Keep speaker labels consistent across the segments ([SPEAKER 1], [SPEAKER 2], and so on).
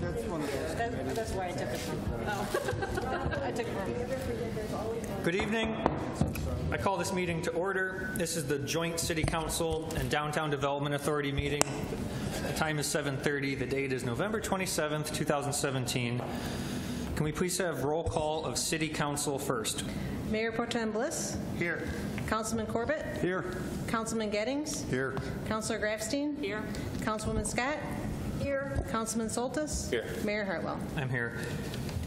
[SPEAKER 1] That's one of those.
[SPEAKER 2] That's where I took it from. Oh. I took it from.
[SPEAKER 3] Good evening. I call this meeting to order. This is the joint City Council and Downtown Development Authority meeting. The time is 7:30. The date is November 27th, 2017. Can we please have roll call of City Council first?
[SPEAKER 2] Mayor Pro Tem Bliss.
[SPEAKER 3] Here.
[SPEAKER 2] Councilman Corbett.
[SPEAKER 1] Here.
[SPEAKER 2] Councilman Gettings.
[SPEAKER 1] Here.
[SPEAKER 2] Councilor Grafstein. Here. Councilwoman Scott. Here. Councilman Soltis.
[SPEAKER 3] Here.
[SPEAKER 2] Mayor Hartwell.
[SPEAKER 3] I'm here.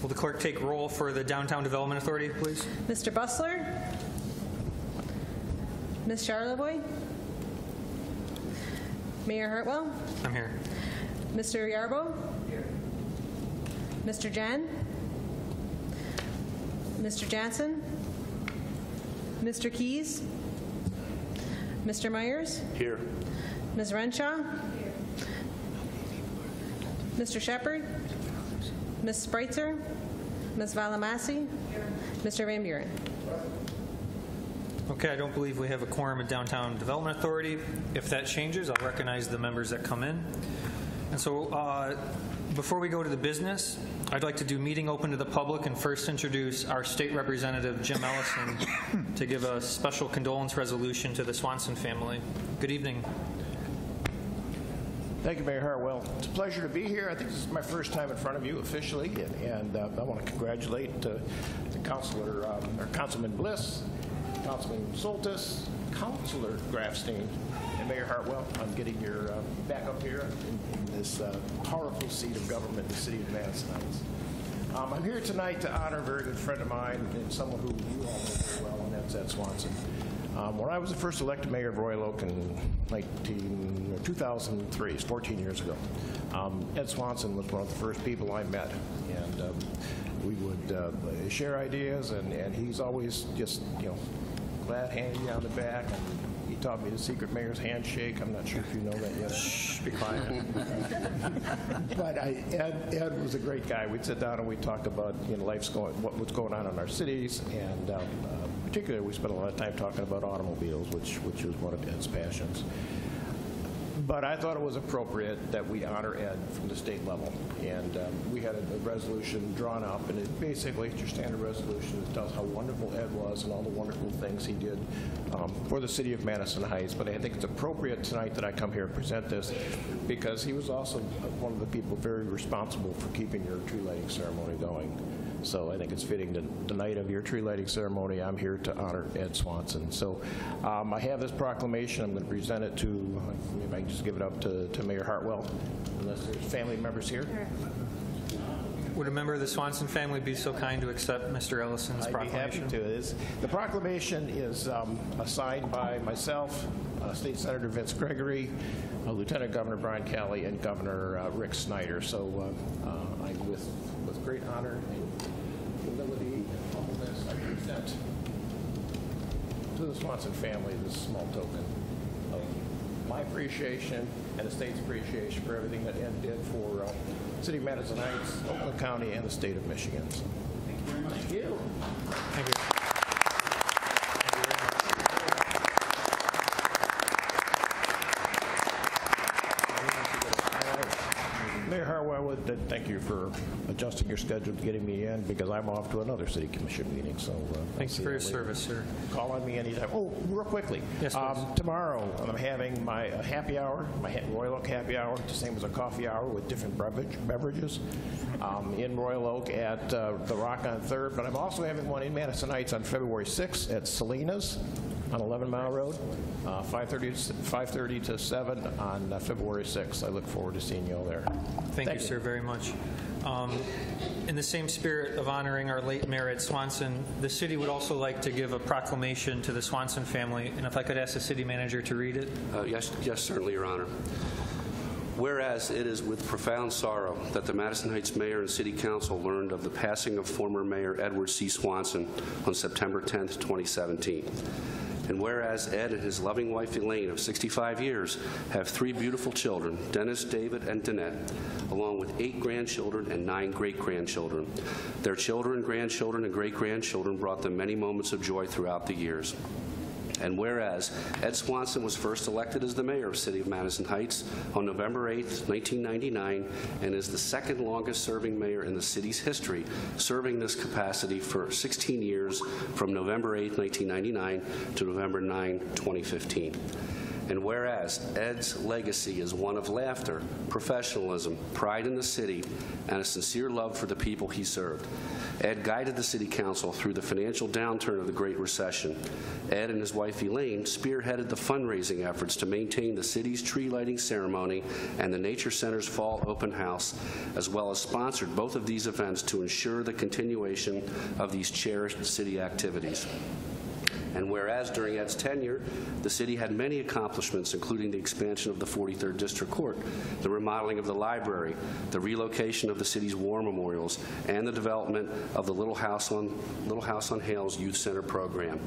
[SPEAKER 3] Will the clerk take roll for the Downtown Development Authority, please?
[SPEAKER 2] Mr. Bustler. Ms. Charlevoix. Mayor Hartwell.
[SPEAKER 3] I'm here.
[SPEAKER 2] Mr. Yarbo. Here. Mr. Jen. Mr. Johnson. Mr. Keys. Mr. Myers.
[SPEAKER 4] Here.
[SPEAKER 2] Ms. Renshaw. Here. Mr. Shepard. Ms. Spreitzer. Ms. Valamasi. Here. Mr. Van Buren.
[SPEAKER 3] Okay, I don't believe we have a quorum at Downtown Development Authority. If that changes, I'll recognize the members that come in. And so before we go to the business, I'd like to do meeting open to the public and first introduce our state representative, Jim Ellison, to give a special condolence resolution to the Swanson family. Good evening.
[SPEAKER 4] Thank you, Mayor Hartwell. It's a pleasure to be here. I think this is my first time in front of you officially, and I want to congratulate the Councilman Bliss, Councilman Soltis, Councilor Grafstein, and Mayor Hartwell on getting your back up here in this powerful seat of government in the city of Madison Heights. I'm here tonight to honor a very good friend of mine and someone who you all know very well, and that's Ed Swanson. When I was the first elected mayor of Royal Oak in 2003, 14 years ago, Ed Swanson was one of the first people I met, and we would share ideas, and he's always just, glad handing you on the back, and he taught me the secret mayor's handshake. I'm not sure if you know that yet.
[SPEAKER 3] Shh, be quiet.
[SPEAKER 4] But Ed was a great guy. We'd sit down and we'd talk about what was going on in our cities, and particularly we spent a lot of time talking about automobiles, which was one of Ed's passions. But I thought it was appropriate that we honor Ed from the state level. And we had a resolution drawn up, and it basically, it's your standard resolution that tells how wonderful Ed was and all the wonderful things he did for the city of Madison Heights. But I think it's appropriate tonight that I come here and present this because he was also one of the people very responsible for keeping your tree lighting ceremony going. So I think it's fitting that the night of your tree lighting ceremony, I'm here to honor Ed Swanson. So I have this proclamation. I'm going to present it to, maybe I can just give it up to Mayor Hartwell, unless there's family members here.
[SPEAKER 3] Would a member of the Swanson family be so kind to accept Mr. Ellison's proclamation?
[SPEAKER 4] I'd be happy to. The proclamation is signed by myself, State Senator Vince Gregory, Lieutenant Governor Brian Kelly, and Governor Rick Snyder. So I, with great honor and humility and humbleness, I present to the Swanson family this small token of my appreciation and the state's appreciation for everything that Ed did for City of Madison Heights, Oakland County, and the state of Michigan. So, thank you very much. Thank you.
[SPEAKER 3] Thank you.
[SPEAKER 4] Mayor Hartwell, I would thank you for adjusting your schedule to getting me in because I'm off to another city commission meeting. So
[SPEAKER 3] thanks for your service, sir.
[SPEAKER 4] Call on me anytime. Oh, real quickly.
[SPEAKER 3] Yes, please.
[SPEAKER 4] Tomorrow I'm having my happy hour, my Royal Oak happy hour, the same as a coffee hour with different beverages in Royal Oak at the Rock on 3rd. But I'm also having one in Madison Heights on February 6th at Salinas on 11 Mile Road, 5:30 to 7 on February 6th. I look forward to seeing you all there.
[SPEAKER 3] Thank you, sir, very much. In the same spirit of honoring our late Mayor Ed Swanson, the city would also like to give a proclamation to the Swanson family, and if I could ask the city manager to read it.
[SPEAKER 5] Yes, certainly, Your Honor. Whereas it is with profound sorrow that the Madison Heights Mayor and City Council learned of the passing of former Mayor Edward C. Swanson on September 10th, 2017. And whereas Ed and his loving wife Elaine of 65 years have 3 beautiful children, Dennis, David, and Danette, along with 8 grandchildren and 9 great-grandchildren. Their children, grandchildren, and great-grandchildren brought them many moments of joy throughout the years. And whereas Ed Swanson was first elected as the mayor of the City of Madison Heights on November 8, 1999, and is the second longest serving mayor in the city's history, serving this capacity for 16 years from November 8, 1999 to November 9, 2015. And whereas Ed's legacy is one of laughter, professionalism, pride in the city, and a sincere love for the people he served. Ed guided the City Council through the financial downturn of the Great Recession. Ed and his wife Elaine spearheaded the fundraising efforts to maintain the city's tree lighting ceremony and the Nature Center's fall open house, as well as sponsored both of these events to ensure the continuation of these cherished city activities. And whereas during Ed's tenure, the city had many accomplishments, including the expansion of the 43rd District Court, the remodeling of the library, the relocation of the city's war memorials, and the development of the Little House on Hales Youth Center program.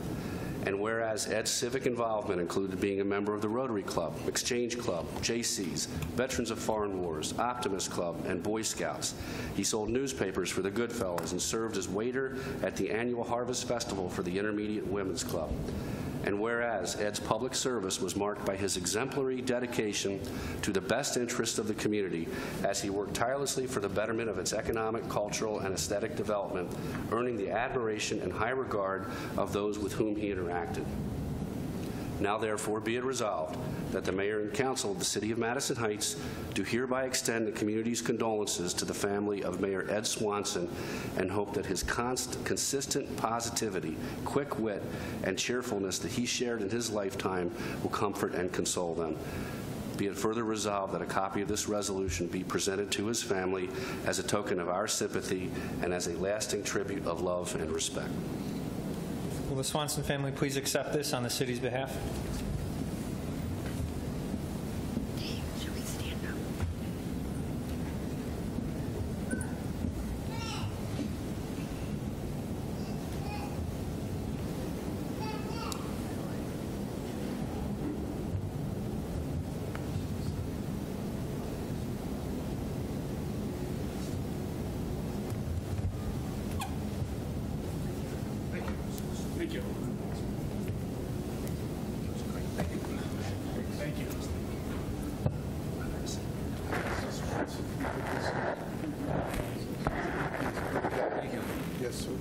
[SPEAKER 5] And whereas Ed's civic involvement included being a member of the Rotary Club, Exchange Club, JC's, Veterans of Foreign Wars, Optimist Club, and Boy Scouts. He sold newspapers for the Goodfellas and served as waiter at the annual Harvest Festival for the Intermediate Women's Club. And whereas Ed's public service was marked by his exemplary dedication to the best interests of the community as he worked tirelessly for the betterment of its economic, cultural, and aesthetic development, earning the admiration and high regard of those with whom he interacted. Now therefore be it resolved that the Mayor and Council of the City of Madison Heights do hereby extend the community's condolences to the family of Mayor Ed Swanson and hope that his consistent positivity, quick wit, and cheerfulness that he shared in his lifetime will comfort and console them. Be it further resolved that a copy of this resolution be presented to his family as a token of our sympathy and as a lasting tribute of love and respect.
[SPEAKER 3] Will the Swanson family please accept this on the city's behalf?
[SPEAKER 6] Should we stand up?
[SPEAKER 1] Thank you. Thank you. Yes, sir.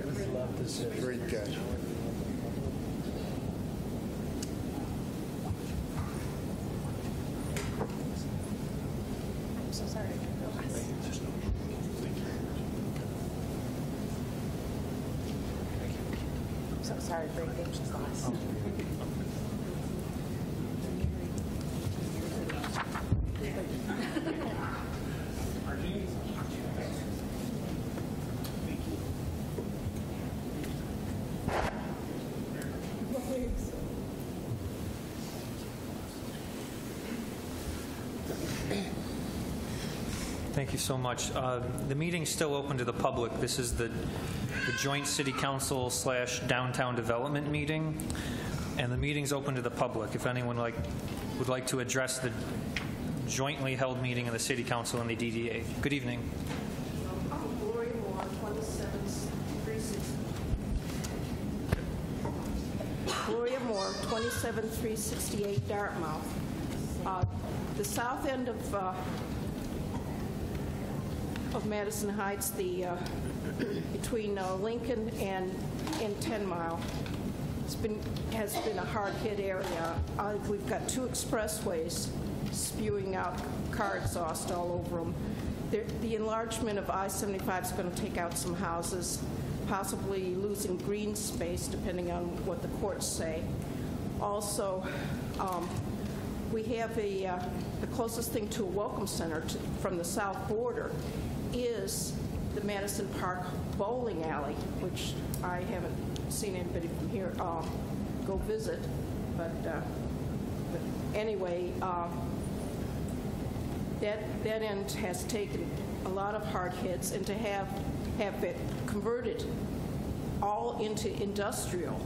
[SPEAKER 1] We love this. Great guy.
[SPEAKER 6] I'm so sorry. I'm so sorry for your anxious loss.
[SPEAKER 3] Thank you so much. The meeting's still open to the public. This is the joint City Council / downtown development meeting, and the meeting's open to the public. If anyone would like to address the jointly held meeting of the City Council and the DDA. Good evening.
[SPEAKER 7] Gloria Moore, 27360. Gloria Moore, 27368 Dartmouth. The south end of Madison Heights, between Lincoln and 10 Mile, has been a hard-hit area. We've got two expressways spewing out car exhaust all over them. The enlargement of I-75 is going to take out some houses, possibly losing green space, depending on what the courts say. Also, we have the closest thing to a welcome center from the south border is the Madison Park bowling alley, which I haven't seen anybody from here go visit. But anyway, that end has taken a lot of hard hits, and to have it converted all into industrial,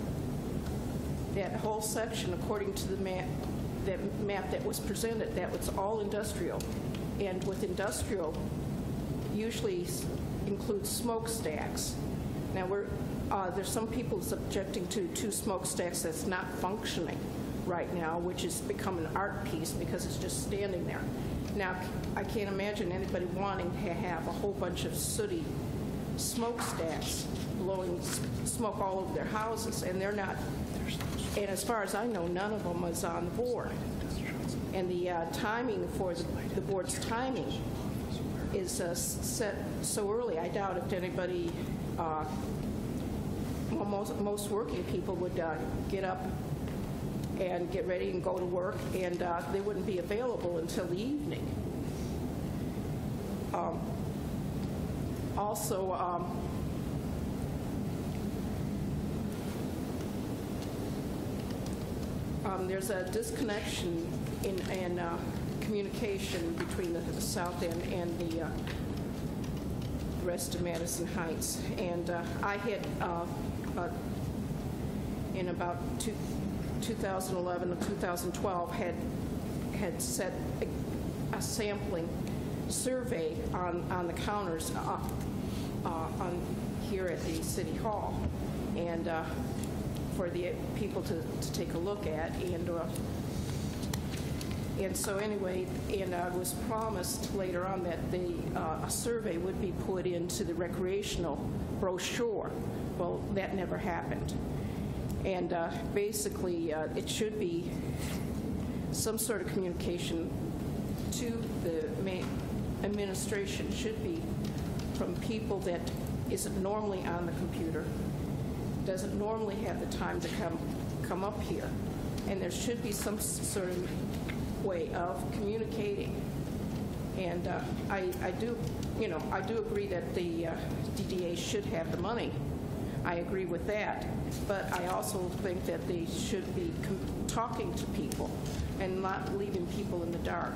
[SPEAKER 7] that whole section, according to the map that was presented, that was all industrial. And with industrial, usually includes smokestacks. Now, there's some people subjecting to 2 smokestacks that's not functioning right now, which has become an art piece because it's just standing there. Now, I can't imagine anybody wanting to have a whole bunch of sooty smokestacks blowing smoke all over their houses, and they're not, and as far as I know, none of them is on the board. And the timing for the board's timing is set so early, I doubt if anybody, most working people would get up and get ready and go to work, and they wouldn't be available until the evening. Also, there's a disconnection in communication between the south end and the rest of Madison Heights. And I had, in about 2011 or 2012, had set a sampling survey on the counters on here at the City Hall, and for the people to take a look at, and so anyway, and I was promised later on that a survey would be put into the recreational brochure. Well, that never happened. And basically, it should be some sort of communication to the administration, should be from people that isn't normally on the computer, doesn't normally have the time to come up here. And there should be some sort of way of communicating. And I do agree that the DDA should have the money. I agree with that. But I also think that they should be talking to people and not leaving people in the dark.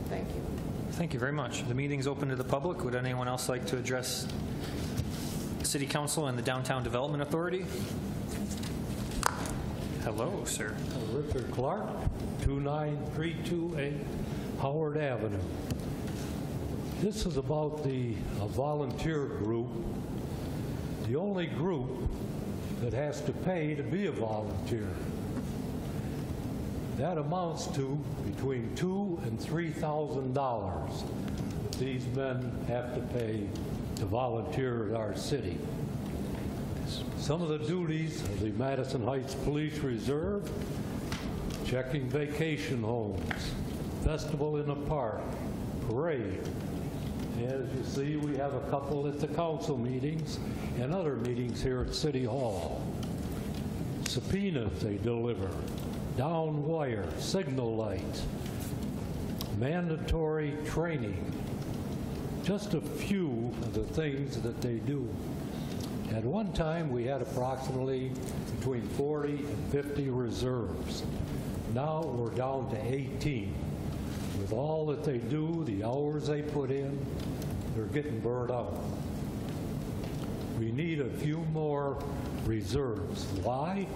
[SPEAKER 7] Thank you.
[SPEAKER 3] Thank you very much. The meeting's open to the public. Would anyone else like to address City Council and the Downtown Development Authority? Hello, sir.
[SPEAKER 8] Richard Clark, 29328 Howard Avenue. This is about a volunteer group, the only group that has to pay to be a volunteer. That amounts to between $2,000 and $3,000 that these men have to pay to volunteer at our city. Some of the duties of the Madison Heights Police Reserve: checking vacation homes, festival in the park, parade. As you see, we have a couple at the council meetings and other meetings here at City Hall. Subpoenas they deliver, down wire, signal lights, mandatory training. Just a few of the things that they do. At one time, we had approximately between 40 and 50 reserves. Now we're down to 18. With all that they do, the hours they put in, they're getting burned out. We need a few more reserves. Why?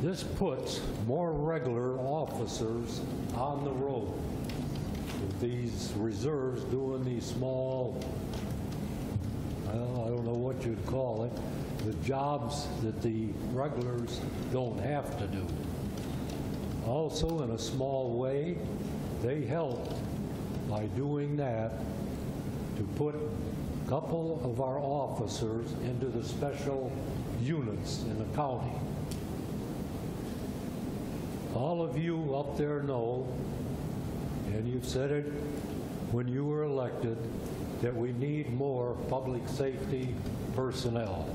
[SPEAKER 8] This puts more regular officers on the road. With these reserves doing these small, I don't know what you'd call it, the jobs that the regulars don't have to do. Also, in a small way, they help by doing that to put a couple of our officers into the special units in the county. All of you up there know, and you've said it when you were elected, that we need more public safety personnel.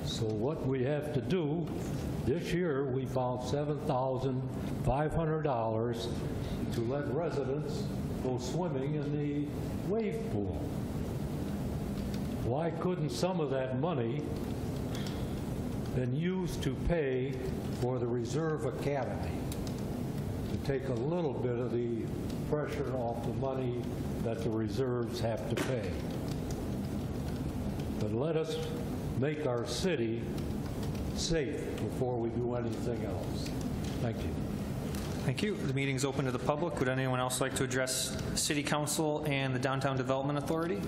[SPEAKER 8] So what we have to do, this year we found $7,500 to let residents go swimming in the wave pool. Why couldn't some of that money been used to pay for the Reserve Academy, to take a little bit of the pressure off the money that the reserves have to pay? But let us make our city safe before we do anything else. Thank you.
[SPEAKER 3] Thank you. The meeting is open to the public. Would anyone else like to address City Council and the Downtown Development Authority?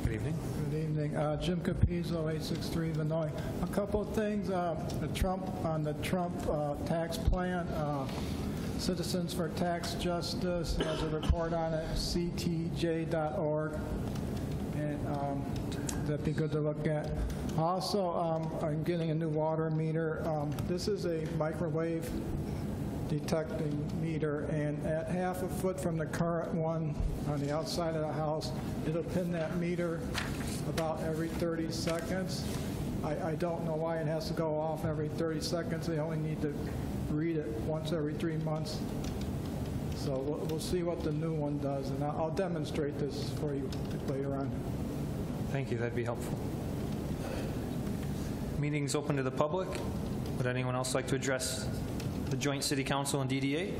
[SPEAKER 3] Good evening.
[SPEAKER 9] Good evening. Jim Capizzo, 863 Illinois. A couple of things. The Trump tax plan. Citizens for Tax Justice has a report on it, ctj.org. And that'd be good to look at. Also, I'm getting a new water meter. This is a microwave detecting meter, and at half a foot from the current one on the outside of the house, it'll pin that meter about every 30 seconds. I don't know why it has to go off every 30 seconds. They only need to read it once every 3 months. So we'll see what the new one does, and I'll demonstrate this for you later on.
[SPEAKER 3] Thank you. That'd be helpful. Meeting's open to the public. Would anyone else like to address the joint City Council and DDA?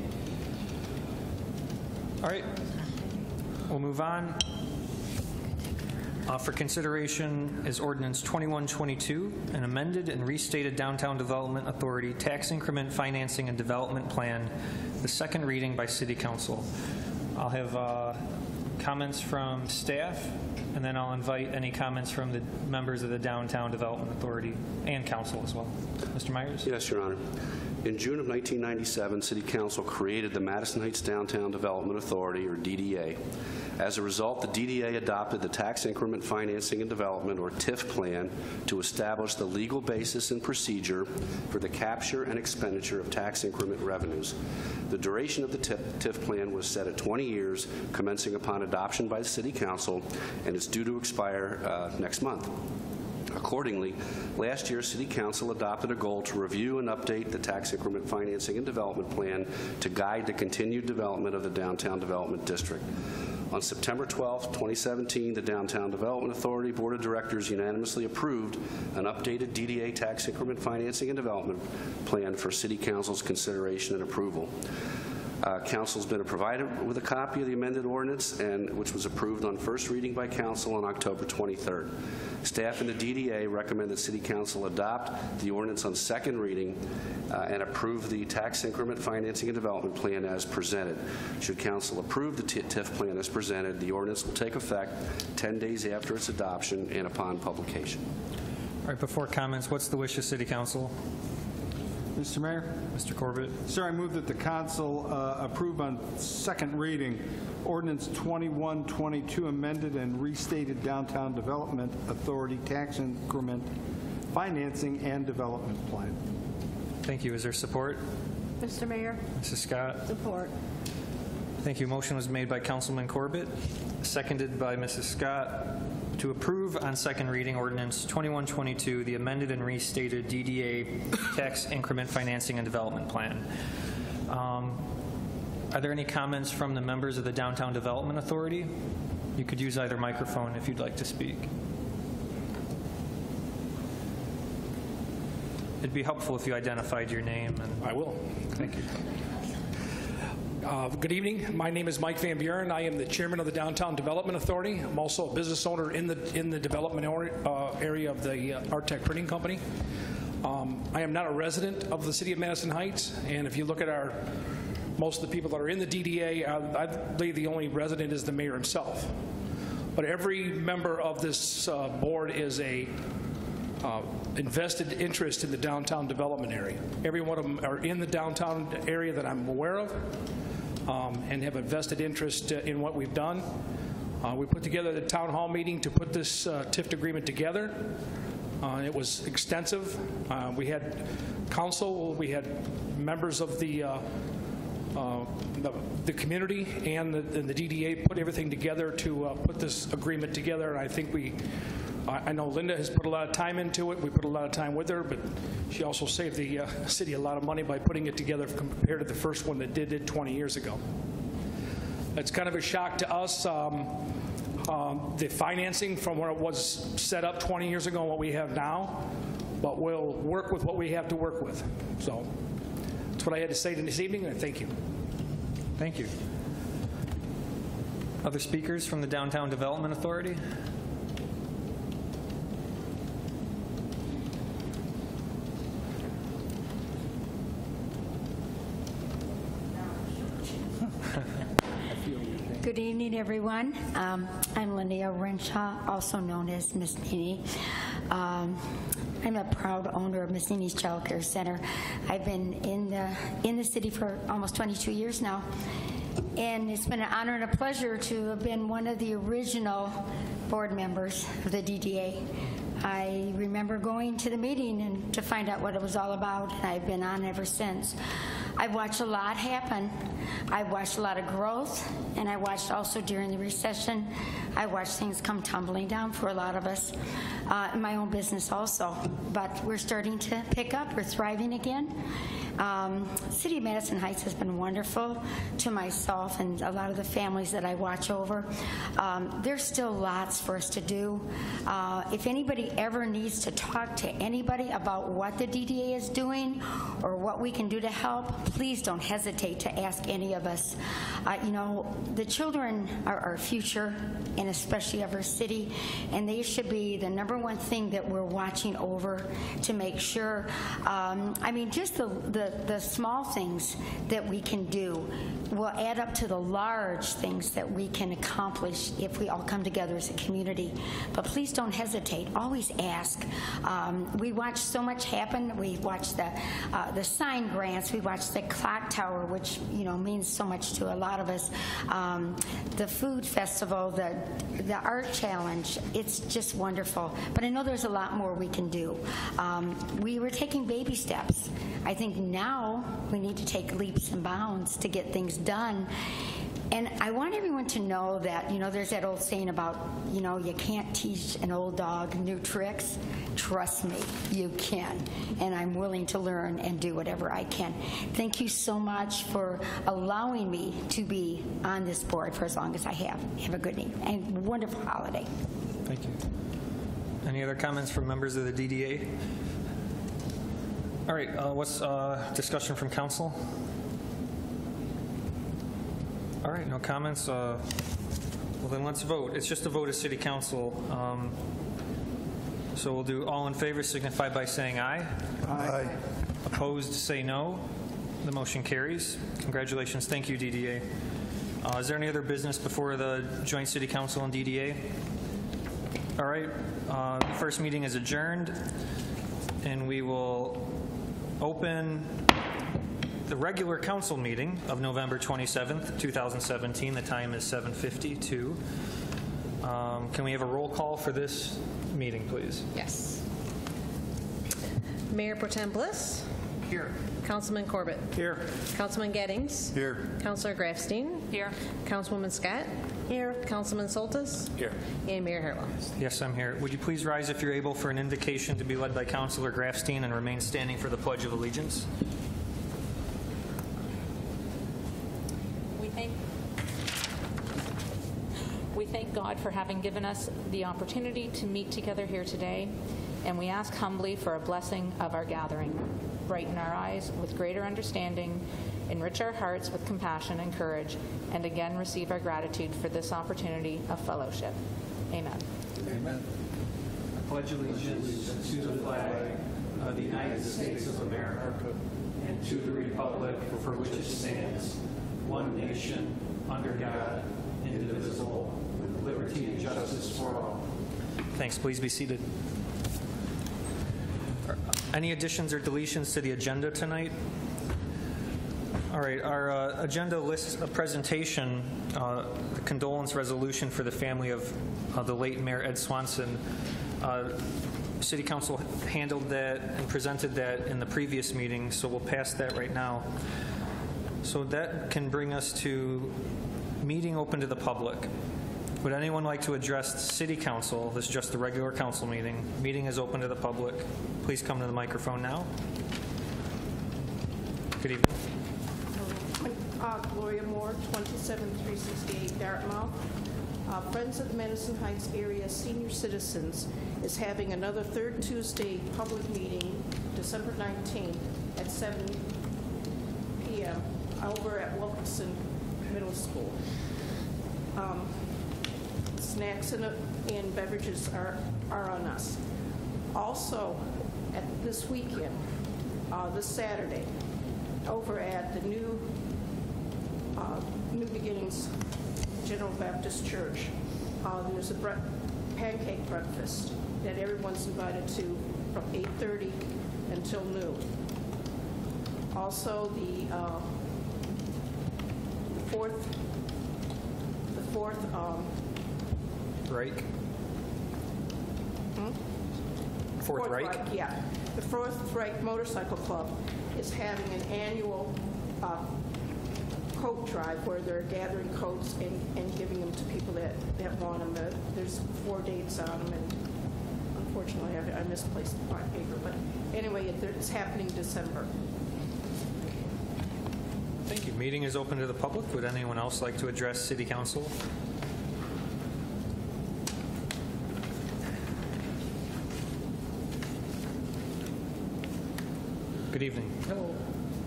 [SPEAKER 3] All right. We'll move on. For consideration is Ordinance 2122, an amended and restated Downtown Development Authority Tax Increment Financing and Development Plan, the second reading by City Council. I'll have comments from staff, and then I'll invite any comments from the members of the Downtown Development Authority and Council as well. Mr. Myers?
[SPEAKER 5] Yes, Your Honor. In June of 1997, City Council created the Madison Heights Downtown Development Authority, or DDA. As a result, the DDA adopted the Tax Increment Financing and Development, or TIF plan, to establish the legal basis and procedure for the capture and expenditure of tax increment revenues. The duration of the TIF plan was set at 20 years, commencing upon adoption by the City Council, and is due to expire next month. Accordingly, last year, City Council adopted a goal to review and update the Tax Increment Financing and Development Plan to guide the continued development of the Downtown Development District. On September 12, 2017, the Downtown Development Authority Board of Directors unanimously approved an updated DDA Tax Increment Financing and Development Plan for City Council's consideration and approval. Council's been provided with a copy of the amended ordinance, which was approved on first reading by Council on October 23rd. Staff and the DDA recommend that City Council adopt the ordinance on second reading and approve the Tax Increment Financing and Development Plan as presented. Should Council approve the TIF plan as presented, the ordinance will take effect 10 days after its adoption and upon publication.
[SPEAKER 3] All right, before comments, what's the wish of City Council?
[SPEAKER 1] Mr. Mayor?
[SPEAKER 3] Mr. Corbett?
[SPEAKER 1] Sir, I move that the council approve on second reading Ordinance 2122, amended and restated Downtown Development Authority Tax Increment Financing and Development Plan.
[SPEAKER 3] Thank you. Is there support?
[SPEAKER 6] Mr. Mayor.
[SPEAKER 3] Mrs. Scott?
[SPEAKER 6] Support.
[SPEAKER 3] Thank you. Motion was made by Councilman Corbett, seconded by Mrs. Scott, to approve on second reading Ordinance 2122, the amended and restated DDA Tax Increment Financing and Development Plan. Are there any comments from the members of the Downtown Development Authority? You could use either microphone if you'd like to speak. It'd be helpful if you identified your name.
[SPEAKER 10] I will.
[SPEAKER 3] Thank you.
[SPEAKER 10] Good evening. My name is Mike Van Buren. I am the chairman of the Downtown Development Authority. I'm also a business owner in the development area of the Art-Tech Printing Company. I am not a resident of the city of Madison Heights, and if you look at most of the people that are in the DDA, I believe the only resident is the mayor himself. But every member of this board is a invested interest in the downtown development area. Every one of them are in the downtown area that I'm aware of, and have a vested interest in what we've done. We put together the town hall meeting to put this TIF agreement together. It was extensive. We had council, we had members of the community and the DDA put everything together to put this agreement together. And I think I know Linda has put a lot of time into it. We put a lot of time with her, but she also saved the city a lot of money by putting it together compared to the first one that did it 20 years ago. It's kind of a shock to us, the financing from where it was set up 20 years ago and what we have now, but we'll work with what we have to work with. So that's what I had to say this evening, and thank you.
[SPEAKER 3] Thank you. Other speakers from the Downtown Development Authority?
[SPEAKER 11] Good evening, everyone. I'm Linnea Renshaw, also known as Miss Nene. I'm a proud owner of Miss Nene's Child Care Center. I've been in the city for almost 22 years now, and it's been an honor and a pleasure to have been one of the original board members of the DDA. I remember going to the meeting and to find out what it was all about, and I've been on ever since. I've watched a lot happen. I've watched a lot of growth, and I watched also during the recession, I watched things come tumbling down for a lot of us in my own business also. But we're starting to pick up. We're thriving again. City of Madison Heights has been wonderful to myself and a lot of the families that I watch over. There's still lots for us to do. If anybody ever needs to talk to anybody about what the DDA is doing or what we can do to help, please don't hesitate to ask any of us. You know, the children are our future, and especially of our city, and they should be the #1 thing that we're watching over to make sure. I mean, just the small things that we can do will add up to the large things that we can accomplish if we all come together as a community. But please don't hesitate. Always ask. We watch so much happen. We watch the sign grants. We watch the clock tower, which means so much to a lot of us. The food festival, the art challenge. It's just wonderful. But I know there's a lot more we can do. We were taking baby steps. I think now we need to take leaps and bounds to get things done. And I want everyone to know that, there's that old saying about, you can't teach an old dog new tricks. Trust me, you can. And I'm willing to learn and do whatever I can. Thank you so much for allowing me to be on this board for as long as I have. Have a good evening and wonderful holiday.
[SPEAKER 3] Thank you. Any other comments from members of the DDA? All right, what's discussion from council? All right, no comments. Well, then let's vote. It's just a vote of city council. So we'll do all in favor signify by saying aye.
[SPEAKER 1] Aye.
[SPEAKER 3] Opposed, say no. The motion carries. Congratulations. Thank you, DDA. Is there any other business before the joint city council and DDA? All right. The first meeting is adjourned, and we will open the regular council meeting of November 27th, 2017. The time is 7:52. Can we have a roll call for this meeting, please?
[SPEAKER 2] Yes. Mayor Pro Tem Bliss.
[SPEAKER 3] Here.
[SPEAKER 2] Councilman Corbett.
[SPEAKER 1] Here.
[SPEAKER 2] Councilman Gettings.
[SPEAKER 1] Here.
[SPEAKER 2] Councilor Grafstein. Here. Councilwoman Scott. Here. Councilman Soltis.
[SPEAKER 4] Here.
[SPEAKER 2] And Mayor Harlow.
[SPEAKER 3] Yes, I'm here. Would you please rise if you're able for an invocation to be led by Councilor Grafstein and remain standing for the Pledge of Allegiance?
[SPEAKER 6] We thank God for having given us the opportunity to meet together here today, and we ask humbly for a blessing of our gathering. Brighten our eyes with greater understanding, enrich our hearts with compassion and courage, and again receive our gratitude for this opportunity of fellowship. Amen.
[SPEAKER 3] Amen. I pledge allegiance to the flag of the United States of America and to the republic for which it stands, one nation, under God, indivisible, with liberty and justice for all. Thanks. Please be seated. Any additions or deletions to the agenda tonight? All right. Our agenda lists a presentation, the condolence resolution for the family of the late Mayor Ed Swanson. City Council handled that and presented that in the previous meeting, so we'll pass that right now. So that can bring us to meeting open to the public. Would anyone like to address the City Council? This is just the regular council meeting. Meeting is open to the public. Please come to the microphone now. Good evening.
[SPEAKER 7] Gloria Moore, 27368 Dartmouth. Friends of the Madison Heights area senior citizens is having another third Tuesday public meeting, December 19th at 7 p.m. over at Wilkinson Middle School. Snacks and beverages are on us. Also, at this weekend, this Saturday, over at the New Beginnings General Baptist Church. There's a pancake breakfast that everyone's invited to from 8:30 until noon. Also, the fourth
[SPEAKER 3] Reich? Fourth Reich?
[SPEAKER 7] Yeah. The Fourth Reich Motorcycle Club is having an annual coat drive where they're gathering coats and giving them to people that want them. There's 4 dates on them, and unfortunately I misplaced my paper. But anyway, it's happening December.
[SPEAKER 3] Thank you. Meeting is open to the public. Would anyone else like to address City Council? Good evening.
[SPEAKER 12] Hello.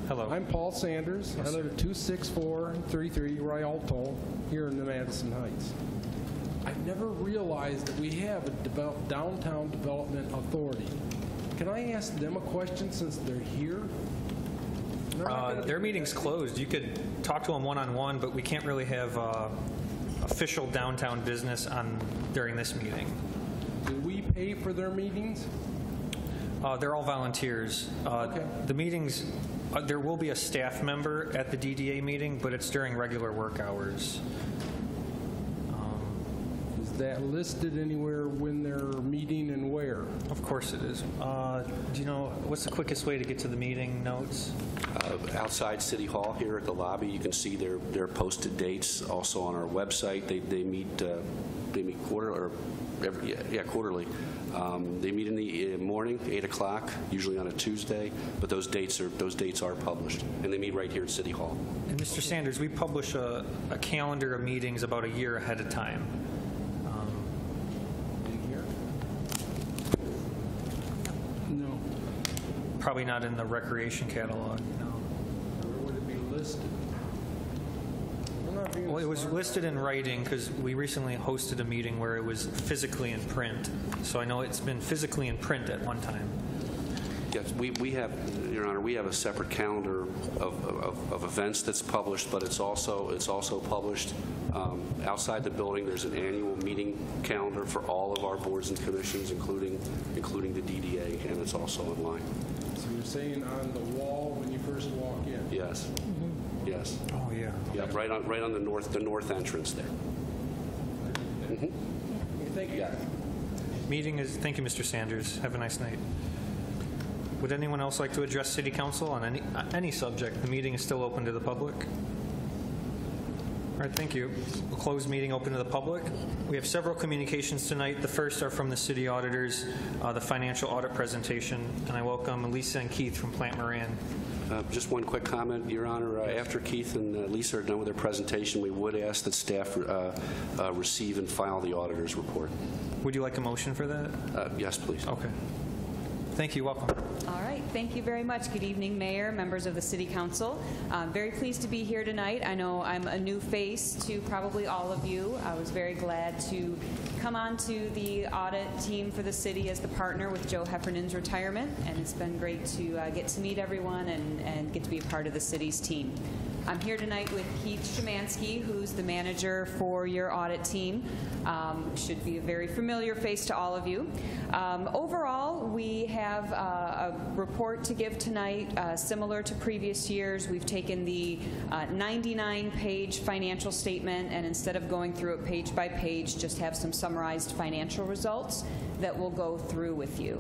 [SPEAKER 3] Hello.
[SPEAKER 12] I'm Paul Sanders.
[SPEAKER 3] Yes,
[SPEAKER 12] I live at 26433 Rialto here in the Madison Heights. I never realized that we have a downtown development authority. Can I ask them a question since they're here?
[SPEAKER 3] Their meeting's closed. You could talk to them one-on-one, but we can't really have official downtown business during this meeting.
[SPEAKER 12] Do we pay for their meetings?
[SPEAKER 3] They're all volunteers.
[SPEAKER 12] Okay.
[SPEAKER 3] The meetings, there will be a staff member at the DDA meeting, but it's during regular work hours.
[SPEAKER 12] Is that listed anywhere when they're meeting and where?
[SPEAKER 3] Of course it is. Do you know, what's the quickest way to get to the meeting notes?
[SPEAKER 5] Outside City Hall here at the lobby, you can see their posted dates. Also on our website, they meet quarterly. They meet in the morning, 8 o'clock, usually on a Tuesday. But those dates are published, and they meet right here at City Hall.
[SPEAKER 3] And Mr. Sanders, we publish a calendar of meetings about a year ahead of time.
[SPEAKER 12] In here? No.
[SPEAKER 3] Probably not in the recreation catalog, no.
[SPEAKER 12] Where would it be listed?
[SPEAKER 3] Well, it was listed in writing because we recently hosted a meeting where it was physically in print. So I know it's been physically in print at one time.
[SPEAKER 5] Yes, we have, Your Honor, we have a separate calendar of events that's published, but it's also published outside the building. There's an annual meeting calendar for all of our boards and commissions, including the DDA, and it's also online.
[SPEAKER 12] So you're saying on the wall when you first walk in?
[SPEAKER 5] Yes. Yes.
[SPEAKER 3] Oh, yeah.
[SPEAKER 5] Yeah, right on the north entrance there.
[SPEAKER 12] Thank you.
[SPEAKER 5] Yeah.
[SPEAKER 3] Meeting is, thank you, Mr. Sanders. Have a nice night. Would anyone else like to address City Council on any subject? The meeting is still open to the public. All right, thank you. We'll close meeting open to the public. We have several communications tonight. The first are from the city auditors, the financial audit presentation, and I welcome Lisa and Keith from Plant Moran.
[SPEAKER 5] Just one quick comment, Your Honor. After Keith and Lisa are done with their presentation, we would ask that staff receive and file the auditor's report.
[SPEAKER 3] Would you like a motion for that?
[SPEAKER 5] Yes, please.
[SPEAKER 3] Okay. Thank you. Welcome.
[SPEAKER 13] All right. Thank you very much. Good evening, Mayor, members of the City Council. I'm very pleased to be here tonight. I know I'm a new face to probably all of you. I was very glad to come on to the audit team for the city as the partner with Joe Heffernan's retirement, and it's been great to get to meet everyone and get to be a part of the city's team. I'm here tonight with Keith Szymanski, who's the manager for your audit team. Should be a very familiar face to all of you. Overall, we have a report to give tonight similar to previous years. We've taken the 99-page financial statement, and instead of going through it page by page, just have some summarized financial results that we'll go through with you.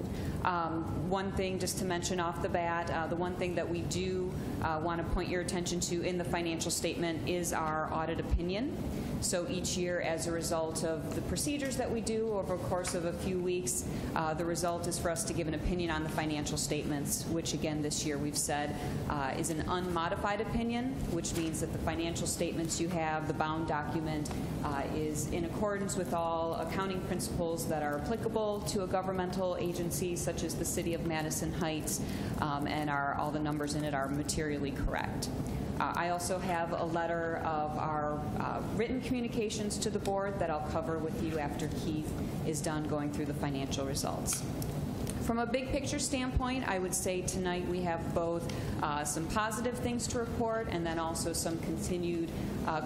[SPEAKER 13] One thing just to mention off the bat, the one thing that we do want to point your attention to in the financial statement is our audit opinion. So each year, as a result of the procedures that we do over the course of a few weeks, the result is for us to give an opinion on the financial statements, which again this year we've said is an unmodified opinion, which means that the financial statements you have, the bound document, is in accordance with all accounting principles that are applicable to a governmental agency such as the City of Madison Heights, and all the numbers in it are materially correct. I also have a letter of our written communications to the board that I'll cover with you after Keith is done going through the financial results. From a big picture standpoint, I would say tonight we have both some positive things to report and then also some continued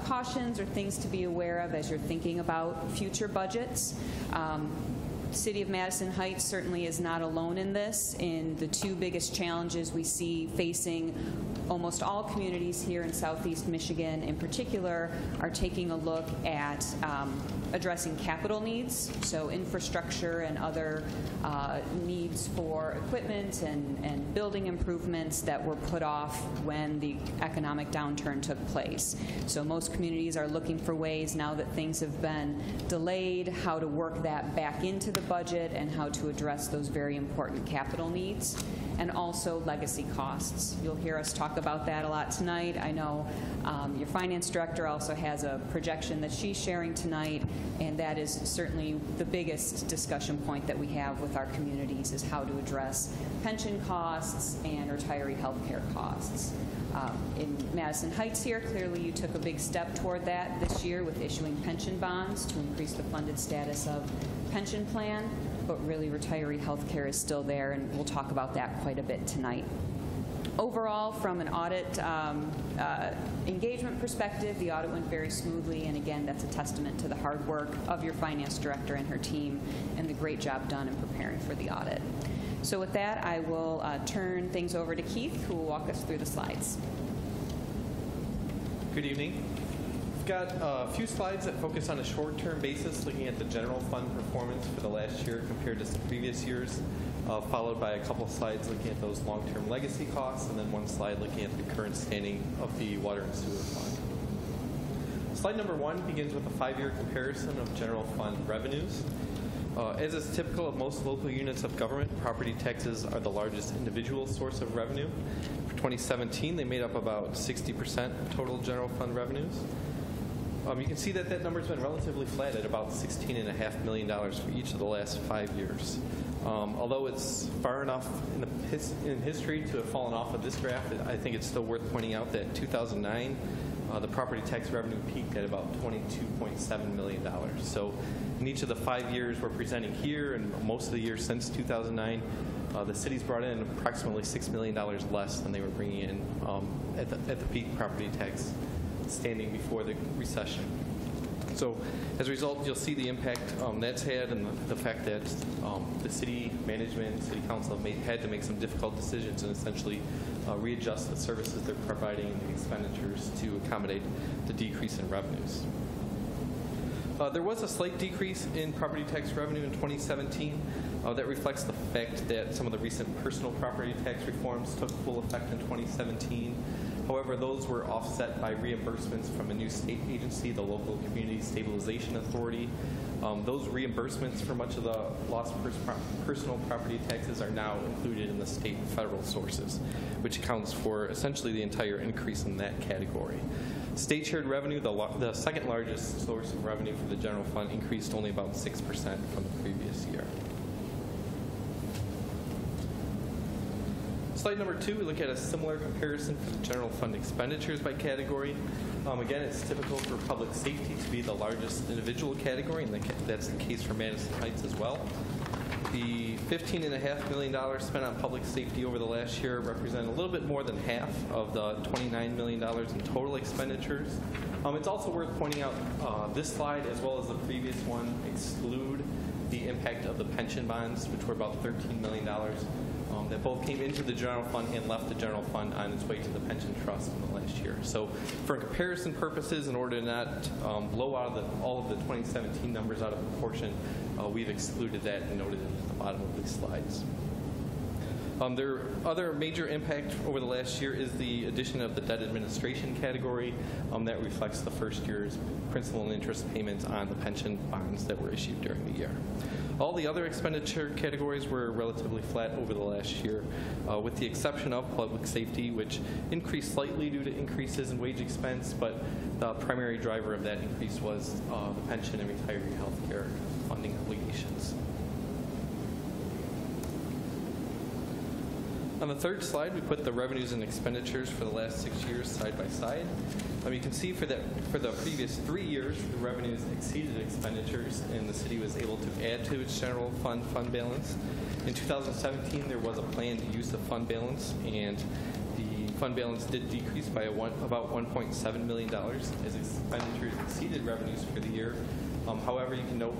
[SPEAKER 13] cautions or things to be aware of as you're thinking about future budgets. City of Madison Heights certainly is not alone in this. In the two biggest challenges we see facing almost all communities here in Southeast Michigan in particular are taking a look at addressing capital needs, so infrastructure and other needs for equipment and building improvements that were put off when the economic downturn took place. So most communities are looking for ways now that things have been delayed, how to work that back into the budget and how to address those very important capital needs, and also legacy costs. You'll hear us talk about that a lot tonight. I know your finance director also has a projection that she's sharing tonight, and that is certainly the biggest discussion point that we have with our communities is how to address pension costs and retiree health care costs. In Madison Heights here, clearly you took a big step toward that this year with issuing pension bonds to increase the funded status of pension plan, but really retiree health care is still there, and we'll talk about that quite a bit tonight. Overall, from an audit engagement perspective, the audit went very smoothly, and again, that's a testament to the hard work of your finance director and her team and the great job done in preparing for the audit. So with that, I will turn things over to Keith, who will walk us through the slides.
[SPEAKER 14] Good evening. We've got a few slides that focus on a short-term basis, looking at the general fund performance for the last year compared to some previous years, followed by a couple slides looking at those long-term legacy costs, and then one slide looking at the current standing of the water and sewer fund. Slide number 1 begins with a 5-year comparison of general fund revenues. As is typical of most local units of government, property taxes are the largest individual source of revenue. For 2017, they made up about 60% of total general fund revenues. You can see that that number's been relatively flat at about $16.5 million for each of the last 5 years. Although it's far enough in history to have fallen off of this graph, I think it's still worth pointing out that 2009, the property tax revenue peaked at about $22.7 million. So in each of the 5 years we're presenting here, and most of the years since 2009, the city's brought in approximately $6 million less than they were bringing in at the peak property tax standing before the recession. So as a result, you'll see the impact that's had, and the fact that the city management, city council had to make some difficult decisions and essentially readjust the services they're providing and the expenditures to accommodate the decrease in revenues. There was a slight decrease in property tax revenue in 2017. That reflects the fact that some of the recent personal property tax reforms took full effect in 2017. However, those were offset by reimbursements from a new state agency, the Local Community Stabilization Authority. Those reimbursements for much of the lost personal property taxes are now included in the state and federal sources, which accounts for essentially the entire increase in that category. State shared revenue, the second largest source of revenue for the general fund, increased only about 6% from the previous year. Slide number 2, we look at a similar comparison for the general fund expenditures by category. Again, it's typical for public safety to be the largest individual category, and that's the case for Madison Heights as well. The $15.5 million spent on public safety over the last year represent a little bit more than half of the $29 million in total expenditures. It's also worth pointing out this slide, as well as the previous one, exclude the impact of the pension bonds, which were about $13 million. That both came into the general fund and left the general fund on its way to the pension trust in the last year. So for comparison purposes, in order to not blow out all of the 2017 numbers out of proportion, we've excluded that and noted it at the bottom of these slides. Their other major impact over the last year is the addition of the debt administration category that reflects the first year's principal and interest payments on the pension bonds that were issued during the year. All the other expenditure categories were relatively flat over the last year, with the exception of public safety, which increased slightly due to increases in wage expense, but the primary driver of that increase was the pension and retiree health care funding obligations. On the third slide, we put the revenues and expenditures for the last 6 years side by side. You can see for the previous 3 years, the revenues exceeded expenditures, and the city was able to add to its general fund balance. In 2017, there was a planned use of fund balance, and the fund balance did decrease by about $1.7 million as expenditures exceeded revenues for the year. However, you can note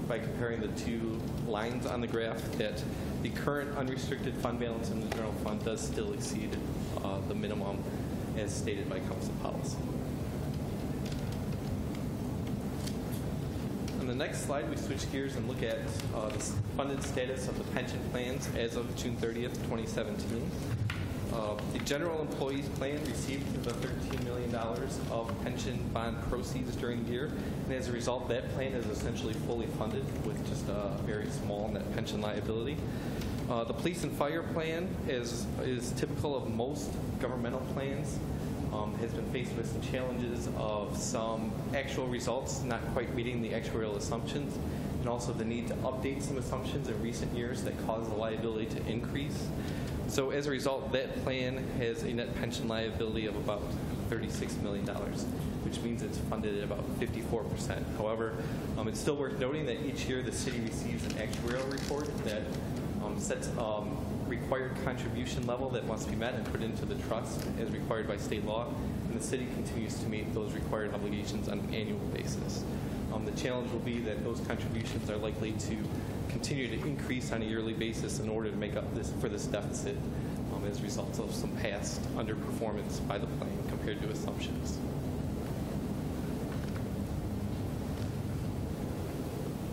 [SPEAKER 14] by comparing the two lines on the graph that the current unrestricted fund balance in the general fund does still exceed the minimum as stated by council policy. On the next slide, we switch gears and look at the funded status of the pension plans as of June 30th, 2017. The general employees plan received the $13 million of pension bond proceeds during the year, and as a result, that plan is essentially fully funded with just a very small net pension liability. The police and fire plan is typical of most governmental plans. Has been faced with some challenges of some actual results not quite meeting the actuarial assumptions, and also the need to update some assumptions in recent years that caused the liability to increase. So as a result, that plan has a net pension liability of about $36 million, which means it's funded at about 54%. However, it's still worth noting that each year the city receives an actuarial report that sets required contribution level that must be met and put into the trust as required by state law, and the city continues to meet those required obligations on an annual basis. The challenge will be that those contributions are likely to continue to increase on a yearly basis in order to make up for this deficit as a result of some past underperformance by the plan compared to assumptions.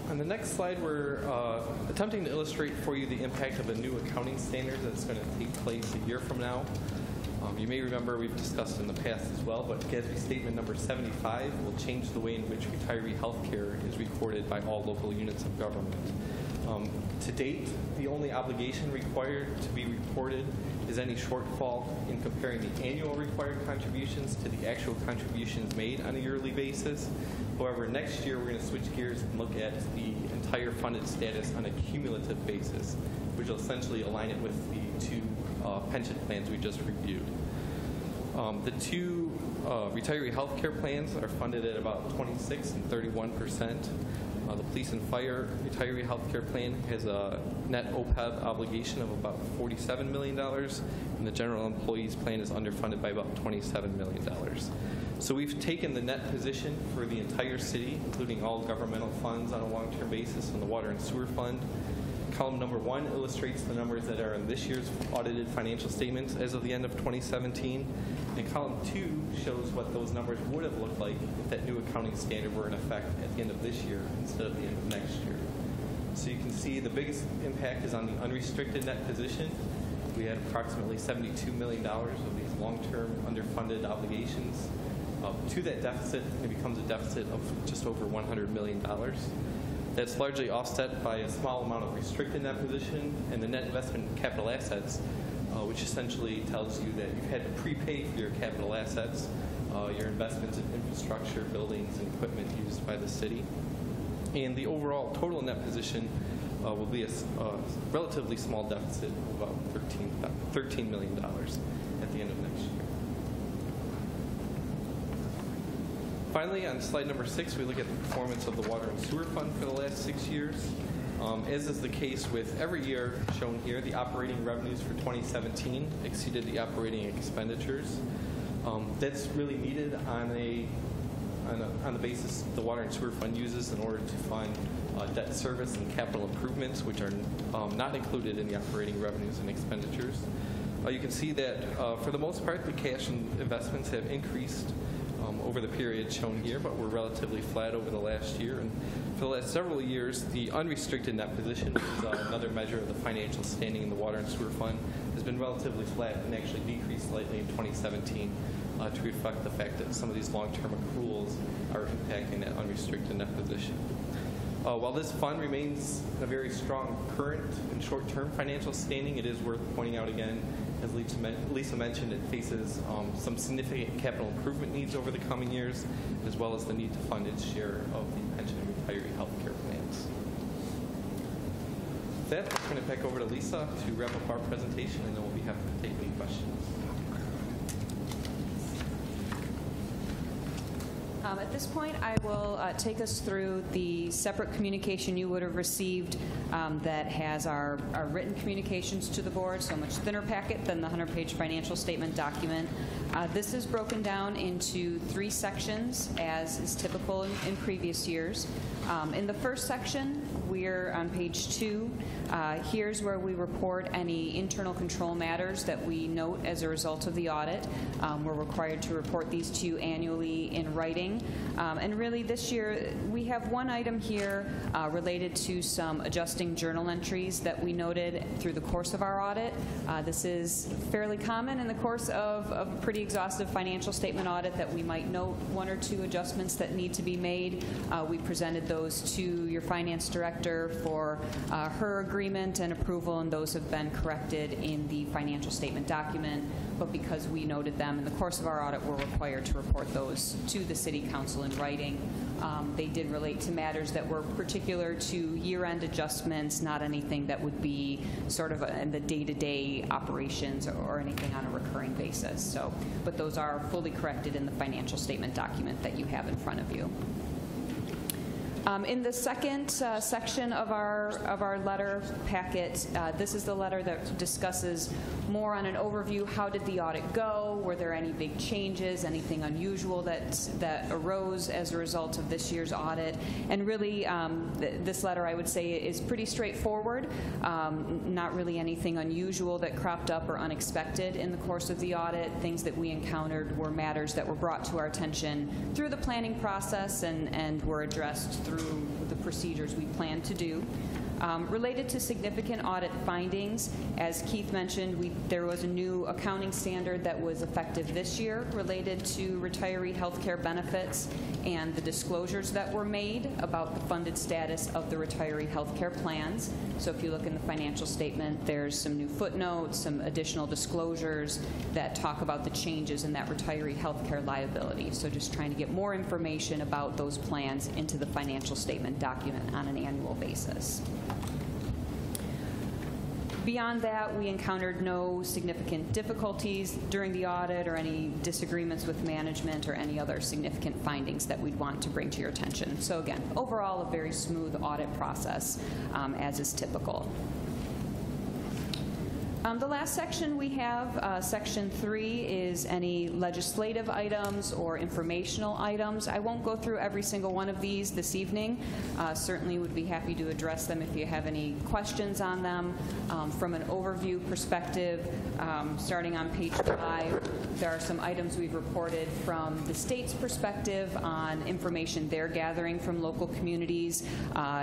[SPEAKER 14] On the next slide, we're attempting to illustrate for you the impact of a new accounting standard that's going to take place a year from now. You may remember we've discussed in the past as well, but GASB Statement number 75 will change the way in which retiree health care is recorded by all local units of government. To date, the only obligation required to be reported is any shortfall in comparing the annual required contributions to the actual contributions made on a yearly basis. However, next year we're going to switch gears and look at the entire funded status on a cumulative basis, which will essentially align it with the two pension plans we just reviewed. The two retiree health care plans are funded at about 26 and 31%. The police and fire retiree health care plan has a net OPEB obligation of about $47 million, and the general employees plan is underfunded by about $27 million. So we've taken the net position for the entire city, including all governmental funds on a long-term basis, and the water and sewer fund. Column number 1 illustrates the numbers that are in this year's audited financial statements as of the end of 2017. And column 2 shows what those numbers would have looked like if that new accounting standard were in effect at the end of this year instead of the end of next year. So you can see the biggest impact is on the unrestricted net position. We had approximately $72 million of these long-term underfunded obligations. To that deficit, it becomes a deficit of just over $100 million. That's largely offset by a small amount of restricted net position and the net investment in capital assets, which essentially tells you that you've had to prepay for your capital assets, your investments in infrastructure, buildings, and equipment used by the city. And the overall total net position will be a relatively small deficit of about $13 million at the end of next year. Finally, on slide number 6, we look at the performance of the water and sewer fund for the last 6 years. As is the case with every year shown here, the operating revenues for 2017 exceeded the operating expenditures. That's really needed on the basis the water and sewer fund uses in order to fund debt service and capital improvements, which are not included in the operating revenues and expenditures. You can see that for the most part, the cash and investments have increased over the period shown here, but we're relatively flat over the last year. And for the last several years, the unrestricted net position, which is another measure of the financial standing in the water and sewer fund, has been relatively flat and actually decreased slightly in 2017 to reflect the fact that some of these long-term accruals are impacting that unrestricted net position. While this fund remains in a very strong current and short-term financial standing, it is worth pointing out again, as Lisa mentioned, it faces some significant capital improvement needs over the coming years, as well as the need to fund its share of the pension and retiree health care plans. With that, I'll turn it back over to Lisa to wrap up our presentation, and then we'll be happy to take any questions.
[SPEAKER 13] At this point, I will take us through the separate communication you would have received that has our written communications to the board, so a much thinner packet than the 100-page financial statement document. This is broken down into 3 sections, as is typical in previous years. In the first section, we're on page 2. Here's where we report any internal control matters that we note as a result of the audit. We're required to report these to you annually in writing. And really this year, we have one item here related to some adjusting journal entries that we noted through the course of our audit. This is fairly common in the course of a pretty exhaustive financial statement audit, that we might note 1 or 2 adjustments that need to be made. We presented those to your finance director for her agreement and approval, and those have been corrected in the financial statement document. But because we noted them in the course of our audit, we're required to report those to the City Council in writing. They did relate to matters that were particular to year-end adjustments, not anything that would be sort of in the day-to-day operations or anything on a recurring basis. So, but those are fully corrected in the financial statement document that you have in front of you. In the second section of our letter packet, this is the letter that discusses more on an overview. How did the audit go? Were there any big changes? Anything unusual that arose as a result of this year's audit? And really, this letter, I would say, is pretty straightforward. Not really anything unusual that cropped up or unexpected in the course of the audit. Things that we encountered were matters that were brought to our attention through the planning process and were addressed through the procedures we plan to do. Related to significant audit findings, as Keith mentioned, there was a new accounting standard that was effective this year related to retiree health care benefits and the disclosures that were made about the funded status of the retiree health care plans. So if you look in the financial statement, there's some new footnotes, some additional disclosures that talk about the changes in that retiree health care liability. So just trying to get more information about those plans into the financial statement document on an annual basis. Beyond that, we encountered no significant difficulties during the audit or any disagreements with management or any other significant findings that we'd want to bring to your attention. So again, overall, a very smooth audit process, as is typical. The last section we have, section 3, is any legislative items or informational items. I won't go through every single one of these this evening. Certainly would be happy to address them if you have any questions on them. From an overview perspective, starting on page 5, there are some items we've reported from the state's perspective on information they're gathering from local communities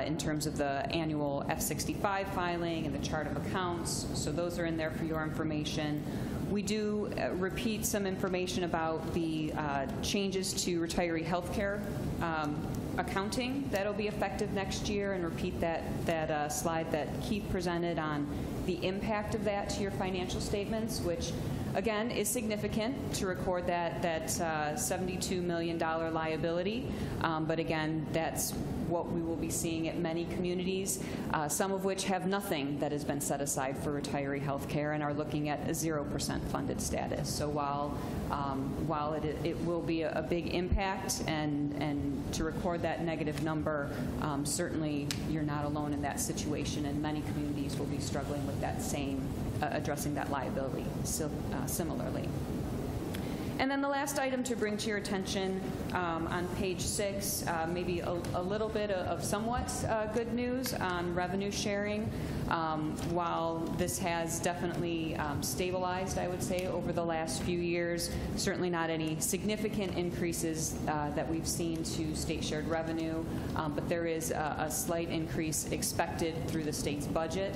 [SPEAKER 13] in terms of the annual F-65 filing and the chart of accounts. So those are in there for your information. We do repeat some information about the changes to retiree health care accounting that'll be effective next year, and repeat that slide that Keith presented on the impact of that to your financial statements, which again is significant to record that $72 million liability. But again, that's what we will be seeing at many communities, some of which have nothing that has been set aside for retiree health care and are looking at a 0% funded status. So while it will be a big impact, and to record that negative number, certainly you're not alone in that situation, and many communities will be struggling with that same, addressing that liability similarly. And then the last item to bring to your attention on page 6, maybe a little bit of somewhat good news on revenue sharing. While this has definitely stabilized, I would say, over the last few years, certainly not any significant increases that we've seen to state shared revenue, but there is a slight increase expected through the state's budget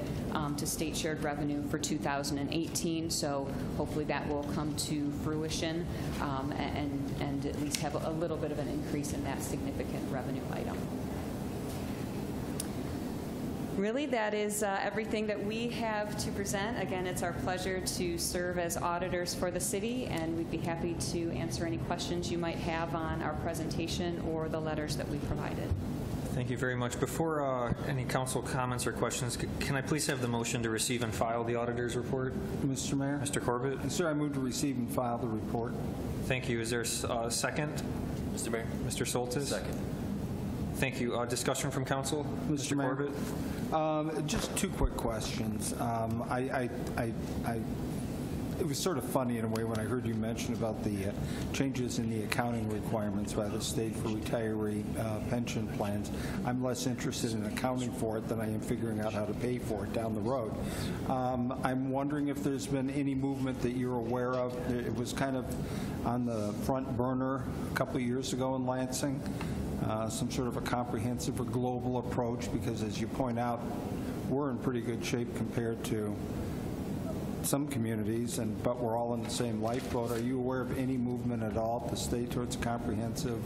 [SPEAKER 13] to state shared revenue for 2018. So hopefully that will come to fruition and at least have a little bit of an increase in that significant revenue item. Really, that is everything that we have to present. Again, it's our pleasure to serve as auditors for the city, and we'd be happy to answer any questions you might have on our presentation or the letters that we provided.
[SPEAKER 3] Thank you very much. Before any council comments or questions, can I please have the motion to receive and file the auditor's report?
[SPEAKER 1] Mr. Mayor?
[SPEAKER 3] Mr. Corbett?
[SPEAKER 1] Sir, I move to receive and file the report.
[SPEAKER 3] Thank you. Is there a second?
[SPEAKER 15] Mr. Mayor?
[SPEAKER 3] Mr. Soltis?
[SPEAKER 15] Second.
[SPEAKER 3] Thank you. Discussion from council?
[SPEAKER 1] Mr. Mayor?
[SPEAKER 3] Corbett?
[SPEAKER 1] Just two quick questions. It was sort of funny in a way when I heard you mention about the changes in the accounting requirements by the state for retiree pension plans. I'm less interested in accounting for it than I am figuring out how to pay for it down the road. I'm wondering if there's been any movement that you're aware of. It was kind of on the front burner a couple of years ago in Lansing, some sort of a comprehensive or global approach, because as you point out, we're in pretty good shape compared to some communities, but we're all in the same lifeboat. Are you aware of any movement at all at the state towards a comprehensive?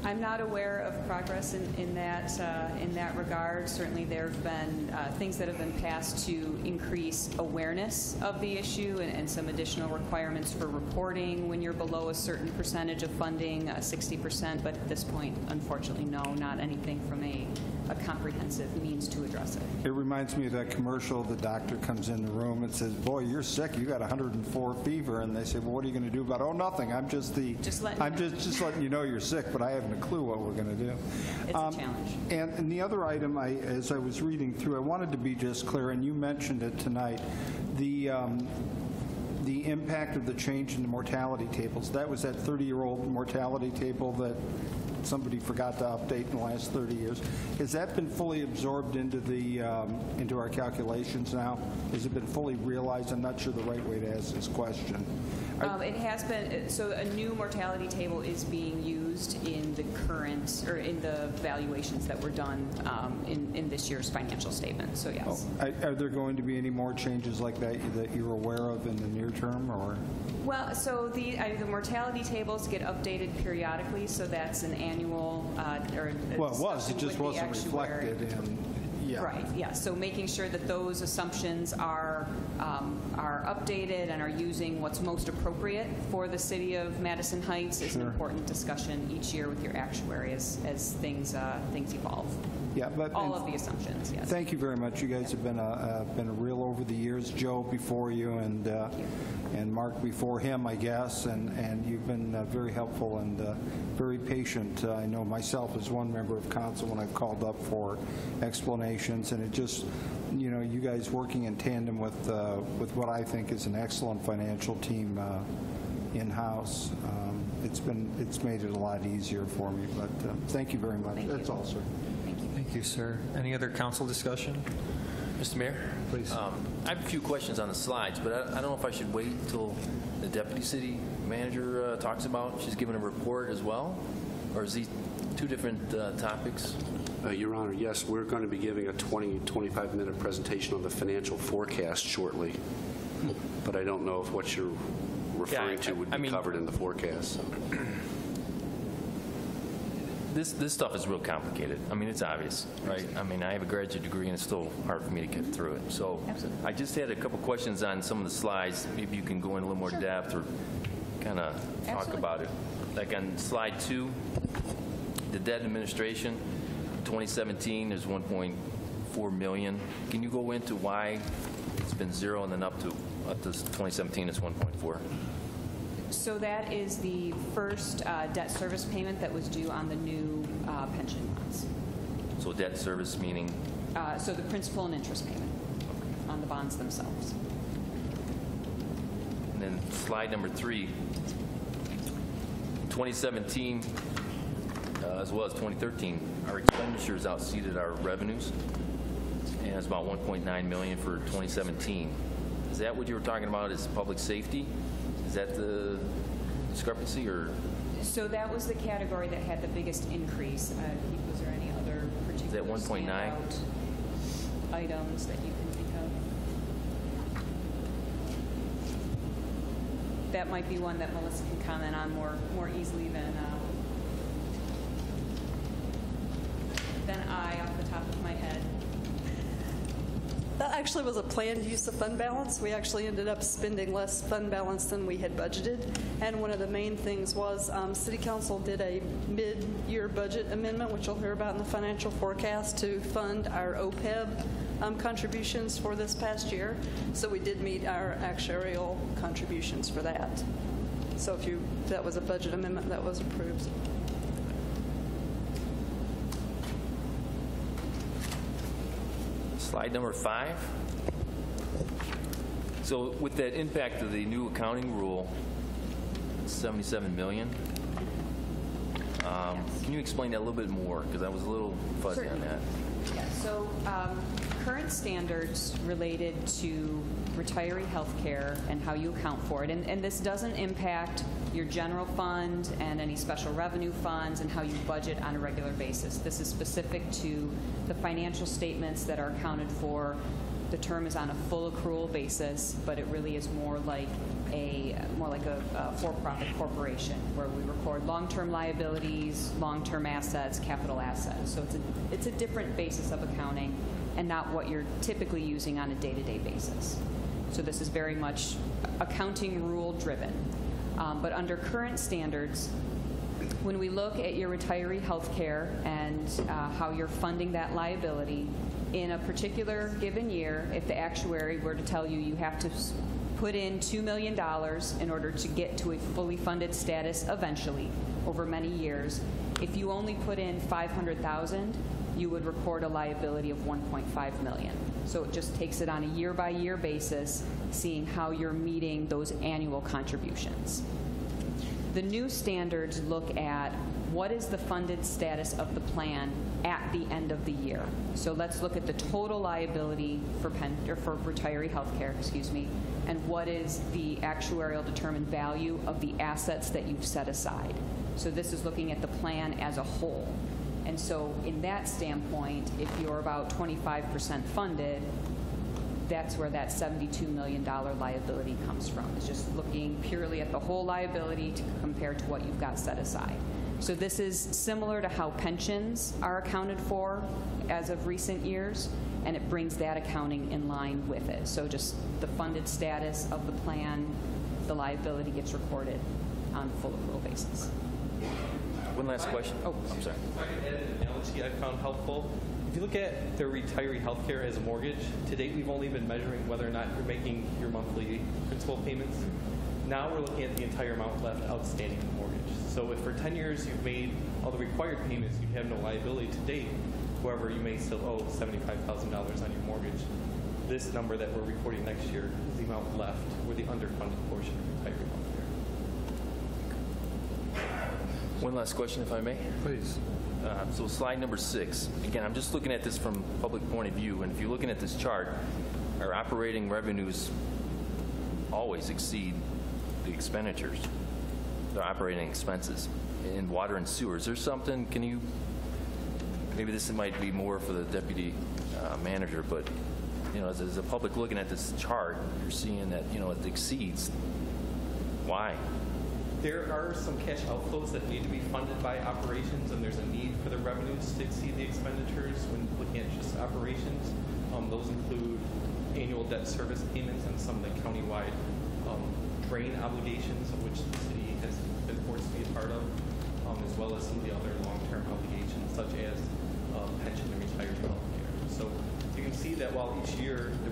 [SPEAKER 13] I'm not aware of progress in that regard. Certainly, there have been things that have been passed to increase awareness of the issue, and some additional requirements for reporting when you're below a certain percentage of funding, 60%. But at this point, unfortunately, no, not anything from a comprehensive means to address it.
[SPEAKER 1] It reminds me of that commercial. The doctor comes in the room and says, "Boy, you're sick. You got 104 fever." And they say, "Well, what are you going to do about it?" "Oh, nothing. I'm just letting you know you're sick, but I haven't a clue what we're going to do."
[SPEAKER 13] It's a challenge.
[SPEAKER 1] And the other item, as I was reading through, I wanted to be just clear, and you mentioned it tonight, the impact of the change in the mortality tables. That was that 30-year-old mortality table that somebody forgot to update in the last 30 years. Has that been fully absorbed into our calculations now? Has it been fully realized? I'm not sure the right way to ask this question.
[SPEAKER 13] It has been. So a new mortality table is being used in the current, or in the valuations that were done in this year's financial statement. So yes.
[SPEAKER 1] Are there going to be any more changes like that you're aware of in the near term, or?
[SPEAKER 13] Well, so the mortality tables get updated periodically, so that's an annual
[SPEAKER 1] well, it was. It just wasn't reflected in. Yeah.
[SPEAKER 13] Right. Yeah. So making sure that those assumptions are updated and are using what's most appropriate for the city of Madison Heights is an important discussion each year with your actuary as things evolve.
[SPEAKER 1] Yeah, but
[SPEAKER 13] all of the assumptions. Yes.
[SPEAKER 1] Thank you very much. You guys have been a real over the years. Joe before you, and Mark before him, I guess, and you've been very helpful and very patient. I know myself as one member of council when I've called up for explanations, and it just, you guys working in tandem with what I think is an excellent financial team in-house. It's made it a lot easier for me. But thank you very much. That's all, sir.
[SPEAKER 3] Thank you, sir. Any other council discussion?
[SPEAKER 15] Mr. Mayor?
[SPEAKER 3] Please.
[SPEAKER 15] I have a few questions on the slides, but I don't know if I should wait until the deputy city manager talks about, she's giving a report as well? Or is these two different topics?
[SPEAKER 5] Your Honor, yes, we're going to be giving a 25-minute presentation on the financial forecast shortly, but I don't know if what you're referring to would be covered in the forecast. So.
[SPEAKER 15] This stuff is real complicated. I mean, it's obvious, right? I mean, I have a graduate degree, and it's still hard for me to get through it. So I just had a couple questions on some of the slides. Maybe you can go in a little more depth or kind of talk about it. Like on slide 2, the debt administration, 2017, there's $1.4 million. Can you go into why it's been 0 and then up to 2017 it's 1.4?
[SPEAKER 13] So that is the first debt service payment that was due on the new pension bonds.
[SPEAKER 15] So debt service meaning?
[SPEAKER 13] So the principal and interest payment on the bonds themselves.
[SPEAKER 15] And then slide number 3, 2017 as well as 2013, our expenditures exceeded our revenues, and it's about $1.9 million for 2017. Is that what you were talking about as public safety? Is that the discrepancy, or?
[SPEAKER 13] So that was the category that had the biggest increase. Was there any other particular standout items that you can think of? That might be one that Melissa can comment on more easily than I off the top of my head.
[SPEAKER 16] That actually was a planned use of fund balance. We actually ended up spending less fund balance than we had budgeted. And one of the main things was City Council did a mid-year budget amendment, which you'll hear about in the financial forecast, to fund our OPEB contributions for this past year. So we did meet our actuarial contributions for that. So that was a budget amendment that was approved.
[SPEAKER 15] Slide number 5. So with that impact of the new accounting rule, $77 million. Can you explain that a little bit more? Because I was a little fuzzy on that.
[SPEAKER 13] Yeah, so current standards related to retiree health care and how you account for it, and this doesn't impact your general fund and any special revenue funds and how you budget on a regular basis. This is specific to the financial statements that are accounted for. The term is on a full accrual basis, but it really is more like a for-profit corporation where we record long-term liabilities, long-term assets, capital assets. So it's a different basis of accounting and not what you're typically using on a day-to-day basis. So this is very much accounting rule driven. But under current standards, when we look at your retiree health care and how you're funding that liability, in a particular given year, if the actuary were to tell you you have to put in $2 million in order to get to a fully funded status eventually over many years, if you only put in $500,000, you would record a liability of $1.5 million. So it just takes it on a year-by-year basis, seeing how you're meeting those annual contributions. The new standards look at what is the funded status of the plan at the end of the year. So let's look at the total liability for retiree health care, and what is the actuarial determined value of the assets that you've set aside. So this is looking at the plan as a whole. And so in that standpoint, if you're about 25% funded, that's where that $72 million liability comes from. It's just looking purely at the whole liability compared to what you've got set aside. So this is similar to how pensions are accounted for as of recent years, and it brings that accounting in line with it. So just the funded status of the plan, the liability gets recorded on a full accrual basis.
[SPEAKER 15] One last question.
[SPEAKER 14] Oh, I'm sorry. If I could add an analogy I found helpful. If you look at the retiree health care as a mortgage, to date we've only been measuring whether or not you're making your monthly principal payments. Now we're looking at the entire amount left outstanding in the mortgage. So if for 10 years you've made all the required payments, you have no liability to date. However, you may still owe $75,000 on your mortgage. This number that we're recording next year is the amount left, or the underfunded portion of retiree health care.
[SPEAKER 15] One last question, if I may.
[SPEAKER 3] Please.
[SPEAKER 15] So slide number 6. Again, I'm just looking at this from a public point of view, and if you're looking at this chart, our operating revenues always exceed the expenditures, the operating expenses in water and sewer. Is there something, can you, maybe this might be more for the deputy manager, but as a public looking at this chart, you're seeing that it exceeds. Why?
[SPEAKER 14] There are some cash outflows that need to be funded by operations, and there's a need for the revenues to exceed the expenditures when looking at just operations. Those include annual debt service payments and some of the countywide drain obligations, of which the city has been forced to be a part of, as well as some of the other long-term obligations, such as pension and retiree health care. So you can see that while each year the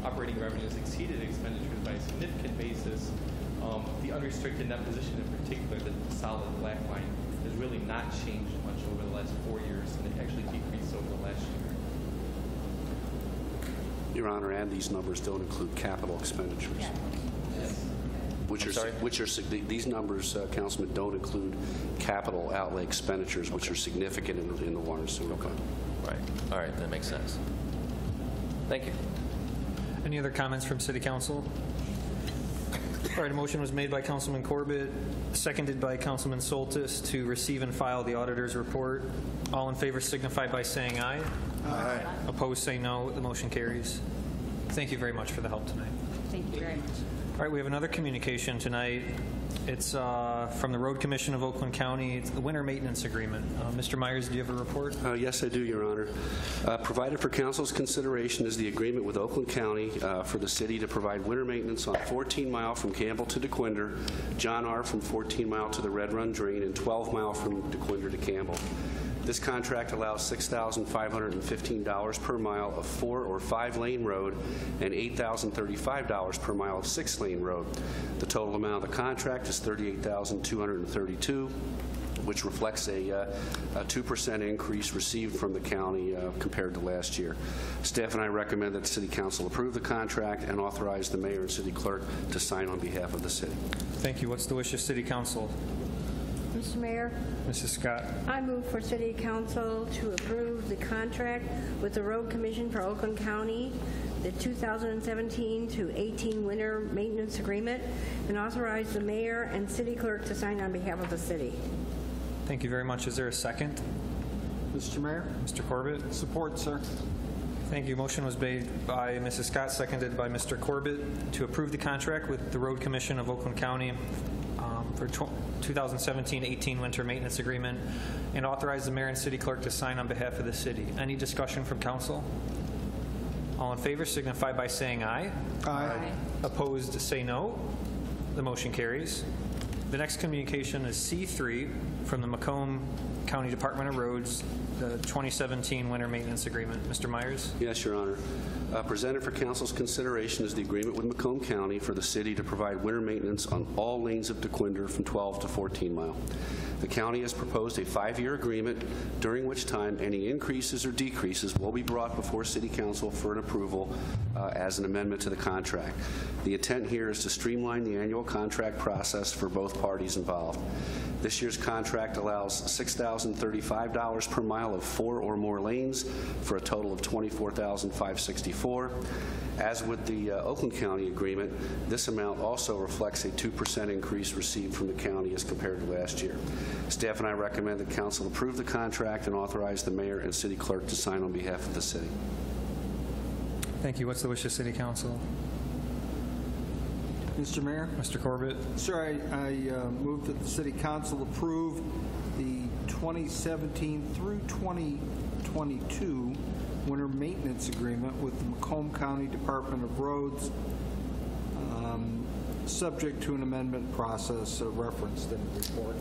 [SPEAKER 14] operating revenues exceeded expenditures by a significant basis, the unrestricted net position in particular, the solid black line, has really not changed much over the last 4 years, and it actually decreased over the last year.
[SPEAKER 5] Your Honor, and these numbers don't include capital expenditures.
[SPEAKER 6] Yeah.
[SPEAKER 5] These numbers, Councilman, don't include capital outlay expenditures, which are significant in the water and sewer fund.
[SPEAKER 15] Right. All right, that makes sense. Thank you.
[SPEAKER 3] Any other comments from City Council? All right, a motion was made by Councilman Corbett, seconded by Councilman Soltis to receive and file the auditor's report. All in favor signify by saying aye.
[SPEAKER 1] Aye.
[SPEAKER 3] Opposed say no. The motion carries. Thank you very much for the help tonight.
[SPEAKER 13] Thank you very much.
[SPEAKER 3] All right, we have another communication tonight. It's from the Road Commission of Oakland County. It's the winter maintenance agreement. Mr. Myers, do you have a report?
[SPEAKER 5] Yes, I do, Your Honor. Provided for council's consideration is the agreement with Oakland County for the city to provide winter maintenance on 14 Mile from Campbell to DeQuinder, John R. from 14 Mile to the Red Run Drain, and 12 Mile from DeQuinder to Campbell. This contract allows $6,515 per mile of 4 or 5 lane road and $8,035 per mile of 6 lane road. The total amount of the contract is $38,232, which reflects a 2% increase received from the county compared to last year. Staff and I recommend that the City Council approve the contract and authorize the mayor and city clerk to sign on behalf of the city.
[SPEAKER 3] Thank you. What's the wish of City Council?
[SPEAKER 17] Mr. Mayor,
[SPEAKER 3] Mrs. Scott.
[SPEAKER 17] I move for City Council to approve the contract with the Road Commission for Oakland County, the 2017 to 18 winter maintenance agreement, and authorize the mayor and city clerk to sign on behalf of the city.
[SPEAKER 3] Thank you very much. Is there a second?
[SPEAKER 1] Mr. Mayor?
[SPEAKER 3] Mr. Corbett?
[SPEAKER 1] Support, sir.
[SPEAKER 3] Thank you. Motion was made by Mrs. Scott, seconded by Mr. Corbett to approve the contract with the Road Commission of Oakland County for 2017-18 winter maintenance agreement and authorize the mayor and city clerk to sign on behalf of the city. Any discussion from council? All in favor signify by saying aye.
[SPEAKER 1] Aye.
[SPEAKER 3] Opposed, say no. The motion carries. The next communication is C3 from the Macomb County Department of Roads, the 2017 winter maintenance agreement. Mr. Myers?
[SPEAKER 5] Yes, Your Honor. Presented for council's consideration is the agreement with Macomb County for the city to provide winter maintenance on all lanes of DeQuinder from 12 to 14 Mile. The county has proposed a 5-year agreement, during which time any increases or decreases will be brought before City Council for an approval as an amendment to the contract. The intent here is to streamline the annual contract process for both parties involved. This year's contract allows $6,035 per mile of 4 or more lanes for a total of $24,564. As with the Oakland County agreement, this amount also reflects a 2% increase received from the county as compared to last year. Staff and I recommend that council approve the contract and authorize the mayor and city clerk to sign on behalf of the city.
[SPEAKER 3] Thank you. What's the wish of City Council?
[SPEAKER 1] Mr. Mayor?
[SPEAKER 3] Mr. Corbett?
[SPEAKER 1] Sir, I move that the City Council approve the 2017 through 2022 winter maintenance agreement with the Macomb County Department of Roads, subject to an amendment process referenced in the report.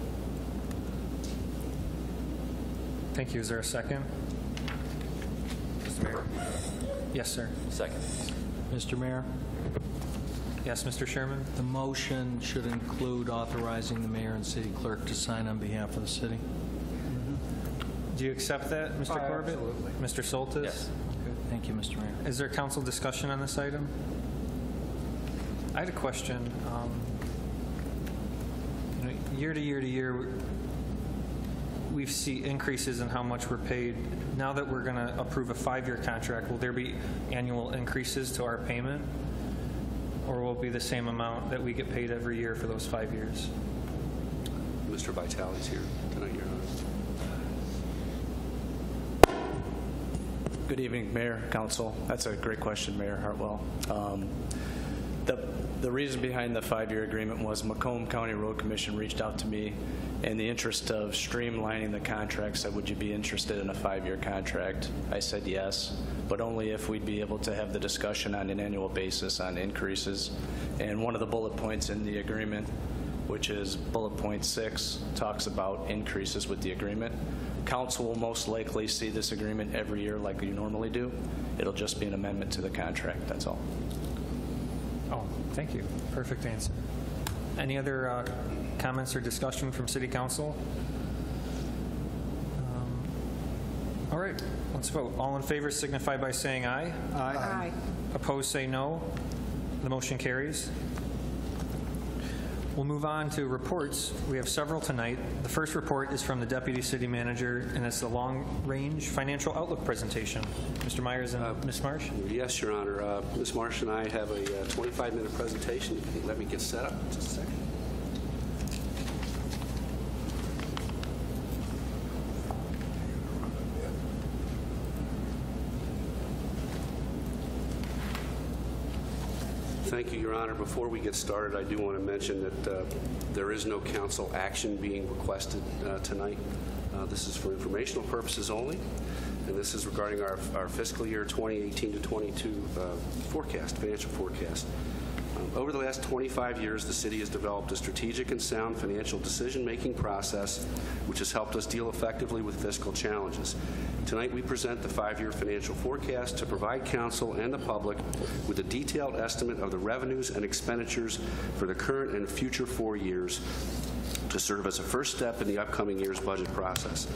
[SPEAKER 3] Thank you. Is there a second?
[SPEAKER 15] Mr. Mayor?
[SPEAKER 3] Yes, sir.
[SPEAKER 15] Second.
[SPEAKER 18] Mr. Mayor,
[SPEAKER 3] Yes, Mr. Sherman?
[SPEAKER 18] the motion should include authorizing the mayor and city clerk to sign on behalf of the city.
[SPEAKER 3] Do you accept that, Mr. Corbett?
[SPEAKER 1] Absolutely.
[SPEAKER 3] Mr. Soltis?
[SPEAKER 15] Yes.
[SPEAKER 18] Thank you, Mr. Mayor.
[SPEAKER 3] Is there council discussion on this item? I had a question. Year to year to year, we see increases in how much we're paid. Now that we're going to approve a 5-year contract, will there be annual increases to our payment? Or will it be the same amount that we get paid every year for those 5 years?
[SPEAKER 5] Mr. Vitale's here tonight, Your Honor.
[SPEAKER 19] Good evening, Mayor, Council. That's a great question, Mayor Hartwell. The reason behind the 5-year agreement was Macomb County Road Commission reached out to me in the interest of streamlining the contract, said, would you be interested in a 5-year contract? I said yes, but only if we'd be able to have the discussion on an annual basis on increases. And one of the bullet points in the agreement, which is bullet point 6, talks about increases with the agreement. Council will most likely see this agreement every year like you normally do. It'll just be an amendment to the contract, that's all.
[SPEAKER 3] Oh, thank you. Perfect answer. Any other comments or discussion from City Council? All right, let's vote. All in favor signify by saying aye.
[SPEAKER 17] Aye.
[SPEAKER 3] Opposed, say no. The motion carries. We'll move on to reports. We have several tonight. The first report is from the Deputy City Manager, and it's the long-range financial outlook presentation. Mr. Myers and Ms. Marsh?
[SPEAKER 5] Yes, Your Honor. Ms. Marsh and I have a 25-minute presentation. If you can let me get set up just a second. Thank you, Your Honor. Before we get started, I do want to mention that there is no council action being requested tonight. This is for informational purposes only, and this is regarding our fiscal year 2018 to 22 financial forecast. Over the last 25 years, the city has developed a strategic and sound financial decision-making process which has helped us deal effectively with fiscal challenges. Tonight, we present the 5-year financial forecast to provide council and the public with a detailed estimate of the revenues and expenditures for the current and future 4 years to serve as a first step in the upcoming year's budget process.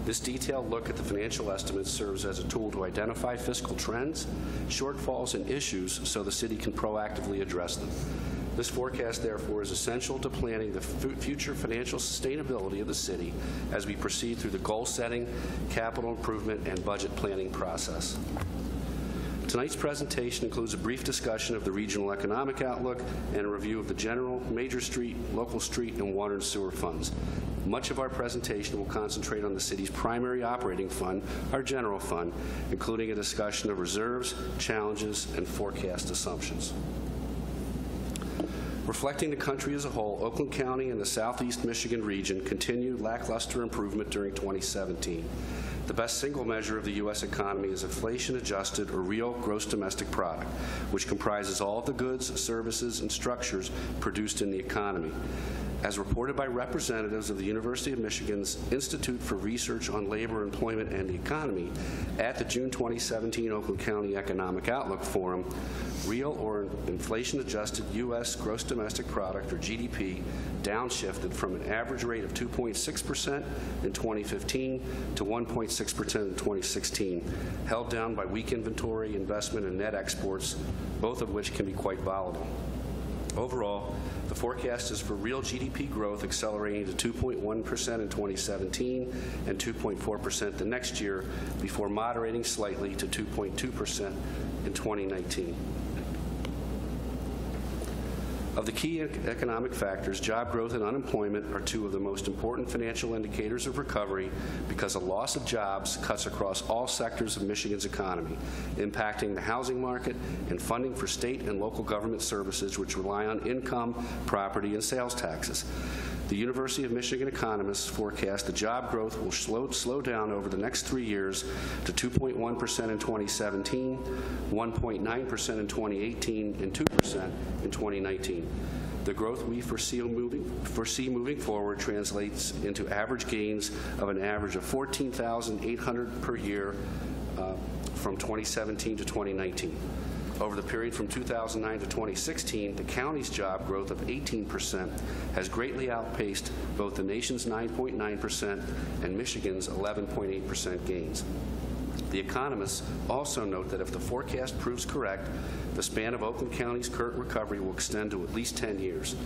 [SPEAKER 5] This detailed look at the financial estimates serves as a tool to identify fiscal trends, shortfalls, and issues so the city can proactively address them. This forecast, therefore, is essential to planning the future financial sustainability of the city as we proceed through the goal-setting, capital improvement, and budget planning process. Tonight's presentation includes a brief discussion of the regional economic outlook and a review of the general, major street, local street, and water and sewer funds. Much of our presentation will concentrate on the city's primary operating fund, our general fund, including a discussion of reserves, challenges, and forecast assumptions. Reflecting the country as a whole, Oakland County and the Southeast Michigan region continued lackluster improvement during 2017. The best single measure of the U.S. economy is inflation-adjusted or real gross domestic product, which comprises all of the goods, services, and structures produced in the economy. As reported by representatives of the University of Michigan's Institute for Research on Labor, Employment, and the Economy at the June 2017 Oakland County Economic Outlook Forum, real or inflation-adjusted U.S. gross domestic product, or GDP, downshifted from an average rate of 2.6% in 2015 to 1.6% in 2016, held down by weak inventory, investment, and net exports, both of which can be quite volatile. Overall, the forecast is for real GDP growth accelerating to 2.1% in 2017 and 2.4% the next year before moderating slightly to 2.2% in 2019. Of the key economic factors, job growth and unemployment are two of the most important financial indicators of recovery because a loss of jobs cuts across all sectors of Michigan's economy, impacting the housing market and funding for state and local government services which rely on income, property, and sales taxes. The University of Michigan economists forecast the job growth will slow down over the next 3 years to 2.1% in 2017, 1.9% in 2018, and 2% in 2019. The growth we foresee moving forward translates into average gains of an average of 14,800 per year from 2017 to 2019. Over the period from 2009 to 2016, the county's job growth of 18% has greatly outpaced both the nation's 9.9% and Michigan's 11.8% gains. The economists also note that if the forecast proves correct, the span of Oakland County's current recovery will extend to at least 10 years.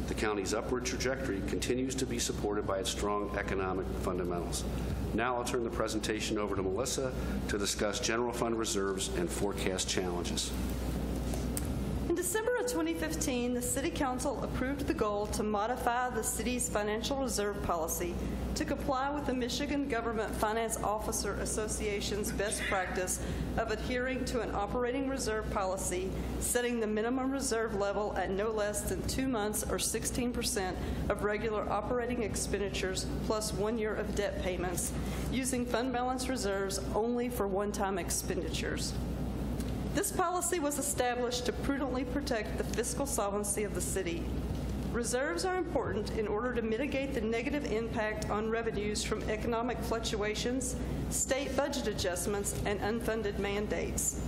[SPEAKER 5] The county's upward trajectory continues to be supported by its strong economic fundamentals. Now I'll turn the presentation over to Melissa to discuss general fund reserves and forecast challenges.
[SPEAKER 16] In December of 2015, the City Council approved the goal to modify the city's financial reserve policy to comply with the Michigan Government Finance Officer Association's best practice of adhering to an operating reserve policy, setting the minimum reserve level at no less than 2 months or 16% of regular operating expenditures plus 1 year of debt payments, using fund balance reserves only for one-time expenditures. This policy was established to prudently protect the fiscal solvency of the city. Reserves are important in order to mitigate the negative impact on revenues from economic fluctuations, state budget adjustments, and unfunded mandates.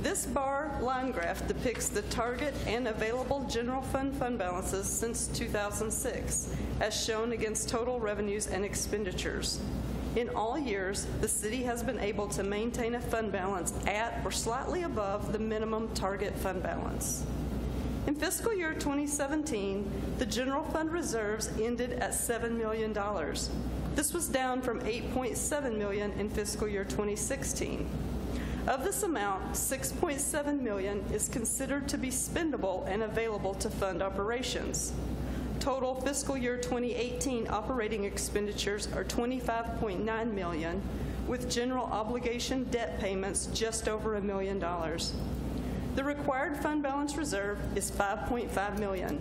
[SPEAKER 16] This bar line graph depicts the target and available general fund balances since 2006, as shown against total revenues and expenditures. In all years, the city has been able to maintain a fund balance at or slightly above the minimum target fund balance. In fiscal year 2017, the general fund reserves ended at $7 million. This was down from $8.7 million in fiscal year 2016. Of this amount, $6.7 million is considered to be spendable and available to fund operations. Total fiscal year 2018 operating expenditures are $25.9 million, with general obligation debt payments just over $1 million. The required fund balance reserve is $5.5 million.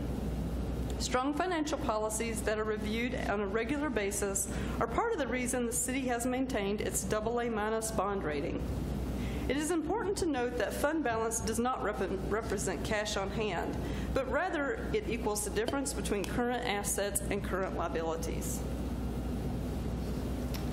[SPEAKER 16] Strong financial policies that are reviewed on a regular basis are part of the reason the city has maintained its AA- bond rating. It is important to note that fund balance does not represent cash on hand, but rather it equals the difference between current assets and current liabilities.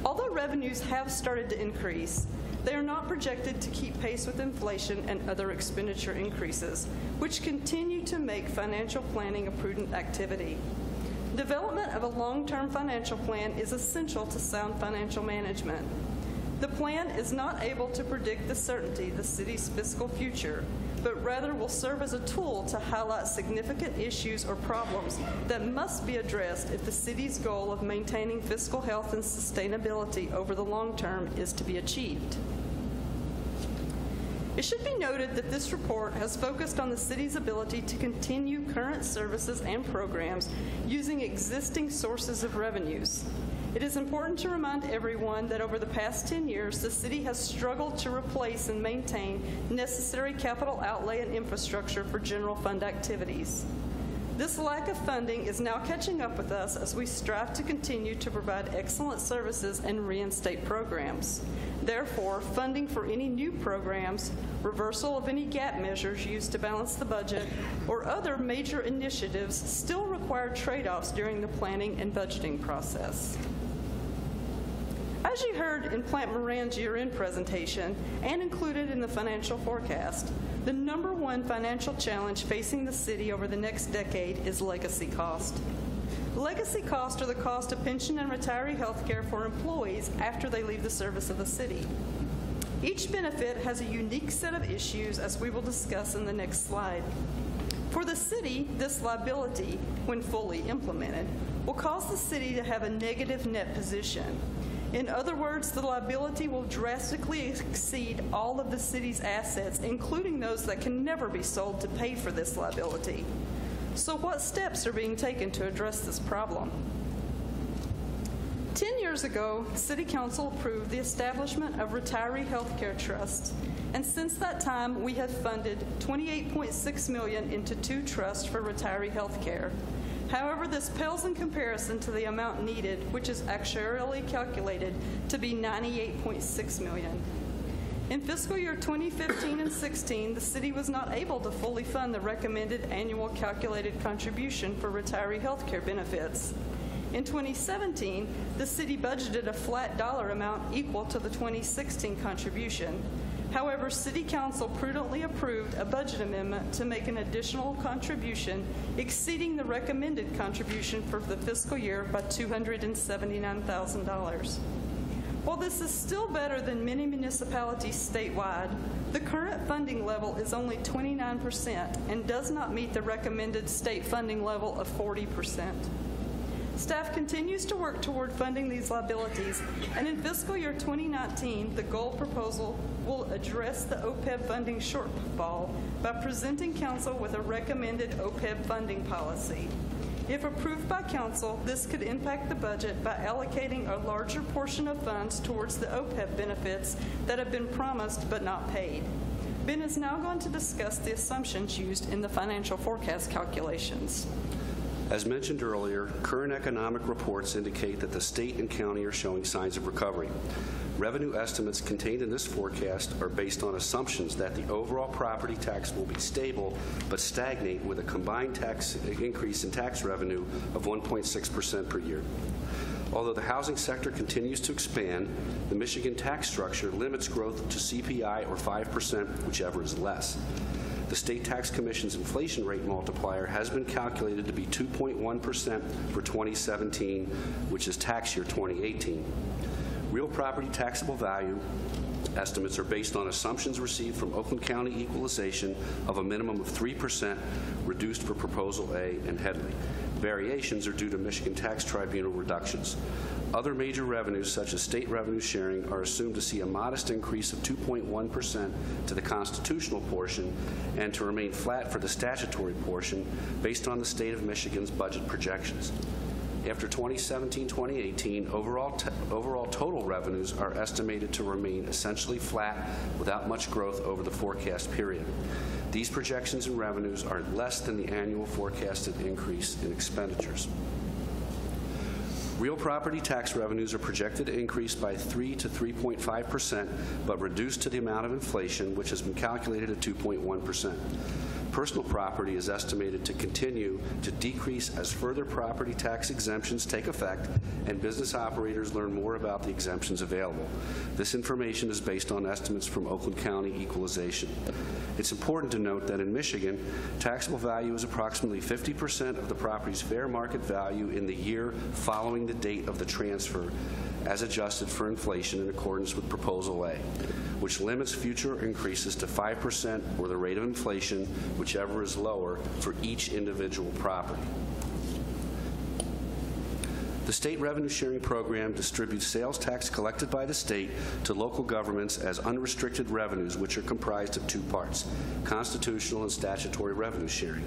[SPEAKER 16] Although revenues have started to increase, they are not projected to keep pace with inflation and other expenditure increases, which continue to make financial planning a prudent activity. Development of a long-term financial plan is essential to sound financial management. The plan is not able to predict the certainty of the city's fiscal future, but rather will serve as a tool to highlight significant issues or problems that must be addressed if the city's goal of maintaining fiscal health and sustainability over the long term is to be achieved. It should be noted that this report has focused on the city's ability to continue current services and programs using existing sources of revenues. It is important to remind everyone that over the past 10 years, the city has struggled to replace and maintain necessary capital outlay and infrastructure for general fund activities. This lack of funding is now catching up with us as we strive to continue to provide excellent services and reinstate programs. Therefore, funding for any new programs, reversal of any gap measures used to balance the budget, or other major initiatives still require trade-offs during the planning and budgeting process. As you heard in Plant Moran's year-end presentation and included in the financial forecast, the #1 financial challenge facing the city over the next decade is legacy cost. Legacy costs are the cost of pension and retiree health care for employees after they leave the service of the city. Each benefit has a unique set of issues, as we will discuss in the next slide. For the city, this liability, when fully implemented, will cause the city to have a negative net position. In other words, the liability will drastically exceed all of the city's assets, including those that can never be sold to pay for this liability. So what steps are being taken to address this problem? 10 years ago, City Council approved the establishment of retiree health care trusts, and since that time, we have funded $28.6 million into 2 trusts for retiree health care. However, this pales in comparison to the amount needed, which is actuarially calculated to be $98.6 million. In fiscal year 2015 and 16, the city was not able to fully fund the recommended annual calculated contribution for retiree health care benefits. In 2017, the city budgeted a flat dollar amount equal to the 2016 contribution. However, City Council prudently approved a budget amendment to make an additional contribution exceeding the recommended contribution for the fiscal year by $279,000. While this is still better than many municipalities statewide, the current funding level is only 29% and does not meet the recommended state funding level of 40%. Staff continues to work toward funding these liabilities, and in fiscal year 2019, the goal proposal will address the OPEB funding shortfall by presenting Council with a recommended OPEB funding policy. If approved by Council, this could impact the budget by allocating a larger portion of funds towards the OPEB benefits that have been promised but not paid. Ben is now going to discuss the assumptions used in the financial forecast calculations.
[SPEAKER 5] As mentioned earlier, current economic reports indicate that the state and county are showing signs of recovery. Revenue estimates contained in this forecast are based on assumptions that the overall property tax will be stable but stagnate with a combined tax increase in tax revenue of 1.6% per year. Although the housing sector continues to expand, the Michigan tax structure limits growth to CPI or 5%, whichever is less. The State Tax Commission's inflation rate multiplier has been calculated to be 2.1% for 2017, which is tax year 2018. Real property taxable value estimates are based on assumptions received from Oakland County Equalization of a minimum of 3% reduced for Proposal A and Headley. Variations are due to Michigan Tax Tribunal reductions. Other major revenues, such as state revenue sharing, are assumed to see a modest increase of 2.1% to the constitutional portion and to remain flat for the statutory portion based on the state of Michigan's budget projections. After 2017-2018, overall total revenues are estimated to remain essentially flat without much growth over the forecast period. These projections in revenues are less than the annual forecasted increase in expenditures. Real property tax revenues are projected to increase by 3 to 3.5%, but reduced to the amount of inflation, which has been calculated at 2.1%. Personal property is estimated to continue to decrease as further property tax exemptions take effect and business operators learn more about the exemptions available. This information is based on estimates from Oakland County Equalization. It's important to note that in Michigan, taxable value is approximately 50% of the property's fair market value in the year following the date of the transfer, as adjusted for inflation in accordance with Proposal A, which limits future increases to 5% or the rate of inflation, whichever is lower, for each individual property. The state revenue sharing program distributes sales tax collected by the state to local governments as unrestricted revenues, which are comprised of two parts: constitutional and statutory revenue sharing.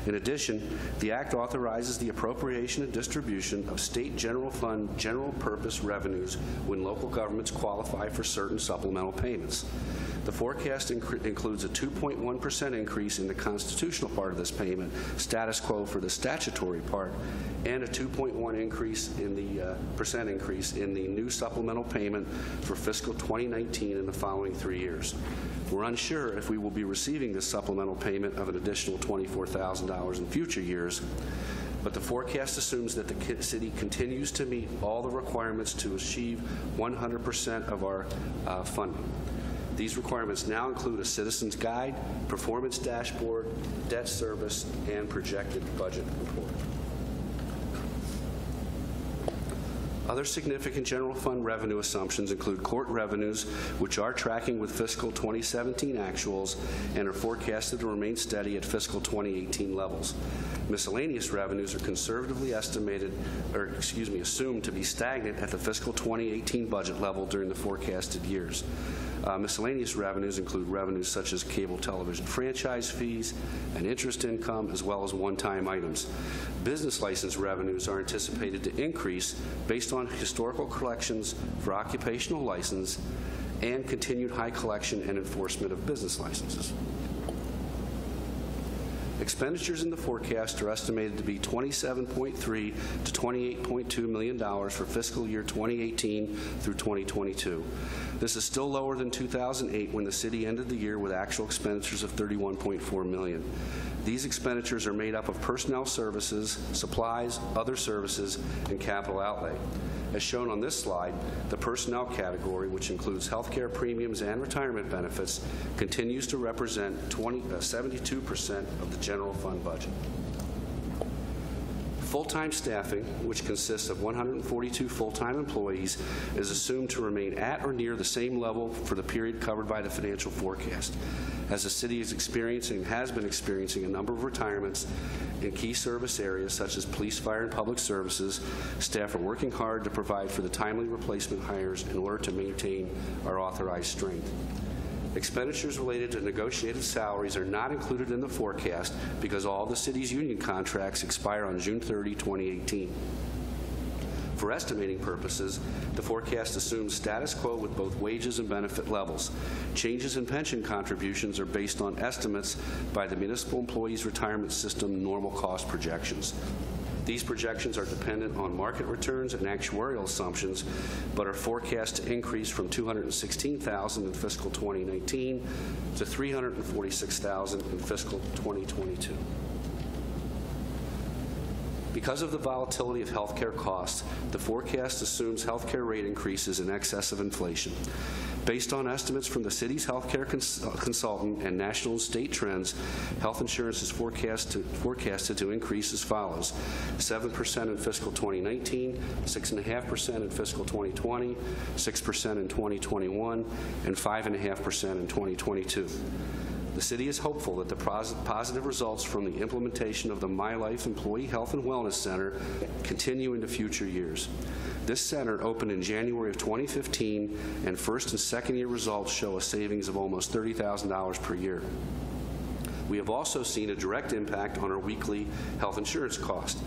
[SPEAKER 5] In addition, the Act authorizes the appropriation and distribution of state general fund general purpose revenues when local governments qualify for certain supplemental payments. The forecast includes a 2.1% increase in the constitutional part of this payment, status quo for the statutory part, and a 2.1% increase in the new supplemental payment for fiscal 2019 and the following 3 years. We're unsure if we will be receiving this supplemental payment of an additional $24,000 in future years, but the forecast assumes that the city continues to meet all the requirements to achieve 100% of our funding. These requirements now include a citizen's guide, performance dashboard, debt service, and projected budget report. Other significant general fund revenue assumptions include court revenues, which are tracking with fiscal 2017 actuals and are forecasted to remain steady at fiscal 2018 levels. Miscellaneous revenues are conservatively assumed to be stagnant at the fiscal 2018 budget level during the forecasted years. Miscellaneous revenues include revenues such as cable television franchise fees and interest income, as well as one-time items. Business license revenues are anticipated to increase based on historical collections for occupational license and continued high collection and enforcement of business licenses. Expenditures in the forecast are estimated to be $27.3 to $28.2 million for fiscal year 2018 through 2022. This is still lower than 2008, when the city ended the year with actual expenditures of $31.4 million. These expenditures are made up of personnel services, supplies, other services, and capital outlay. As shown on this slide, the personnel category, which includes health care premiums and retirement benefits, continues to represent 72% of the general fund budget. Full-time staffing, which consists of 142 full-time employees, is assumed to remain at or near the same level for the period covered by the financial forecast. As the city is experiencing and has been experiencing a number of retirements in key service areas such as police, fire, and public services, staff are working hard to provide for the timely replacement hires in order to maintain our authorized strength. Expenditures related to negotiated salaries are not included in the forecast because all the city's union contracts expire on June 30, 2018. For estimating purposes, the forecast assumes status quo with both wages and benefit levels. Changes in pension contributions are based on estimates by the Municipal Employees Retirement System normal cost projections. These projections are dependent on market returns and actuarial assumptions, but are forecast to increase from $216,000 in fiscal 2019 to $346,000 in fiscal 2022. Because of the volatility of healthcare costs, the forecast assumes healthcare rate increases in excess of inflation. Based on estimates from the city's healthcare consultant and national and state trends, health insurance is forecasted to increase as follows: 7% in fiscal 2019, 6.5% in fiscal 2020, 6% in 2021, and 5.5% in 2022. The city is hopeful that the positive results from the implementation of the My Life Employee Health and Wellness Center continue into future years. This center opened in January of 2015, and first and second year results show a savings of almost $30,000 per year. We have also seen a direct impact on our weekly health insurance cost.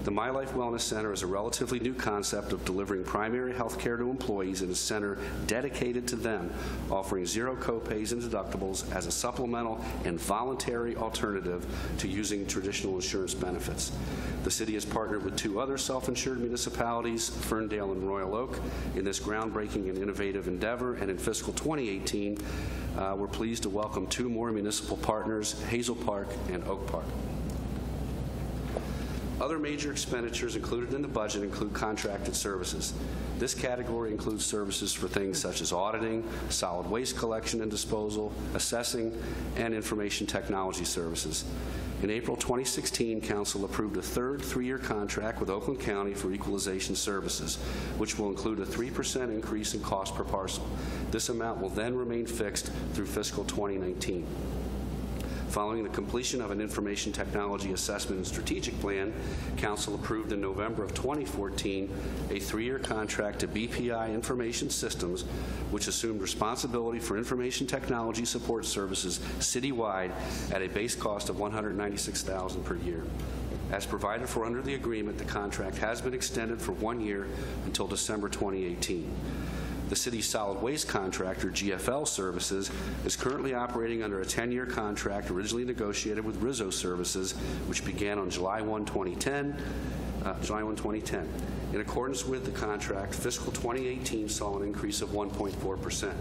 [SPEAKER 5] The My Life Wellness Center is a relatively new concept of delivering primary health care to employees in a center dedicated to them, offering zero copays and deductibles as a supplemental and voluntary alternative to using traditional insurance benefits. The city has partnered with 2 other self-insured municipalities, Ferndale and Royal Oak, in this groundbreaking and innovative endeavor, and in fiscal 2018, we're pleased to welcome 2 more municipal partners, Hazel Park and Oak Park. Other major expenditures included in the budget include contracted services. This category includes services for things such as auditing, solid waste collection and disposal, assessing, and information technology services. In April 2016, Council approved a third 3-year contract with Oakland County for equalization services, which will include a 3% increase in cost per parcel. This amount will then remain fixed through fiscal 2019. Following the completion of an information technology assessment and strategic plan, Council approved in November of 2014 a 3-year contract to BPI Information Systems, which assumed responsibility for information technology support services citywide at a base cost of $196,000 per year. As provided for under the agreement, the contract has been extended for 1 year until December 2018. The city's solid waste contractor, GFL Services, is currently operating under a 10-year contract originally negotiated with Rizzo Services, which began on July 1, 2010. In accordance with the contract, fiscal 2018 saw an increase of 1.4%.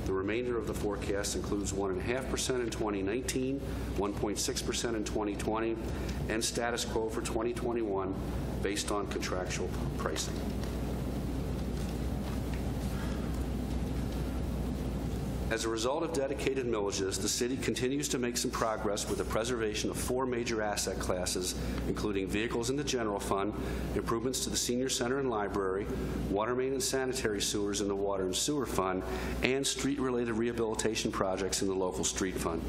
[SPEAKER 5] The remainder of the forecast includes 1.5% in 2019, 1.6% in 2020, and status quo for 2021 based on contractual pricing. As a result of dedicated millages, the city continues to make some progress with the preservation of 4 major asset classes, including vehicles in the general fund, improvements to the senior center and library, water main and sanitary sewers in the water and sewer fund, and street-related rehabilitation projects in the local street fund.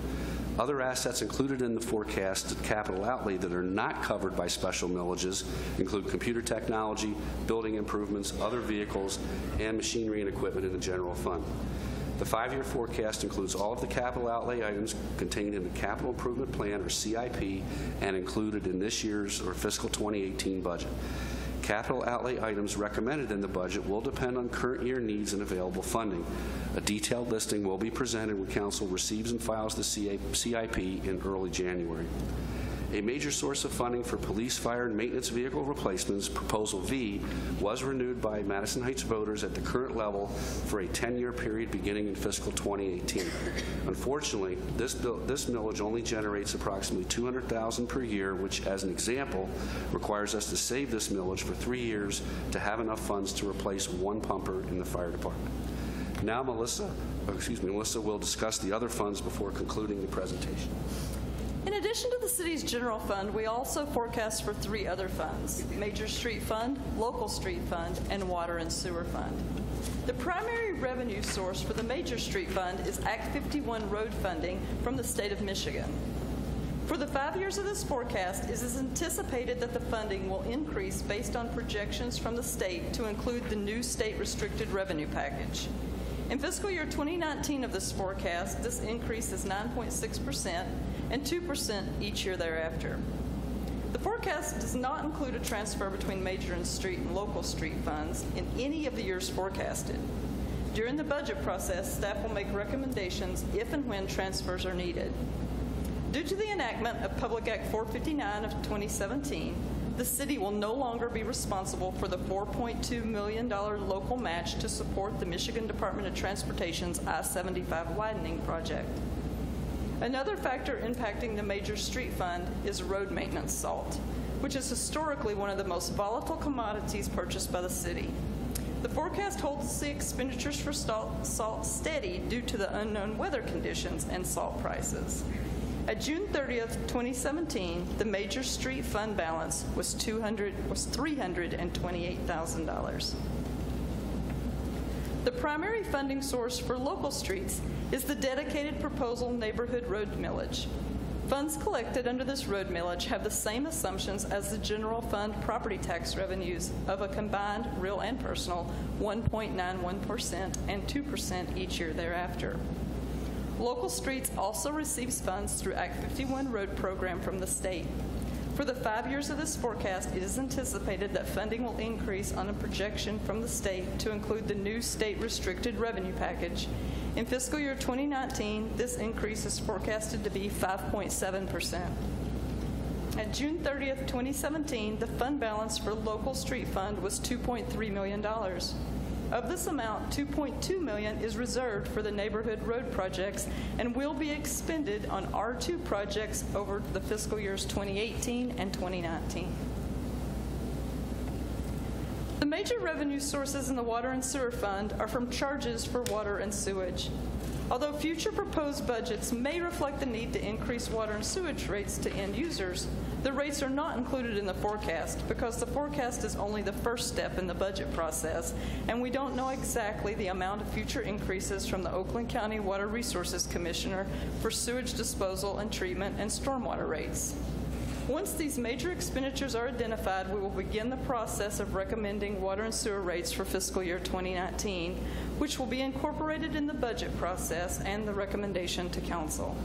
[SPEAKER 5] Other assets included in the forecast capital outlay that are not covered by special millages include computer technology, building improvements, other vehicles, and machinery and equipment in the general fund. The 5-year forecast includes all of the capital outlay items contained in the Capital Improvement Plan, or CIP, and included in this year's or fiscal 2018 budget. Capital outlay items recommended in the budget will depend on current year needs and available funding. A detailed listing will be presented when Council receives and files the CIP in early January. A major source of funding for police, fire, and maintenance vehicle replacements, Proposal V, was renewed by Madison Heights voters at the current level for a 10-year period beginning in fiscal 2018. Unfortunately, this millage only generates approximately $200,000 per year, which, as an example, requires us to save this millage for 3 years to have enough funds to replace 1 pumper in the fire department. Now Melissa will discuss the other funds before concluding the presentation.
[SPEAKER 16] In addition to the city's general fund, we also forecast for 3 other funds: Major Street Fund, Local Street Fund, and Water and Sewer Fund. The primary revenue source for the Major Street Fund is Act 51 road funding from the state of Michigan. For the 5 years of this forecast, it is anticipated that the funding will increase based on projections from the state to include the new state restricted revenue package. In fiscal year 2019 of this forecast, this increase is 9.6% and 2% each year thereafter. The forecast does not include a transfer between major and street and local street funds in any of the years forecasted. During the budget process, staff will make recommendations if and when transfers are needed. Due to the enactment of Public Act 459 of 2017, the city will no longer be responsible for the $4.2 million local match to support the Michigan Department of Transportation's I-75 widening project. Another factor impacting the Major Street Fund is road maintenance salt, which is historically one of the most volatile commodities purchased by the city. The forecast holds the expenditures for salt steady due to the unknown weather conditions and salt prices. At June 30th, 2017, the Major Street Fund balance was $328,000. The primary funding source for local streets is the dedicated proposal neighborhood road millage. Funds collected under this road millage have the same assumptions as the general fund property tax revenues of a combined real and personal 1.91% and 2% each year thereafter. Local streets also receives funds through Act 51 road program from the state. For the 5 years of this forecast, it is anticipated that funding will increase on a projection from the state to include the new state restricted revenue package. In fiscal year 2019, this increase is forecasted to be 5.7%. At June 30th, 2017, the fund balance for local street fund was $2.3 million. Of this amount, $2.2 million is reserved for the neighborhood road projects and will be expended on R2 projects over the fiscal years 2018 and 2019. The major revenue sources in the water and sewer fund are from charges for water and sewage. Although future proposed budgets may reflect the need to increase water and sewage rates to end users, the rates are not included in the forecast because the forecast is only the first step in the budget process, and we don't know exactly the amount of future increases from the Oakland County Water Resources Commissioner for sewage disposal and treatment and stormwater rates. Once these major expenditures are identified, we will begin the process of recommending water and sewer rates for fiscal year 2019, which will be incorporated in the budget process and the recommendation to council.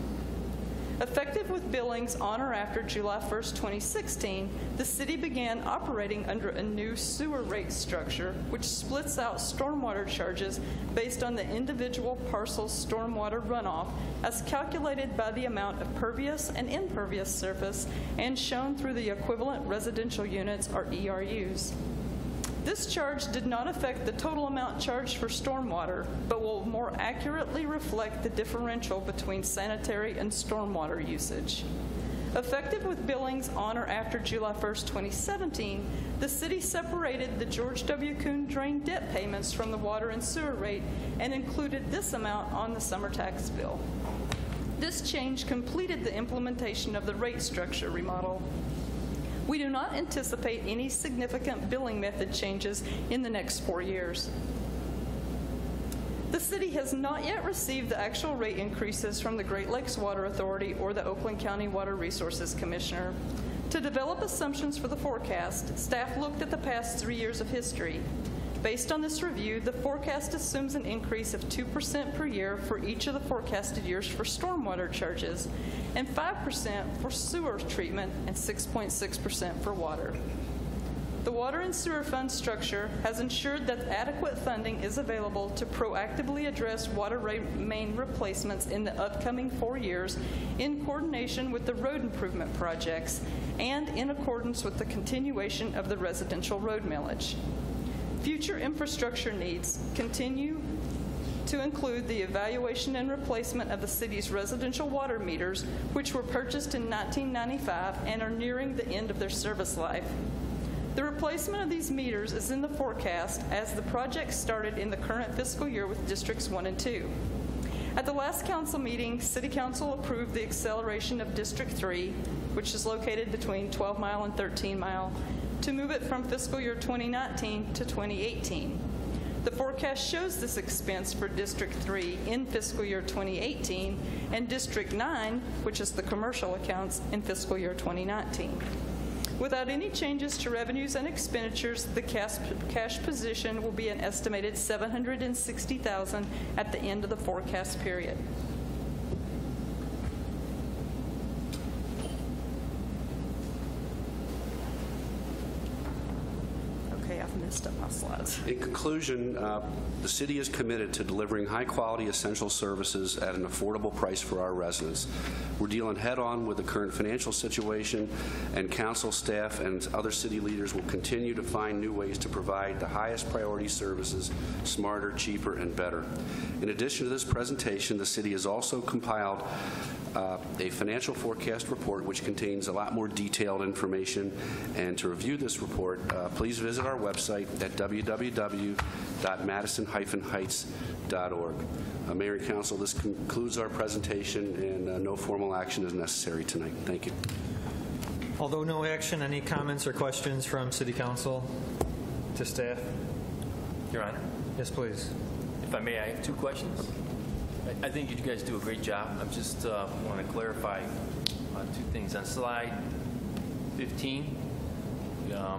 [SPEAKER 16] Effective with billings on or after July 1st, 2016, the city began operating under a new sewer rate structure, which splits out stormwater charges based on the individual parcel's stormwater runoff as calculated by the amount of pervious and impervious surface and shown through the equivalent residential units, or ERUs. This charge did not affect the total amount charged for stormwater, but will more accurately reflect the differential between sanitary and stormwater usage. Effective with billings on or after July 1st, 2017, the city separated the George W. Kuhn drain debt payments from the water and sewer rate and included this amount on the summer tax bill. This change completed the implementation of the rate structure remodel. We do not anticipate any significant billing method changes in the next 4 years. The city has not yet received the actual rate increases from the Great Lakes Water Authority or the Oakland County Water Resources Commissioner. To develop assumptions for the forecast, staff looked at the past 3 years of history. Based on this review, the forecast assumes an increase of 2% per year for each of the forecasted years for stormwater charges, and 5% for sewer treatment and 6.6% for water. The water and sewer fund structure has ensured that adequate funding is available to proactively address water main replacements in the upcoming 4 years in coordination with the road improvement projects and in accordance with the continuation of the residential road millage. Future infrastructure needs continue to include the evaluation and replacement of the city's residential water meters, which were purchased in 1995 and are nearing the end of their service life. The replacement of these meters is in the forecast as the project started in the current fiscal year with Districts 1 and 2. At the last council meeting, City Council approved the acceleration of District 3, which is located between 12 Mile and 13 Mile, to move it from fiscal year 2019 to 2018. The forecast shows this expense for District 3 in fiscal year 2018 and District 9, which is the commercial accounts, in fiscal year 2019. Without any changes to revenues and expenditures, the cash position will be an estimated $760,000 at the end of the forecast period. I've messed up my slides.
[SPEAKER 5] In conclusion, the city is committed to delivering high-quality essential services at an affordable price for our residents. We're dealing head-on with the current financial situation, and council staff and other city leaders will continue to find new ways to provide the highest priority services smarter, cheaper, and better. In addition to this presentation, the city has also compiled a financial forecast report which contains a lot more detailed information. And to review this report, please visit our website at www.madison-heights.org. Mayor and Council, this concludes our presentation, and no formal action is necessary tonight. Thank you.
[SPEAKER 3] Although no action, any comments or questions from City Council to staff?
[SPEAKER 15] Your Honor.
[SPEAKER 3] Yes, please.
[SPEAKER 15] If I may, I have 2 questions. I think you guys do a great job. I just want to clarify 2 things. On slide 15, the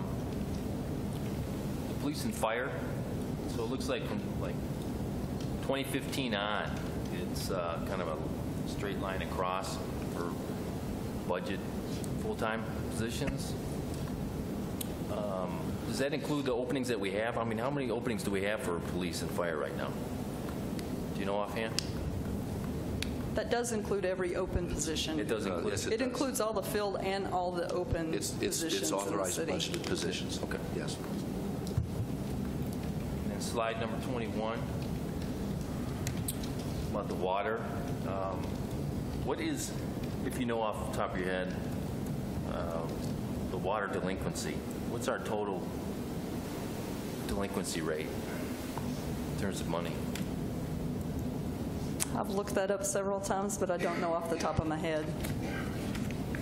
[SPEAKER 15] police and fire. So it looks like from 2015 on, it's kind of a straight line across for budget full-time positions. Does that include the openings that we have? I mean, how many openings do we have for police and fire right now? Do you know offhand?
[SPEAKER 16] That does include every open position.
[SPEAKER 15] It does include.
[SPEAKER 16] It includes all the filled and all the open positions
[SPEAKER 5] It's authorized
[SPEAKER 16] in the city.
[SPEAKER 5] budgeted positions.
[SPEAKER 15] Okay.
[SPEAKER 5] Yes.
[SPEAKER 15] And then slide number 21, about the water. What is, if you know off the top of your head, the water delinquency? What's our total delinquency rate in terms of money?
[SPEAKER 16] I've looked that up several times, but I don't know off the top of my head.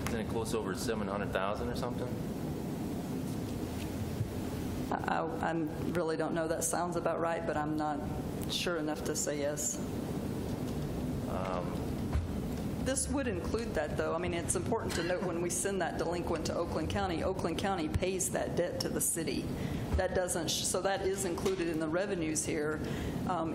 [SPEAKER 15] Isn't it close over 700,000 or something?
[SPEAKER 16] I really don't know. That sounds about right, but I'm not sure enough to say yes. This would include that, though. I mean, it's important to note when we send that delinquent to Oakland County pays that debt to the city. That doesn't, so that is included in the revenues here.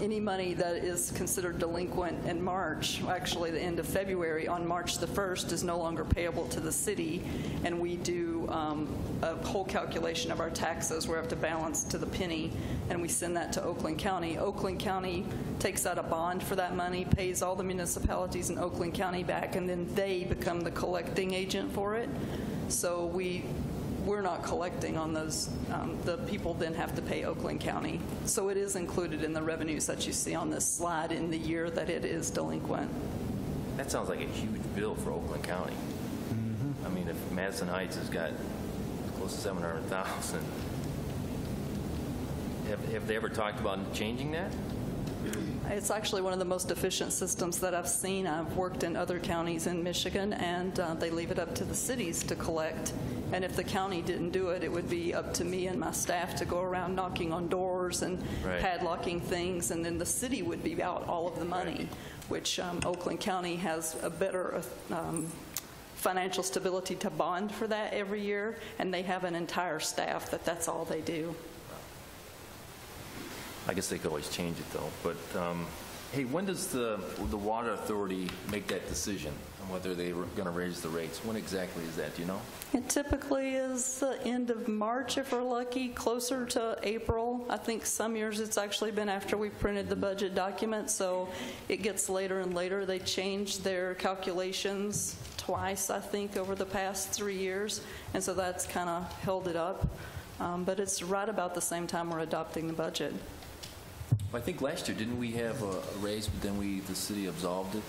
[SPEAKER 16] Any money that is considered delinquent in March, actually the end of February, on March the 1st, is no longer payable to the city, and we do a whole calculation of our taxes. We have to balance to the penny, and we send that to Oakland County. Oakland County takes out a bond for that money, pays all the municipalities in Oakland County back, and then they become the collecting agent for it. So we're not collecting on those. The people then have to pay Oakland County. So it is included in the revenues that you see on this slide in the year that it is delinquent.
[SPEAKER 15] That sounds like a huge bill for Oakland County. Mm-hmm. I mean, if Madison Heights has got close to 700,000, have they ever talked about changing that?
[SPEAKER 16] It's actually one of the most efficient systems that I've seen. I've worked in other counties in Michigan, and they leave it up to the cities to collect. And if the county didn't do it, it would be up to me and my staff to go around knocking on doors and padlocking things, and then the city would be out all of the money, which Oakland County has a better financial stability to bond for that every year, and they have an entire staff that's all they do.
[SPEAKER 15] I guess they could always change it, though. But, hey, when does the Water Authority make that decision on whether they were going to raise the rates? When exactly is that? Do you know?
[SPEAKER 16] It typically is the end of March, if we're lucky, closer to April. I think some years it's actually been after we printed the budget document, so it gets later and later. They changed their calculations twice, I think, over the past 3 years, and so that's kind of held it up. But it's right about the same time we're adopting the budget.
[SPEAKER 15] I think last year, didn't we have a raise, but then the city absorbed it,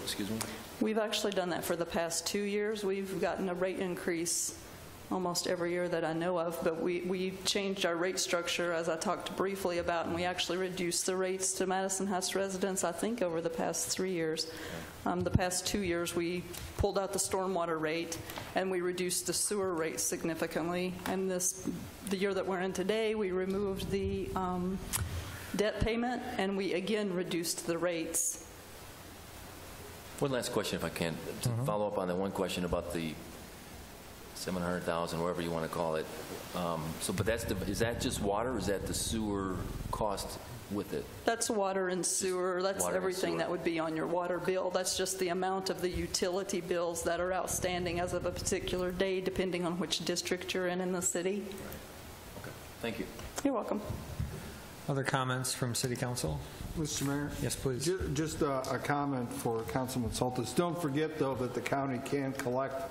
[SPEAKER 15] excuse me?
[SPEAKER 16] We've actually done that for the past 2 years. We've gotten a rate increase almost every year that I know of, but we changed our rate structure, as I talked briefly about, and we actually reduced the rates to Madison Heights residents, I think, over the past 3 years. The past 2 years, we pulled out the stormwater rate, and we reduced the sewer rate significantly. And the year that we're in today, we removed the debt payment, and we again reduced the rates.
[SPEAKER 15] One last question, if I can, to follow up on that one question about the 700,000, whatever you want to call it. But is that just water, or is that the sewer cost with it?
[SPEAKER 16] That's water and sewer. That's everything that would be on your water bill. That's just the amount of the utility bills that are outstanding as of a particular day, depending on which district you're in the city.
[SPEAKER 15] Okay. Thank you.
[SPEAKER 16] You're welcome.
[SPEAKER 3] Other comments from City Council?
[SPEAKER 1] Mr. Mayor?
[SPEAKER 3] Yes, please.
[SPEAKER 1] Just a comment for Councilman Soltis. Don't forget, though, that the county can collect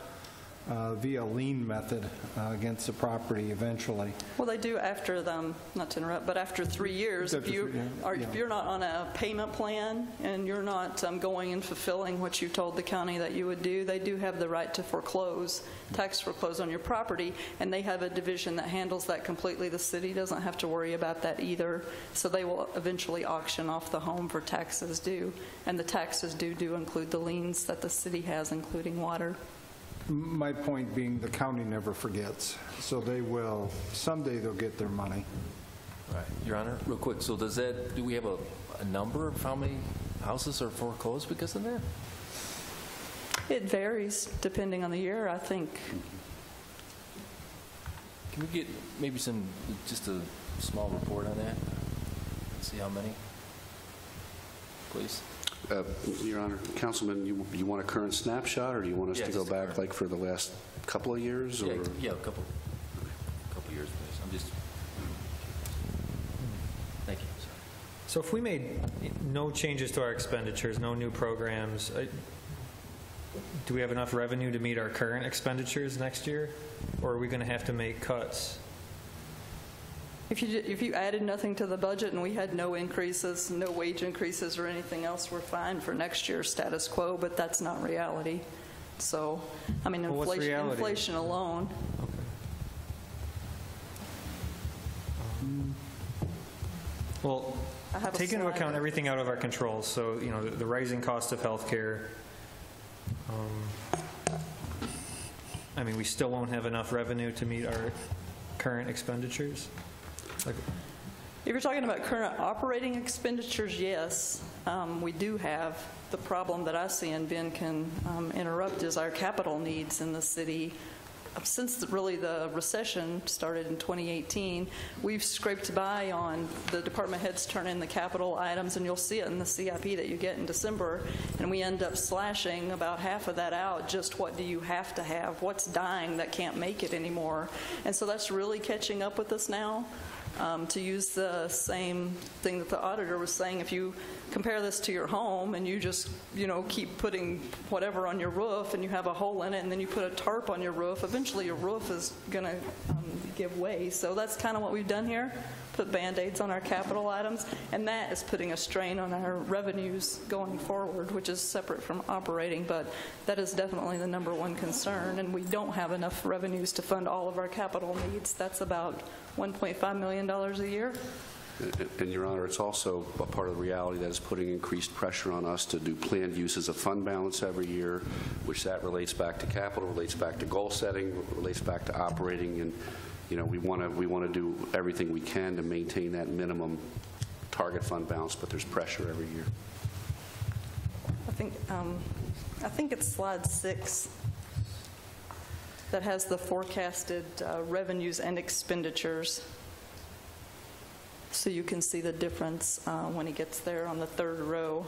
[SPEAKER 1] via lien method against the property eventually.
[SPEAKER 16] Well, they do after them, not to interrupt, but after 3 years, if you're not on a payment plan and you're not going and fulfilling what you told the county that you would do, they do have the right to foreclose, tax foreclose on your property, and they have a division that handles that completely. The city doesn't have to worry about that either, so they will eventually auction off the home for taxes due, and the taxes due do include the liens that the city has, including water.
[SPEAKER 1] My point being, the county never forgets, so they will, someday they'll get their money.
[SPEAKER 15] Right. Your Honor, real quick, so do we have a number of how many houses are foreclosed because of that?
[SPEAKER 16] It varies depending on the year, I think.
[SPEAKER 15] Can we get maybe just a small report on that? See how many, please?
[SPEAKER 5] Your Honor, Councilman, you want a current snapshot, or do you want us
[SPEAKER 15] Yeah,
[SPEAKER 5] to go
[SPEAKER 15] just a
[SPEAKER 5] back
[SPEAKER 15] current.
[SPEAKER 5] like for the last couple of years?
[SPEAKER 15] Yeah,
[SPEAKER 5] Or?
[SPEAKER 15] yeah, a couple years, please. I'm just. Thank you. Sorry.
[SPEAKER 3] So if we made no changes to our expenditures, no new programs, do we have enough revenue to meet our current expenditures next year? Or are we going to have to make cuts?
[SPEAKER 16] If you added nothing to the budget and we had no increases, no wage increases or anything else, we're fine for next year's status quo, but that's not reality. So, I mean,
[SPEAKER 3] Well, what's reality?
[SPEAKER 16] inflation alone.
[SPEAKER 3] Well,
[SPEAKER 16] I have a
[SPEAKER 3] take into
[SPEAKER 16] slide.
[SPEAKER 3] account everything out of our control. So, you know, the rising cost of healthcare. I mean, we still won't have enough revenue to meet our current expenditures. Like,
[SPEAKER 16] If you're talking about current operating expenditures, yes, we do have. The problem that I see, and Ben can interrupt, is our capital needs in the city. Since really the recession started in 2018, we've scraped by on the department heads turn in the capital items, and you'll see it in the CIP that you get in December, and we end up slashing about half of that out. Just what do you have to have? What's dying that can't make it anymore? And so that's really catching up with us now. To use the same thing that the auditor was saying, if you compare this to your home and you just, keep putting whatever on your roof and you have a hole in it and then you put a tarp on your roof, eventually your roof is going to give way. So that's kind of what we've done here, put Band-Aids on our capital items, and that is putting a strain on our revenues going forward, which is separate from operating, but that is definitely the number one concern, and we don't have enough revenues to fund all of our capital needs. That's about $1.5 million a year.
[SPEAKER 5] And, Your Honor, it's also a part of the reality that is putting increased pressure on us to do planned uses of fund balance every year, which that relates back to capital, relates back to goal setting, relates back to operating, and we want to do everything we can to maintain that minimum target fund balance, but there's pressure every year.
[SPEAKER 16] I think it's slide 6 that has the forecasted revenues and expenditures. So you can see the difference when he gets there on the third row.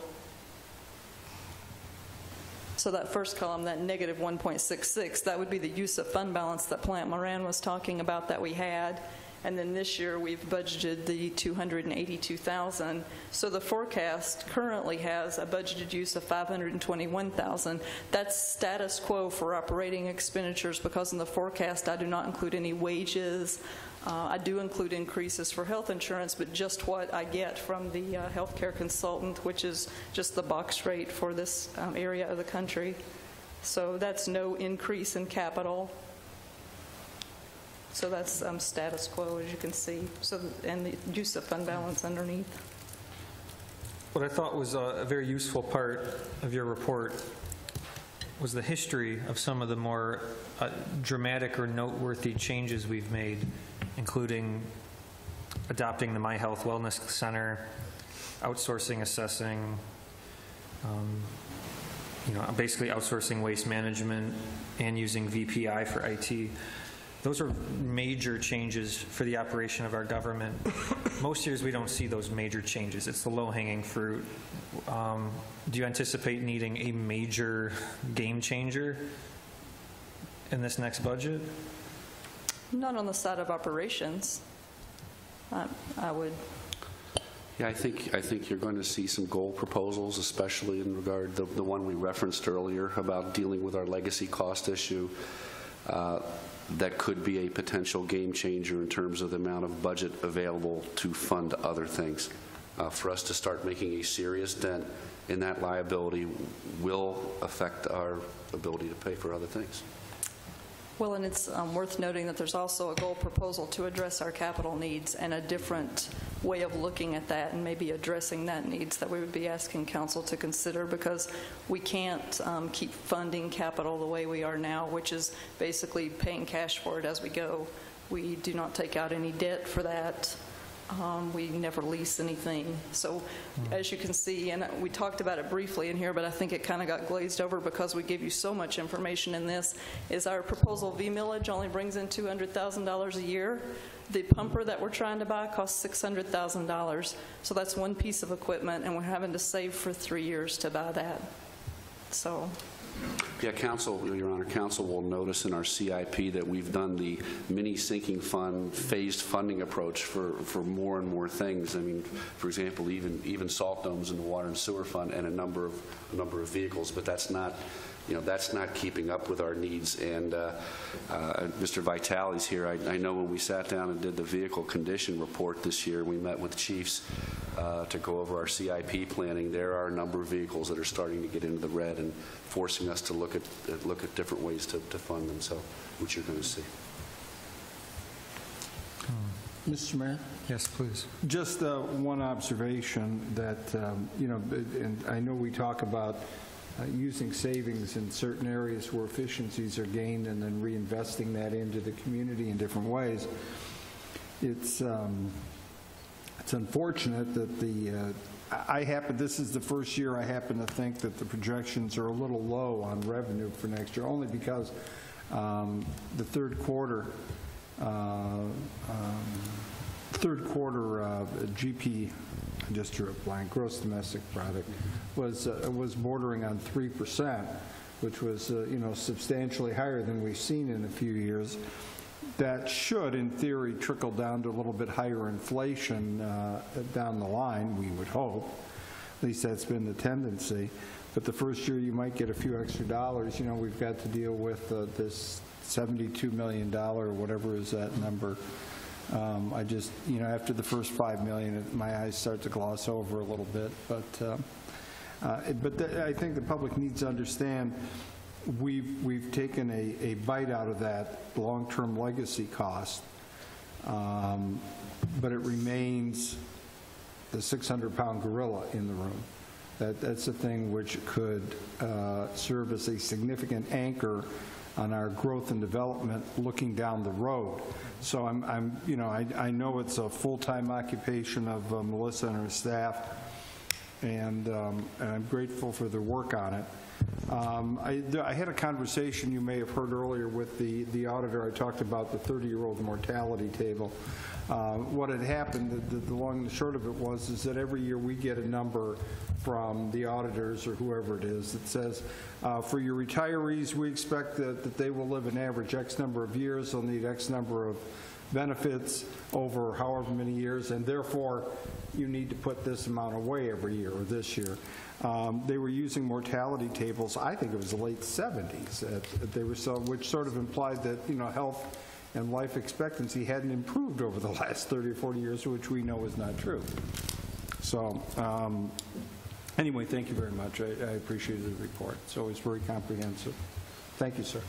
[SPEAKER 16] So that first column, that negative 1.66, that would be the use of fund balance that Plant Moran was talking about that we had. And then this year we've budgeted the $282,000. So the forecast currently has a budgeted use of $521,000. That's status quo for operating expenditures, because in the forecast I do not include any wages. I do include increases for health insurance, but just what I get from the healthcare consultant, which is just the box rate for this area of the country. So that's no increase in capital. So that's status quo, as you can see. So, and the use of fund balance underneath.
[SPEAKER 3] what I thought was a very useful part of your report was the history of some of the more dramatic or noteworthy changes we've made, including adopting the My Health Wellness Center, outsourcing assessing, basically outsourcing waste management and using VPI for IT. Those are major changes for the operation of our government. Most years we don't see those major changes. It's the low-hanging fruit. Do you anticipate needing a major game changer in this next budget?
[SPEAKER 16] Not on the side of operations. I would.
[SPEAKER 5] Yeah, I think you're going to see some goal proposals, especially in regard to the one we referenced earlier about dealing with our legacy cost issue. That could be a potential game changer in terms of the amount of budget available to fund other things. For us to start making a serious dent in that liability will affect our ability to pay for other things.
[SPEAKER 16] Well, and it's worth noting that there's also a goal proposal to address our capital needs and a different way of looking at that and maybe addressing that needs that we would be asking council to consider, because we can't keep funding capital the way we are now, which is basically paying cash for it as we go. We do not take out any debt for that. We never lease anything. So as you can see, and we talked about it briefly in here, but I think it kind of got glazed over because we give you so much information in this, is our proposal V millage only brings in $200,000 a year. The pumper that we're trying to buy costs $600,000. So that's one piece of equipment, and we're having to save for 3 years to buy that. So.
[SPEAKER 5] Yeah, Council, Your Honor, Council will notice in our CIP that we've done the mini sinking fund phased funding approach for more and more things. I mean, for example, even salt domes in the water and sewer fund and a number of vehicles, but that's not, that's not keeping up with our needs. And Mr. Vitale's here. I know when we sat down and did the vehicle condition report this year, we met with chiefs to go over our CIP planning. There are a number of vehicles that are starting to get into the red and forcing us to look at different ways to fund them. So, which you're going to see.
[SPEAKER 1] Mr. Mayor?
[SPEAKER 3] Yes, please.
[SPEAKER 1] Just one observation that, and I know we talk about using savings in certain areas where efficiencies are gained and then reinvesting that into the community in different ways. It's unfortunate that this is the first year I happen to think that the projections are a little low on revenue for next year, only because the third quarter GP, I just drew a blank, gross domestic product, was bordering on 3%, which was substantially higher than we've seen in a few years. That should, in theory, trickle down to a little bit higher inflation down the line, we would hope. At least that's been the tendency. But the first year you might get a few extra dollars. We've got to deal with this $72 million, or whatever is that number. I just, after the first $5 million, my eyes start to gloss over a little bit. But I think the public needs to understand we've taken a bite out of that long-term legacy cost, but it remains the 600-pound gorilla in the room. That's a thing which could serve as a significant anchor on our growth and development looking down the road. So I know it's a full-time occupation of Melissa and her staff, and I'm grateful for their work on it. I had a conversation you may have heard earlier with the auditor. I talked about the 30-year-old mortality table. What had happened, the long and the short of it is that every year we get a number from the auditors or whoever it is that says, for your retirees, we expect that they will live an average X number of years. They'll need X number of benefits over however many years, and therefore you need to put this amount away every year or this year. They were using mortality tables, I think it was the late 70s, which sort of implied that health and life expectancy hadn't improved over the last 30 or 40 years, which we know is not true. So anyway, thank you very much. I appreciated the report. It's always very comprehensive. Thank you, sir.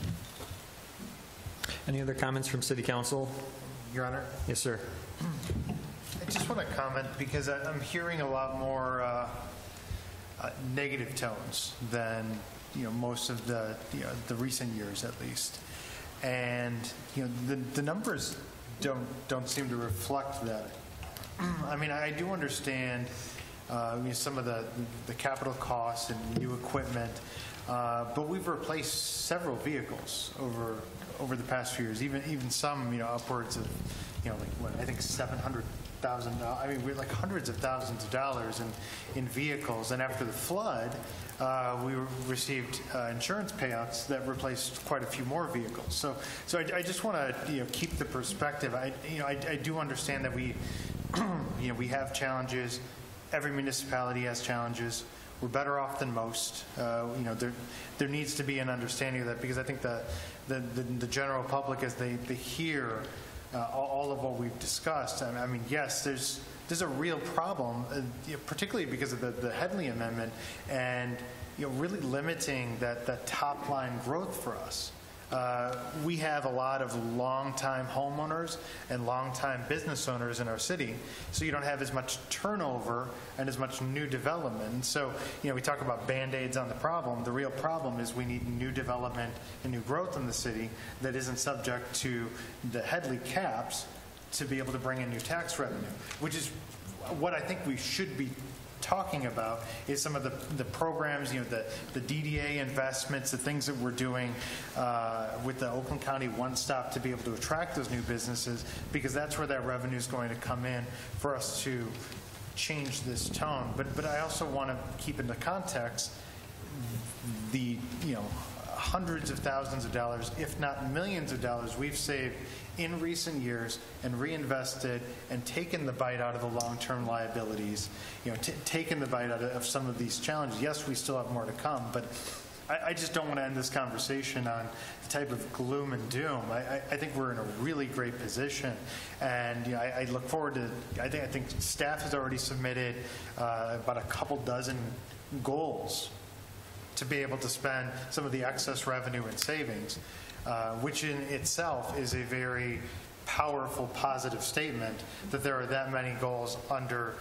[SPEAKER 3] Any other comments from City Council?
[SPEAKER 20] Your Honor?
[SPEAKER 3] Yes, sir.
[SPEAKER 20] I just want to comment because I'm hearing a lot more negative tones than most of the recent years, at least, and the numbers don't seem to reflect that. I mean, I do understand some of the capital costs and new equipment, but we've replaced several vehicles over the past few years, even some upwards of I think $700,000. I mean, we're like hundreds of thousands of dollars in vehicles. And after the flood, we received insurance payouts that replaced quite a few more vehicles. So I just want to keep the perspective. I do understand that we we have challenges. Every municipality has challenges. We're better off than most. There needs to be an understanding of that, because I think the general public, as they hear all of what we've discussed, I mean, yes, there's a real problem, particularly because of the Headley Amendment, and really limiting that top line growth for us. We have a lot of long-time homeowners and long-time business owners in our city, so you don't have as much turnover and as much new development. And so, we talk about Band-Aids on the problem. The real problem is we need new development and new growth in the city that isn't subject to the Headley caps to be able to bring in new tax revenue, which is what I think we should be talking about is some of the programs, the DDA investments, the things that we're doing with the Oakland County One Stop to be able to attract those new businesses, because that's where that revenue is going to come in for us to change this tone. But I also want to keep into context the hundreds of thousands of dollars, if not millions of dollars, we've saved in recent years and reinvested and taken the bite out of the long-term liabilities, taken the bite out of some of these challenges. Yes, we still have more to come, but I just don't want to end this conversation on the type of gloom and doom. I think we're in a really great position, and I look forward to. I think staff has already submitted about a couple dozen goals to be able to spend some of the excess revenue and savings, which in itself is a very powerful, positive statement that there are that many goals under,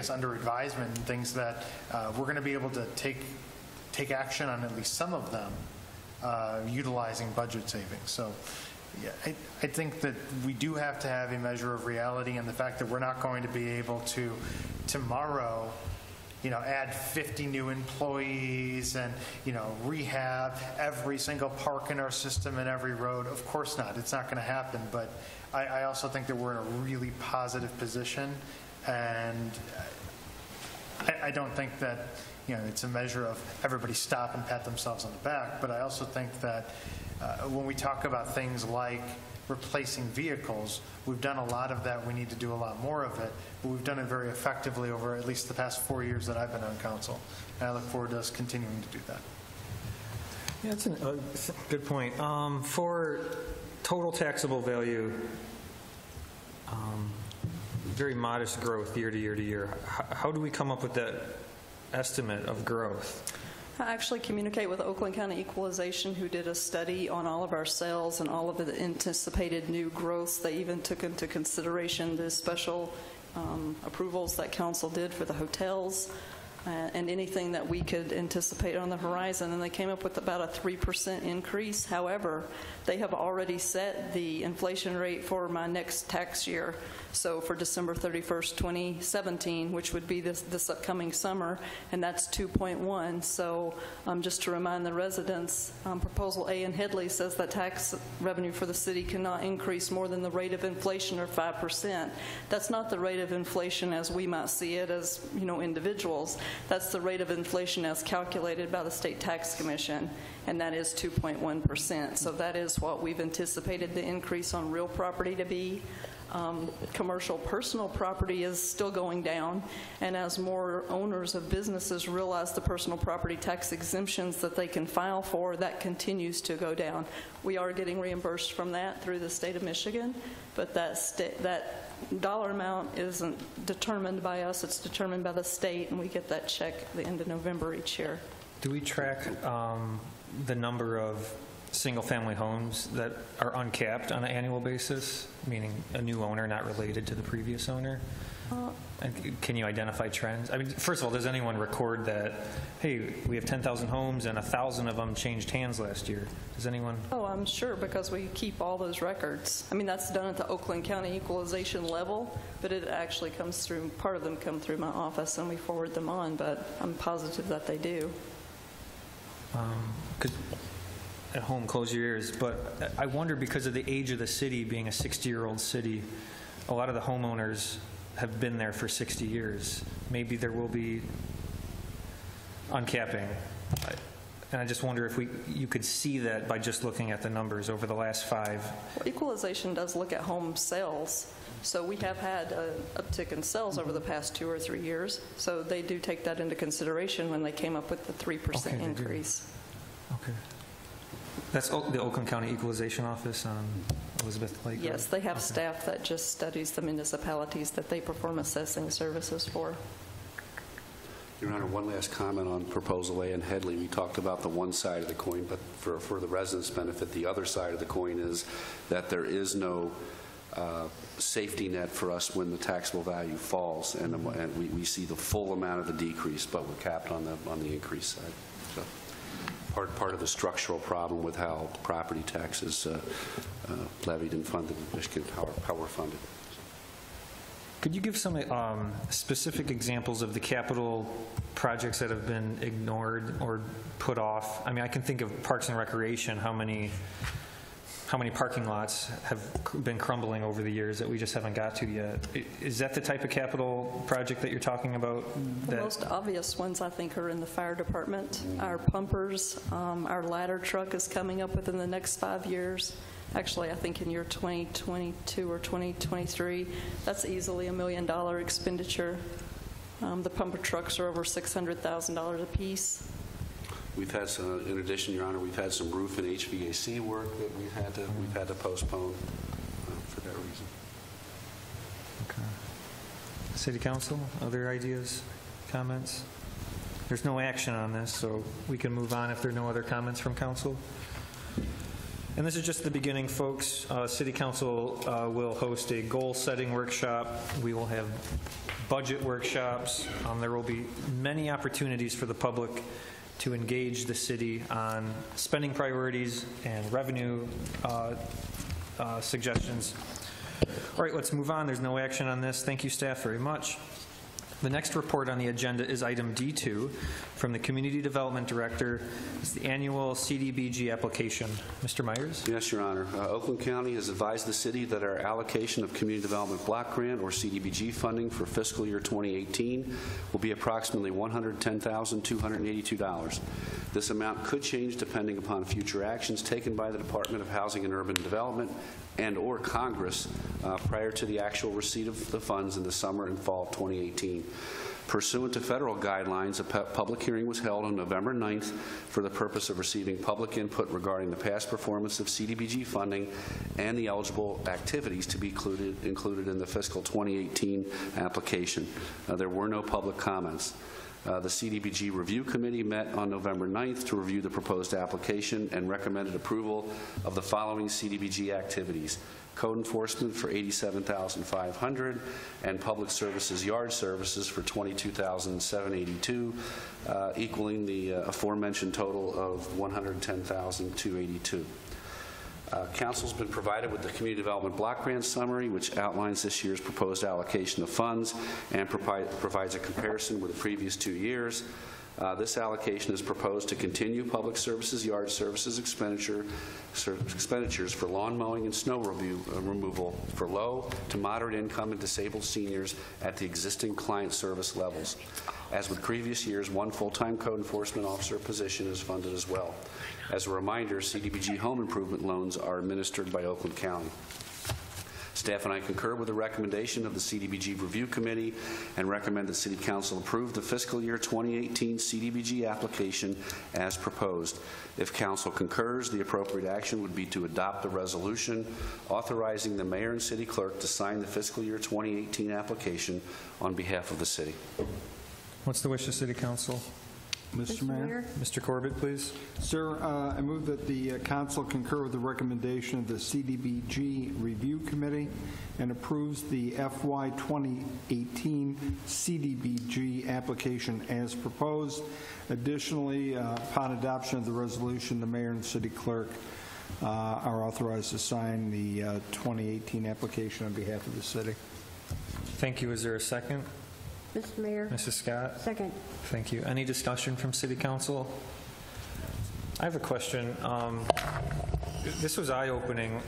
[SPEAKER 20] under advisement and things that we're going to be able to take action on at least some of them, utilizing budget savings. So yeah, I think that we do have to have a measure of reality, and the fact that we're not going to be able to tomorrow add 50 new employees and, rehab every single park in our system and every road. Of course not. It's not going to happen. But I also think that we're in a really positive position. And I don't think that, it's a measure of everybody stop and pat themselves on the back. But I also think that when we talk about things like replacing vehicles, we've done a lot of that. We need to do a lot more of it, but we've done it very effectively over at least the past 4 years that I've been on council, and I look forward to us continuing to do that.
[SPEAKER 3] Yeah, that's a good point. For total taxable value, very modest growth year to year to year. How do we come up with that estimate of growth?
[SPEAKER 16] I actually communicate with Oakland County Equalization, who did a study on all of our sales and all of the anticipated new growths. They even took into consideration the special approvals that council did for the hotels and anything that we could anticipate on the horizon, and they came up with about a 3% increase. However, they have already set the inflation rate for my next tax year. So for December 31st, 2017, which would be this upcoming summer, and that's 2.1. So just to remind the residents, Proposal A in Headley says that tax revenue for the city cannot increase more than the rate of inflation, or 5%. That's not the rate of inflation as we might see it as individuals. That's the rate of inflation as calculated by the State Tax Commission, and that is 2.1%. So that is what we've anticipated the increase on real property to be. Commercial personal property is still going down, and as more owners of businesses realize the personal property tax exemptions that they can file for, that continues to go down. We are getting reimbursed from that through the state of Michigan, but that dollar amount isn't determined by us, it's determined by the state, and we get that check at the end of November each year.
[SPEAKER 3] Do we track the number of single-family homes that are uncapped on an annual basis, meaning a new owner not related to the previous owner? And can you identify trends? I mean, first of all, does anyone record that, hey, we have 10,000 homes and 1,000 of them changed hands last year? Does anyone?
[SPEAKER 16] Oh, I'm sure, because we keep all those records. I mean, that's done at the Oakland County Equalization level, but it actually comes through, part of them come through my office and we forward them on, but I'm positive that they do.
[SPEAKER 3] At home, close your ears, but I wonder, because of the age of the city being a 60-year-old city, a lot of the homeowners have been there for 60 years. Maybe there will be uncapping. And I just wonder if you could see that by just looking at the numbers over the last 5.
[SPEAKER 16] Well, Equalization does look at home sales. So we have had an uptick in sales over the past 2 or 3 years. So they do take that into consideration when they came up with the 3% increase.
[SPEAKER 3] Okay. That's the Oakland County Equalization Office on Elizabeth Lake?
[SPEAKER 16] Yes, they have staff that just studies the municipalities that they perform assessing services for.
[SPEAKER 5] Your Honor, one last comment on Proposal A and Headley. We talked about the one side of the coin, but for the residents' benefit, the other side of the coin is that there is no safety net for us when the taxable value falls, and we see the full amount of the decrease, but we're capped on the increase side. So part of the structural problem with how property tax is levied and funded in Michigan, how we're funded.
[SPEAKER 3] Could you give some specific examples of the capital projects that have been ignored or put off? I mean, I can think of Parks and Recreation, how many parking lots have been crumbling over the years that we just haven't got to yet. Is that the type of capital project that you're talking about?
[SPEAKER 16] The most obvious ones, I think, are in the fire department. Our pumpers, our ladder truck is coming up within the next 5 years. Actually, I think in year 2022 or 2023, that's easily $1 million expenditure. The pumper trucks are over $600,000 a piece.
[SPEAKER 5] We've had some, in addition, Your Honor, we've had some roof and HVAC work that we've had to postpone for that reason.
[SPEAKER 3] Okay. City Council, other ideas, comments? There's no action on this, so we can move on if there are no other comments from council. And this is just the beginning, folks. City Council will host a goal-setting workshop. We will have budget workshops. There will be many opportunities for the public to engage the city on spending priorities and revenue suggestions. All right, let's move on. There's no action on this. Thank you, staff, very much. The next report on the agenda is item D2 from the Community Development Director. It's the annual CDBG application. Mr. Myers?
[SPEAKER 5] Yes, Your Honor. Oakland County has advised the city that our allocation of Community Development Block Grant, or CDBG funding, for fiscal year 2018 will be approximately $110,282. This amount could change depending upon future actions taken by the Department of Housing and Urban Development and/or Congress prior to the actual receipt of the funds in the summer and fall of 2018. Pursuant to federal guidelines, a public hearing was held on November 9th for the purpose of receiving public input regarding the past performance of CDBG funding and the eligible activities to be included in the fiscal 2018 application. There were no public comments. The CDBG Review Committee met on November 9th to review the proposed application and recommended approval of the following CDBG activities: code enforcement for $87,500 and public services yard services for $22,782, equaling the aforementioned total of $110,282. Council's been provided with the Community Development Block Grant Summary, which outlines this year's proposed allocation of funds and provides a comparison with the previous 2 years. This allocation is proposed to continue public services yard services expenditures for lawn mowing and snow removal for low to moderate income and disabled seniors at the existing client service levels. As with previous years, one full-time code enforcement officer position is funded as well. As a reminder, CDBG home improvement loans are administered by Oakland County. Staff and I concur with the recommendation of the CDBG Review Committee and recommend that City Council approve the fiscal year 2018 CDBG application as proposed. If Council concurs, the appropriate action would be to adopt the resolution authorizing the Mayor and City Clerk to sign the fiscal year 2018 application on behalf of the City.
[SPEAKER 3] What's the wish of City Council?
[SPEAKER 1] Mr. Mayor?
[SPEAKER 3] Mr. Corbett, please.
[SPEAKER 1] Sir, I move that the council concur with the recommendation of the CDBG Review Committee and approves the FY 2018 CDBG application as proposed. Additionally, upon adoption of the resolution, the mayor and city clerk are authorized to sign the 2018 application on behalf of the city.
[SPEAKER 3] Thank you. Is there a second?
[SPEAKER 17] Mr. Mayor.
[SPEAKER 3] Mrs. Scott?
[SPEAKER 17] Second.
[SPEAKER 3] Thank you. Any discussion from City Council? I have a question. This was eye-opening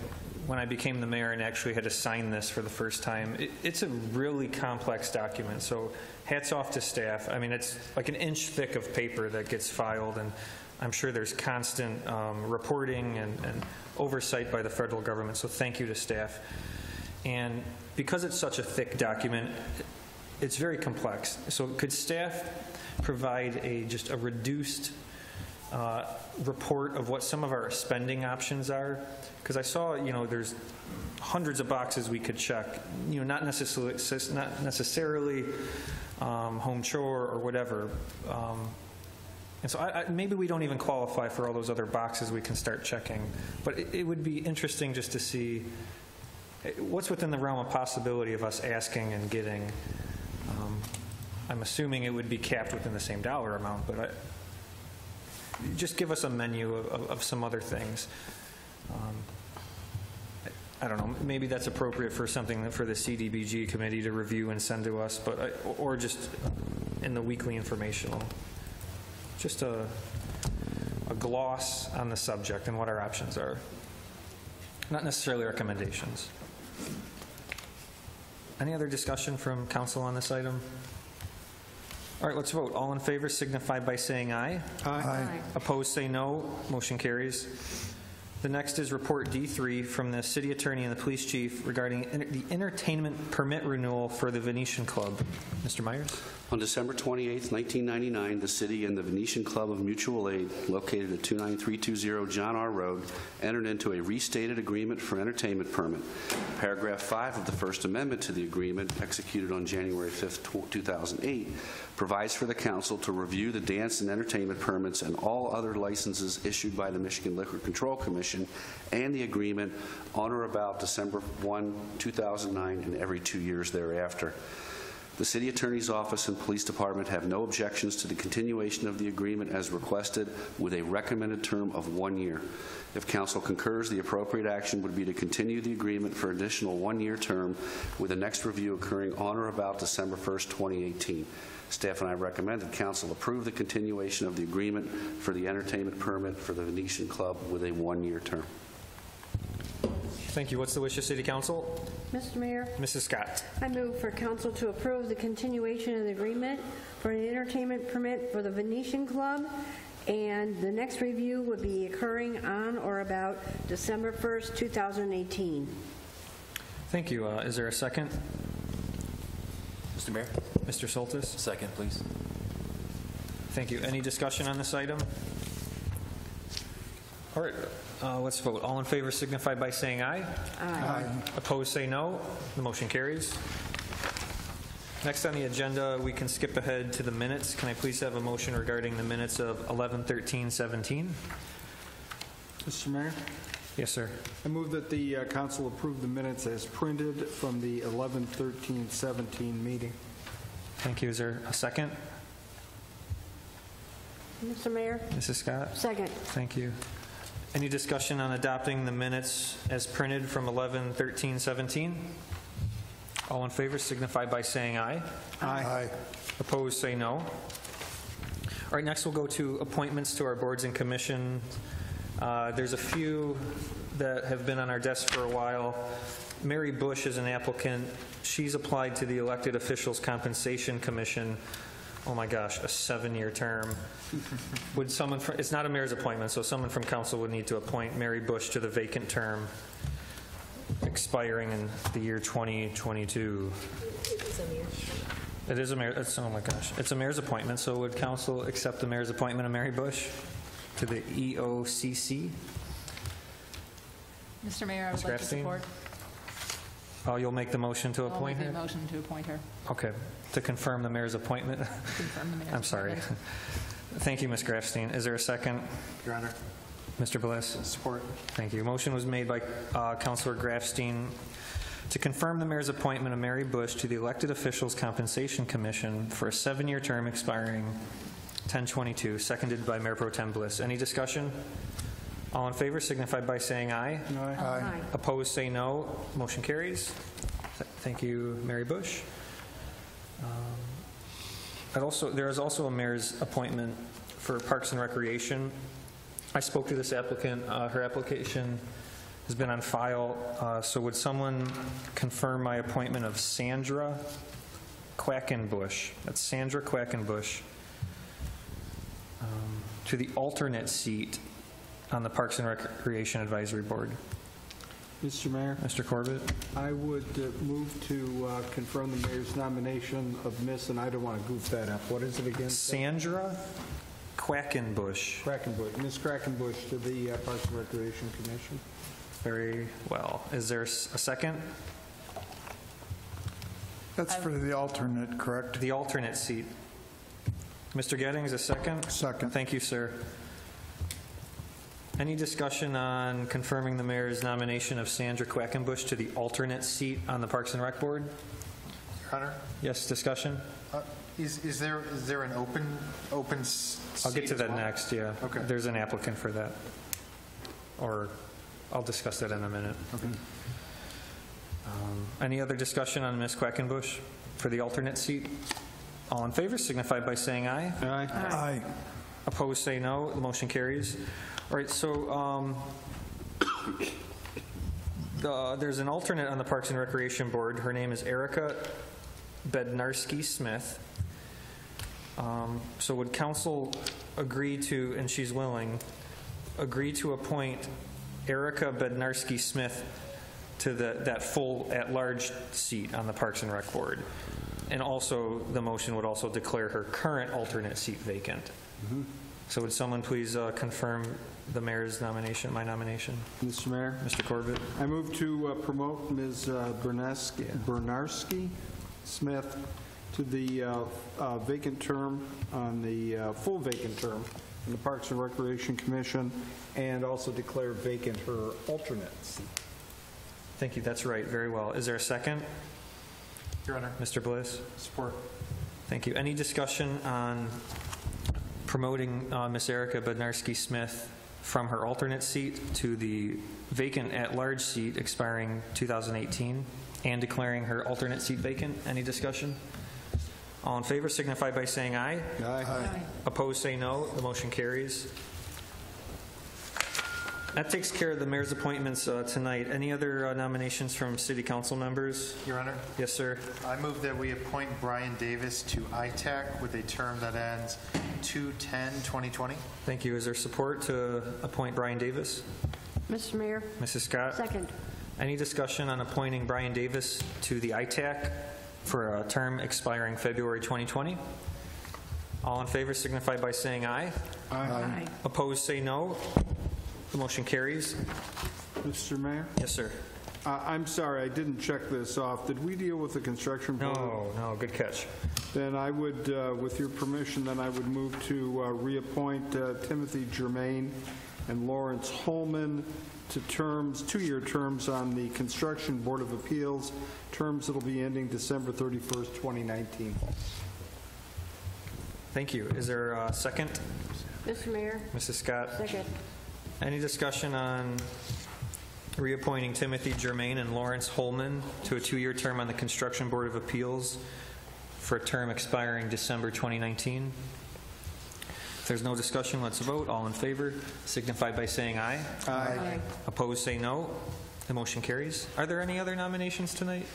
[SPEAKER 3] when I became the mayor and actually had to sign this for the first time. It's a really complex document, so hats off to staff. I mean, it's like an inch thick of paper that gets filed, and I'm sure there's constant reporting and oversight by the federal government, so thank you to staff. And because it's such a thick document, it's very complex. So could staff provide just a reduced report of what some of our spending options are? Because I saw, there's hundreds of boxes we could check, not necessarily home chore or whatever. And so maybe we don't even qualify for all those other boxes we can start checking. But it would be interesting just to see what's within the realm of possibility of us asking and getting. I'm assuming it would be capped within the same dollar amount, but just give us a menu of some other things. I don't know, maybe that's appropriate for something for the CDBG committee to review and send to us, but or just in the weekly informational. Just a gloss on the subject and what our options are. Not necessarily recommendations. Any other discussion from council on this item? All right, let's vote. All in favor signify by saying aye.
[SPEAKER 1] Aye.
[SPEAKER 3] Opposed, say no. Motion carries. The next is Report D3 from the City Attorney and the Police Chief regarding the entertainment permit renewal for the Venetian Club. Mr. Myers?
[SPEAKER 5] On December 28, 1999, the city and the Venetian Club of Mutual Aid, located at 29320 John R. Road, entered into a restated agreement for entertainment permit. Paragraph 5 of the First Amendment to the agreement, executed on January 5, 2008, provides for the council to review the dance and entertainment permits and all other licenses issued by the Michigan Liquor Control Commission and the agreement on or about December 1, 2009, and every 2 years thereafter. The City Attorney's Office and Police Department have no objections to the continuation of the agreement as requested, with a recommended term of 1 year. If Council concurs, the appropriate action would be to continue the agreement for an additional 1-year term, with the next review occurring on or about December 1, 2018. Staff and I recommend that Council approve the continuation of the agreement for the entertainment permit for the Venetian Club with a 1-year term.
[SPEAKER 3] Thank you. What's the wish of City Council?
[SPEAKER 17] Mr. Mayor,
[SPEAKER 3] Mrs. Scott.
[SPEAKER 17] I move for council to approve the continuation of the agreement for an entertainment permit for the Venetian Club, and the next review would be occurring on or about December 1st, 2018.
[SPEAKER 3] Thank you. Is there a second?
[SPEAKER 15] Mr. Mayor?
[SPEAKER 3] Mr. Soltis?
[SPEAKER 15] Second, please.
[SPEAKER 3] Thank you. Any discussion on this item? All right, let's vote. All in favor signify by saying aye.
[SPEAKER 17] Aye.
[SPEAKER 3] Opposed, say no. The motion carries. Next on the agenda, we can skip ahead to the minutes. Can I please have a motion regarding the minutes of 11/13/17?
[SPEAKER 1] Mr. Mayor?
[SPEAKER 3] Yes, sir.
[SPEAKER 1] I move that the council approve the minutes as printed from the 11/13/17 meeting.
[SPEAKER 3] Thank you. Is there a second?
[SPEAKER 17] Mr. Mayor?
[SPEAKER 3] Mrs. Scott?
[SPEAKER 17] Second.
[SPEAKER 3] Thank you. Any discussion on adopting the minutes as printed from 11/13/17? All in favor signify by saying aye.
[SPEAKER 1] Aye.
[SPEAKER 3] Opposed, say no. All right, next we'll go to appointments to our boards and commission. There's a few that have been on our desk for a while. Mary Bush is an applicant. She's applied to the Elected Officials Compensation Commission. Oh my gosh, a 7-year term. Would someone from, it's not a mayor's appointment, so someone from council would need to appoint Mary Bush to the vacant term expiring in the year 2022. It is a mayor. Oh my gosh, it's a mayor's appointment. So would council accept the mayor's appointment of Mary Bush to the EOCC?
[SPEAKER 6] Mr. Mayor, I would like to support.
[SPEAKER 3] Oh, you'll make the motion to
[SPEAKER 6] I'll
[SPEAKER 3] appoint
[SPEAKER 6] make
[SPEAKER 3] her?
[SPEAKER 6] the motion to appoint her.
[SPEAKER 3] Okay, to confirm the mayor's appointment?
[SPEAKER 6] Confirm the mayor's
[SPEAKER 3] I'm sorry.
[SPEAKER 6] appointment.
[SPEAKER 3] Thank you, Ms. Grafstein. Is there a second?
[SPEAKER 1] Your Honor.
[SPEAKER 3] Mr. Bliss?
[SPEAKER 1] Support.
[SPEAKER 3] Thank you. Motion was made by Councilor Grafstein to confirm the mayor's appointment of Mary Bush to the Elected Officials Compensation Commission for a 7-year term expiring 10/22, seconded by Mayor Pro Tem Bliss. Any discussion? All in favor signify by saying aye.
[SPEAKER 1] Aye.
[SPEAKER 3] Opposed, say no. Motion carries. Thank you, Mary Bush. There is also a mayor's appointment for Parks and Recreation. I spoke to this applicant. Her application has been on file. So would someone confirm my appointment of Sandra Quackenbush? That's Sandra Quackenbush to the alternate seat on the Parks and Recreation Advisory Board.
[SPEAKER 1] Mr. Mayor?
[SPEAKER 3] Mr. Corbett?
[SPEAKER 1] I would move to confirm the mayor's nomination of Miss, and I don't want to goof that up. What is it again?
[SPEAKER 3] Sandra Quackenbush.
[SPEAKER 1] Quackenbush. Miss Quackenbush to the Parks and Recreation Commission.
[SPEAKER 3] Very well. Is there a second?
[SPEAKER 21] That's for the alternate, correct?
[SPEAKER 3] The alternate seat. Mr. Gettings, a second?
[SPEAKER 21] Second.
[SPEAKER 3] Thank you, sir. Any discussion on confirming the mayor's nomination of Sandra Quackenbush to the alternate seat on the Parks and Rec Board?
[SPEAKER 20] Your Honor?
[SPEAKER 3] Yes, discussion?
[SPEAKER 20] Is there an open seat?
[SPEAKER 3] I'll get to
[SPEAKER 20] as
[SPEAKER 3] that
[SPEAKER 20] well?
[SPEAKER 3] next, yeah.
[SPEAKER 20] Okay.
[SPEAKER 3] There's an applicant for that. Or I'll discuss that in a minute.
[SPEAKER 20] Okay.
[SPEAKER 3] Any other discussion on Ms. Quackenbush for the alternate seat? All in favor signify by saying aye.
[SPEAKER 1] Aye.
[SPEAKER 21] Aye.
[SPEAKER 3] Opposed, say no. The motion carries. All right, so there's an alternate on the Parks and Recreation Board. Her name is Erica Bednarski-Smith. So would council agree to, and she's willing, agree to appoint Erica Bednarski-Smith to that full at-large seat on the Parks and Rec Board? And also, the motion would also declare her current alternate seat vacant. So would someone please confirm the mayor's nomination, my nomination?
[SPEAKER 1] Mr. Mayor?
[SPEAKER 3] Mr. Corbett?
[SPEAKER 1] I move to promote Ms. Bernarski-Smith to the vacant term on the full vacant term in the Parks and Recreation Commission, and also declare vacant her alternate seat.
[SPEAKER 3] Thank you. That's right. Very well. Is there a second?
[SPEAKER 20] Your Honor.
[SPEAKER 3] Mr. Bliss?
[SPEAKER 20] Support.
[SPEAKER 3] Thank you. Any discussion on promoting Ms. Erica Bednarski-Smith from her alternate seat to the vacant at-large seat expiring 2018 and declaring her alternate seat vacant? Any discussion? All in favor signify by saying aye.
[SPEAKER 1] Aye.
[SPEAKER 3] Opposed, say no. The motion carries. That takes care of the mayor's appointments tonight. Any other nominations from city council members?
[SPEAKER 20] Your Honor.
[SPEAKER 3] Yes, sir.
[SPEAKER 20] I move that we appoint Brian Davis to ITAC with a term that ends 2/10/2020.
[SPEAKER 3] Thank you. Is there support to appoint Brian Davis?
[SPEAKER 17] Mr. Mayor.
[SPEAKER 3] Mrs. Scott?
[SPEAKER 17] Second.
[SPEAKER 3] Any discussion on appointing Brian Davis to the ITAC for a term expiring February 2020? All in favor signify by saying aye.
[SPEAKER 1] Aye.
[SPEAKER 3] Opposed, say no. The motion carries.
[SPEAKER 1] Mr. Mayor?
[SPEAKER 3] Yes, sir.
[SPEAKER 1] I'm sorry, I didn't check this off. Did we deal with the construction board?
[SPEAKER 3] No, good catch.
[SPEAKER 1] Then I would, with your permission, then I would move to reappoint Timothy Germain and Lawrence Holman to terms, 2-year terms on the Construction Board of Appeals, terms that will be ending December 31st, 2019.
[SPEAKER 3] Thank you. Is there a second?
[SPEAKER 17] Mr. Mayor.
[SPEAKER 3] Mrs. Scott?
[SPEAKER 17] Second.
[SPEAKER 3] Any discussion on reappointing Timothy Germain and Lawrence Holman to a 2-year term on the Construction Board of Appeals for a term expiring December 2019? If there's no discussion, let's vote. All in favor signify by saying aye.
[SPEAKER 1] Aye.
[SPEAKER 3] Opposed, say no. The motion carries. Are there any other nominations tonight?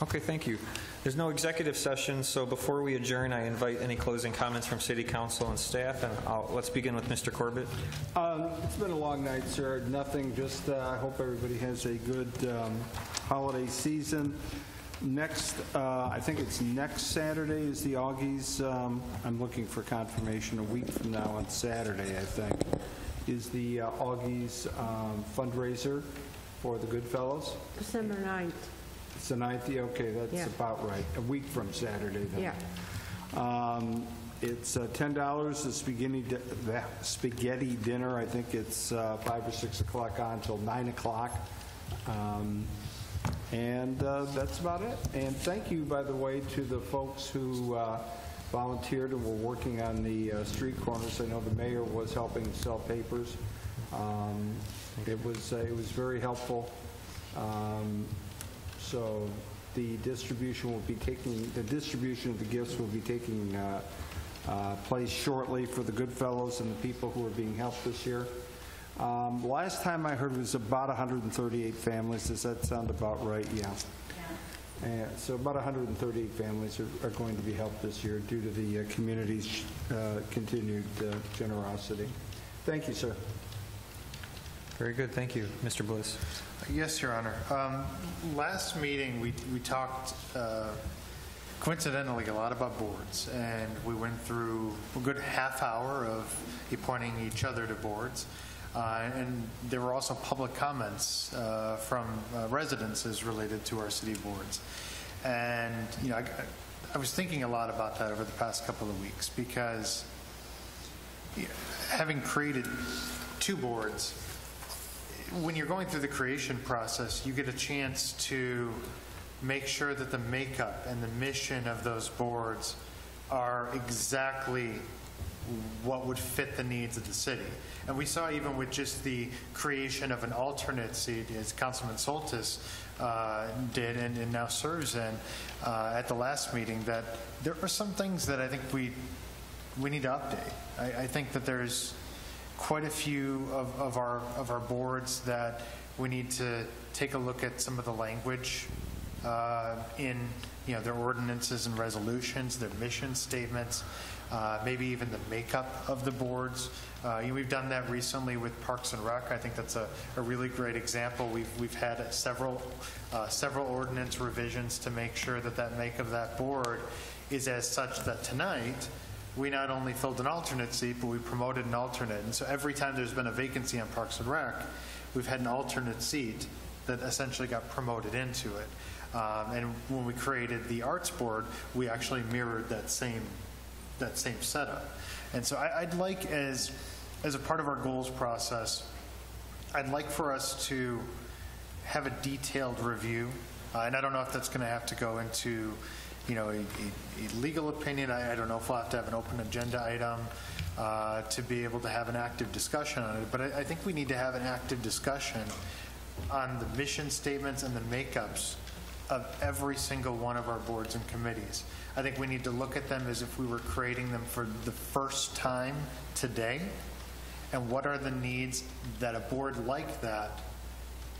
[SPEAKER 3] Okay, thank you. There's no executive session, so before we adjourn, I invite any closing comments from City Council and staff, and let's begin with Mr. Corbett.
[SPEAKER 1] It's been a long night, sir. Nothing, just I hope everybody has a good holiday season. Next, I think it's next Saturday is the Augies. I'm looking for confirmation. A week from now on Saturday, I think, is the Augies fundraiser for the Goodfellows.
[SPEAKER 17] December 9th.
[SPEAKER 1] It's the 9th? Okay, that's about right. A week from Saturday, then.
[SPEAKER 17] Yeah.
[SPEAKER 1] It's $10. The spaghetti dinner, I think it's 5 or 6 o'clock on until 9 o'clock. And that's about it. And thank you, by the way, to the folks who volunteered and were working on the street corners. I know the mayor was helping sell papers. It was very helpful. So the distribution of the gifts will be taking place shortly for the Goodfellows and the people who are being helped this year. Last time I heard it was about 138 families. Does that sound about right? Yeah. So about 138 families are going to be helped this year due to the community's continued generosity. Thank you, sir.
[SPEAKER 3] Very good. Thank you. Mr. Bliss.
[SPEAKER 20] Yes, Your Honor. Last meeting, we talked coincidentally a lot about boards, and we went through a good half hour of appointing each other to boards. And there were also public comments from residences related to our city boards. And, you know, I was thinking a lot about that over the past couple of weeks because having created 2 boards, when you're going through the creation process, you get a chance to make sure that the makeup and the mission of those boards are exactly what would fit the needs of the city. And we saw even with just the creation of an alternate seat, as Councilman Soltis did and now serves in at the last meeting, that there are some things that I think we need to update. I think that there's quite a few of our boards that we need to take a look at some of the language in their ordinances and resolutions, their mission statements, maybe even the makeup of the boards. We've done that recently with Parks and Rec. I think that's a really great example. We've had several ordinance revisions to make sure that makeup of that board is as such that tonight we not only filled an alternate seat, but we promoted an alternate. And so every time there's been a vacancy on Parks and Rec, we've had an alternate seat that essentially got promoted into it. And when we created the Arts Board, we actually mirrored that same setup. And so I'd like, as a part of our goals process, I'd like for us to have a detailed review. And I don't know if that's going to have to go into a legal opinion. I don't know if we'll have to have an open agenda item to be able to have an active discussion on it. But I think we need to have an active discussion on the mission statements and the makeups of every single one of our boards and committees. I think we need to look at them as if we were creating them for the first time today, and what are the needs that a board like that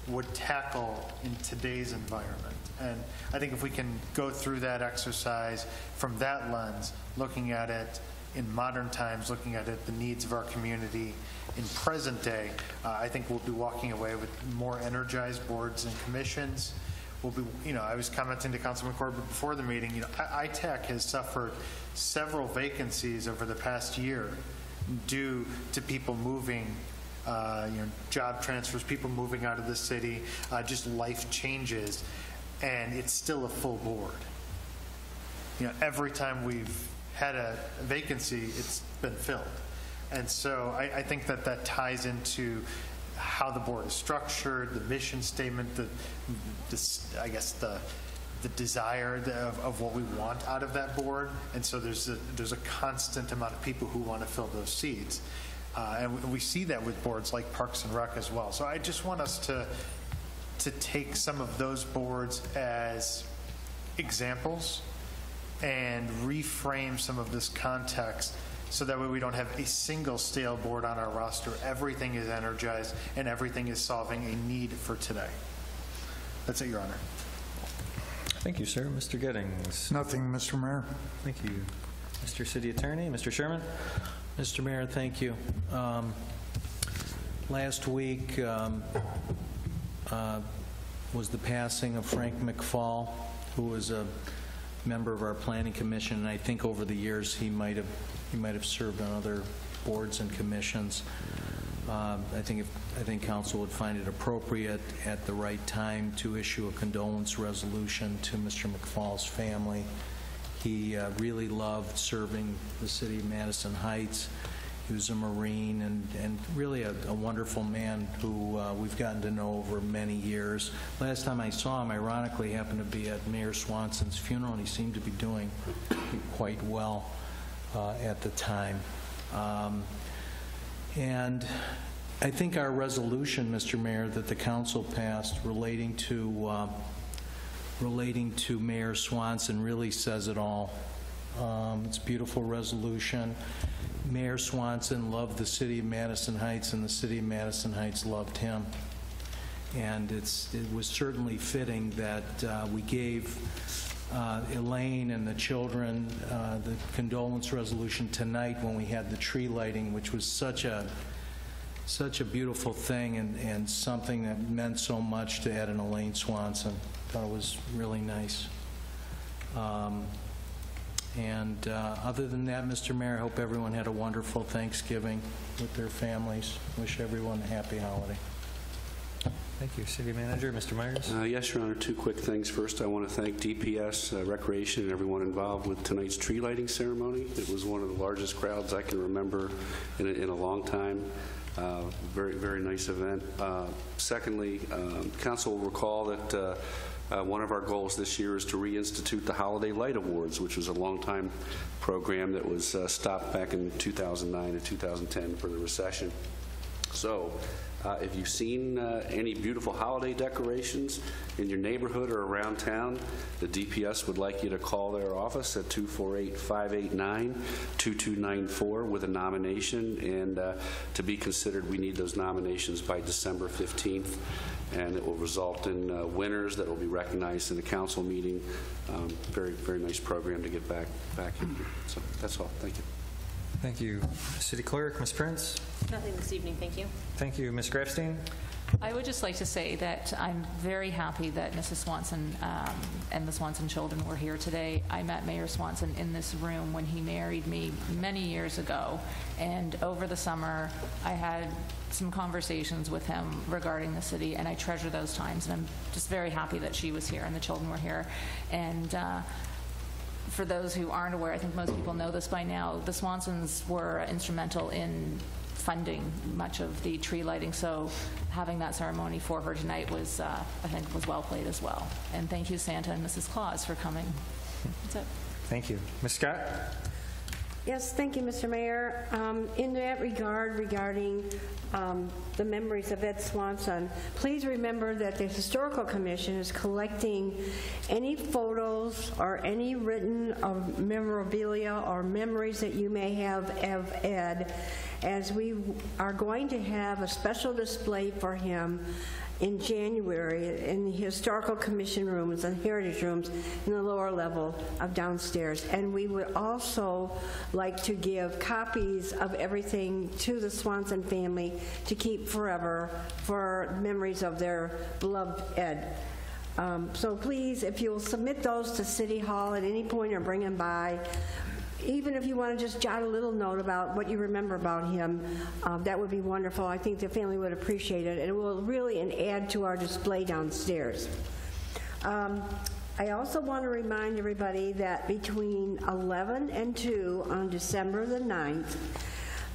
[SPEAKER 20] would tackle in today's environment. And I think if we can go through that exercise from that lens, looking at it in modern times, looking at it, the needs of our community in present day, I think we'll be walking away with more energized boards and commissions. We'll be, I was commenting to Councilman Corbett before the meeting, ITAC has suffered several vacancies over the past year due to people moving, job transfers, people moving out of the city, just life changes, and it's still a full board. Every time we've had a vacancy, it's been filled. And so I think that ties into how the board is structured, the mission statement, the desire of what we want out of that board. And so there's a constant amount of people who want to fill those seats. And we see that with boards like Parks and Rec as well. So I just want us to take some of those boards as examples and reframe some of this context, so that way we don't have a single stale board on our roster. Everything is energized and everything is solving a need for today. That's it, Your Honor.
[SPEAKER 3] Thank you, sir. Mr. Gettings.
[SPEAKER 21] Nothing, Mr. Mayor.
[SPEAKER 3] Thank you. Mr. City Attorney, Mr. Sherman.
[SPEAKER 18] Mr. Mayor, thank you. Last week was the passing of Frank McFall, who was a member of our Planning Commission, and I think over the years he might have served on other boards and commissions. I think council would find it appropriate at the right time to issue a condolence resolution to Mr. McFall's family. He really loved serving the city of Madison Heights. He was a Marine and really a wonderful man who we've gotten to know over many years. Last time I saw him, ironically, happened to be at Mayor Swanson's funeral, and he seemed to be doing quite well at the time. And I think our resolution, Mr. Mayor, that the council passed relating to Mayor Swanson really says it all. It's a beautiful resolution. Mayor Swanson loved the city of Madison Heights, and the city of Madison Heights loved him. And it was certainly fitting that we gave Elaine and the children the condolence resolution tonight when we had the tree lighting, which was such a beautiful thing and something that meant so much to Ed and Elaine Swanson. Thought it was really nice. Other than that, Mr. Mayor, I hope everyone had a wonderful Thanksgiving with their families. Wish everyone a happy holiday.
[SPEAKER 3] Thank you. City Manager, Mr. Myers.
[SPEAKER 5] Yes, Your Honor, two quick things. First, I want to thank DPS, Recreation, and everyone involved with tonight's tree lighting ceremony. It was one of the largest crowds I can remember in a long time. Very, very nice event. Secondly, council will recall that One of our goals this year is to reinstitute the Holiday Light Awards, which was a long-time program that was stopped back in 2009 and 2010 for the recession. So if you've seen any beautiful holiday decorations in your neighborhood or around town, the DPS would like you to call their office at 248-589-2294 with a nomination. And to be considered, we need those nominations by December 15th. And it will result in winners that will be recognized in the council meeting. Very, very nice program to get back in here. So that's all. Thank you.
[SPEAKER 3] Thank you, City Clerk. Ms. Prince?
[SPEAKER 6] Nothing this evening, thank you.
[SPEAKER 3] Thank you, Ms. Grafstein.
[SPEAKER 6] I would just like to say that I'm very happy that Mrs. Swanson and the Swanson children were here today. I met Mayor Swanson in this room when he married me many years ago, and over the summer I had some conversations with him regarding the city, and I treasure those times, and I'm just very happy that she was here and the children were here. And for those who aren't aware, I think most people know this by now, the Swansons were instrumental in funding much of the tree lighting, so having that ceremony for her tonight was, I think, was well played as well. And thank you, Santa and Mrs. Claus, for coming. That's it.
[SPEAKER 3] Thank you. Ms. Scott?
[SPEAKER 17] Yes, thank you, Mr. Mayor. In that regard, regarding the memories of Ed Swanson, please remember that the Historical Commission is collecting any photos or any written memorabilia or memories that you may have of Ed, as we are going to have a special display for him in January in the Historical Commission rooms and Heritage rooms in the lower level of downstairs. And we would also like to give copies of everything to the Swanson family to keep forever for memories of their beloved Ed. So please, if you'll submit those to City Hall at any point or bring them by, even if you want to just jot a little note about what you remember about him, that would be wonderful. I think the family would appreciate it, and it will really add to our display downstairs. I also want to remind everybody that between 11 and 2 on December the 9th,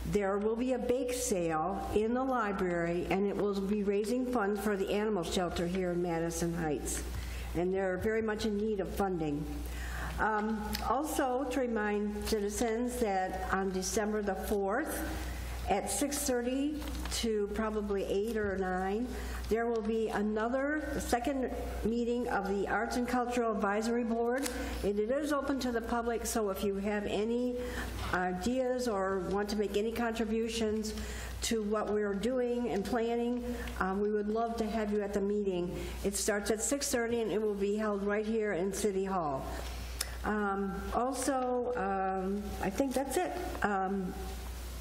[SPEAKER 17] there will be a bake sale in the library, and it will be raising funds for the animal shelter here in Madison Heights, and they're very much in need of funding. Also, to remind citizens that on December the 4th at 6:30 to probably 8 or 9, there will be the second meeting of the Arts and Cultural Advisory Board. It is open to the public, so if you have any ideas or want to make any contributions to what we're doing and planning, we would love to have you at the meeting. It starts at 6:30 and it will be held right here in City Hall. I think that's it.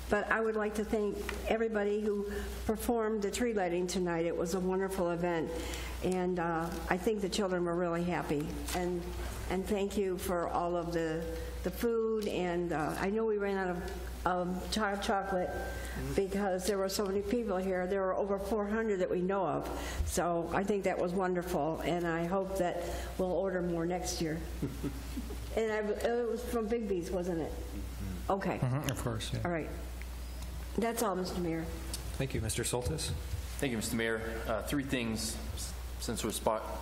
[SPEAKER 17] But I would like to thank everybody who performed the tree lighting tonight. It was a wonderful event, and I think the children were really happy. And thank you for all of the food, and I know we ran out of chocolate because there were so many people here. There were over 400 that we know of, so I think that was wonderful, and I hope that we'll order more next year. And it was from Big B's, wasn't it? Okay.
[SPEAKER 3] Of course, yeah.
[SPEAKER 17] All right. That's all, Mr. Mayor.
[SPEAKER 3] Thank you. Mr. Soltis?
[SPEAKER 15] Thank you, Mr. Mayor. Three things, since we're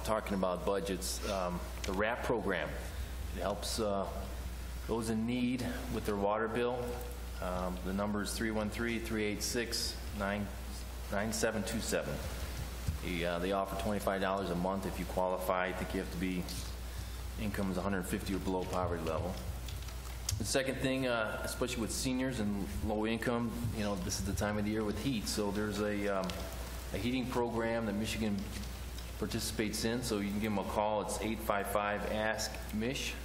[SPEAKER 15] talking about budgets. The RAP program, it helps those in with their water bill. The number is 313-386-9727. They offer $25 a month if you qualify. I think you have to be income is 150 or below poverty level. The second thing, especially with seniors and low income, this is the time of the year with heat. So there's a heating program that Michigan participates in. So you can give them a call. It's 855-ASK-MISH.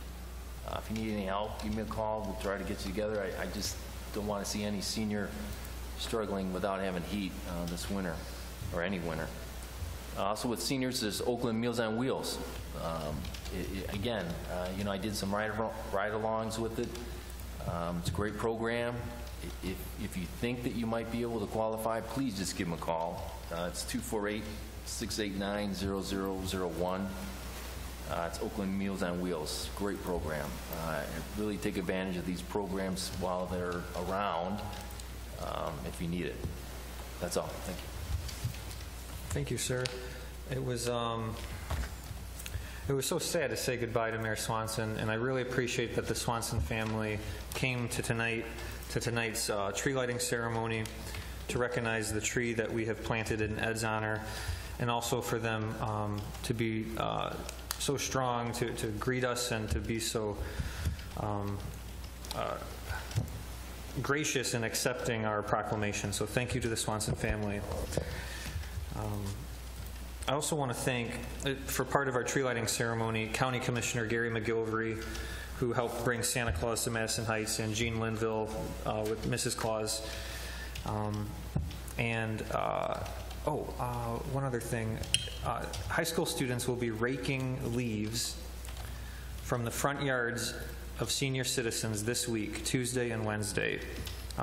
[SPEAKER 15] If you need any help, give me a call. We'll try to get you together. I just don't want to see any senior struggling without having heat this winter or any winter. Also with seniors, there's Oakland Meals on Wheels. I did some ride-alongs with it. It's a great program. If you think that you might be able to qualify, please just give them a call. It's 248-689-0001. It's Oakland Meals on Wheels. Great program. Really take advantage of these programs while they're around if you need it. That's all. Thank you.
[SPEAKER 3] Thank you, sir. It was It was so sad to say goodbye to Mayor Swanson, and I really appreciate that the Swanson family came to tonight's tree lighting ceremony to recognize the tree that we have planted in Ed's honor, and also for them to be so strong to greet us and to be so gracious in accepting our proclamation. So thank you to the Swanson family. I also want to thank, for part of our tree lighting ceremony, County Commissioner Gary McGilvery, who helped bring Santa Claus to Madison Heights, and Jean Linville with Mrs. Claus. One other thing. High school students will be raking leaves from the front yards of senior citizens this week, Tuesday and Wednesday,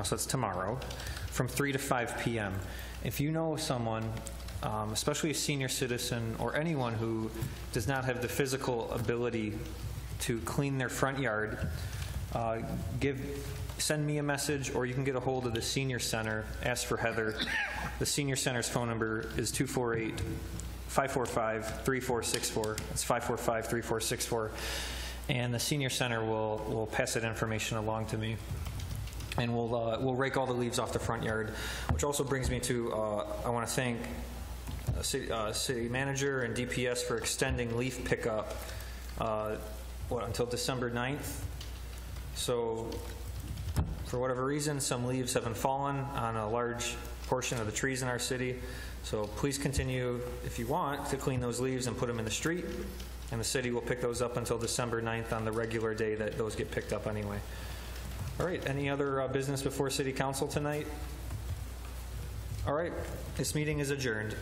[SPEAKER 3] so it's tomorrow, from 3 to 5 p.m. If you know someone, especially a senior citizen or anyone who does not have the physical ability to clean their front yard, send me a message, or you can get a hold of the Senior Center. Ask for Heather. The Senior Center's phone number is 248-545-3464. It's 545-3464. And the Senior Center will pass that information along to me. And we'll rake all the leaves off the front yard, which also brings me to, I want to thank City Manager and DPS for extending leaf pickup until December 9th. So for whatever reason, some leaves haven't fallen on a large portion of the trees in our city. So please continue, if you want, to clean those leaves and put them in the street. And the city will pick those up until December 9th on the regular day that those get picked up anyway. All right, any other business before City Council tonight? All right, this meeting is adjourned.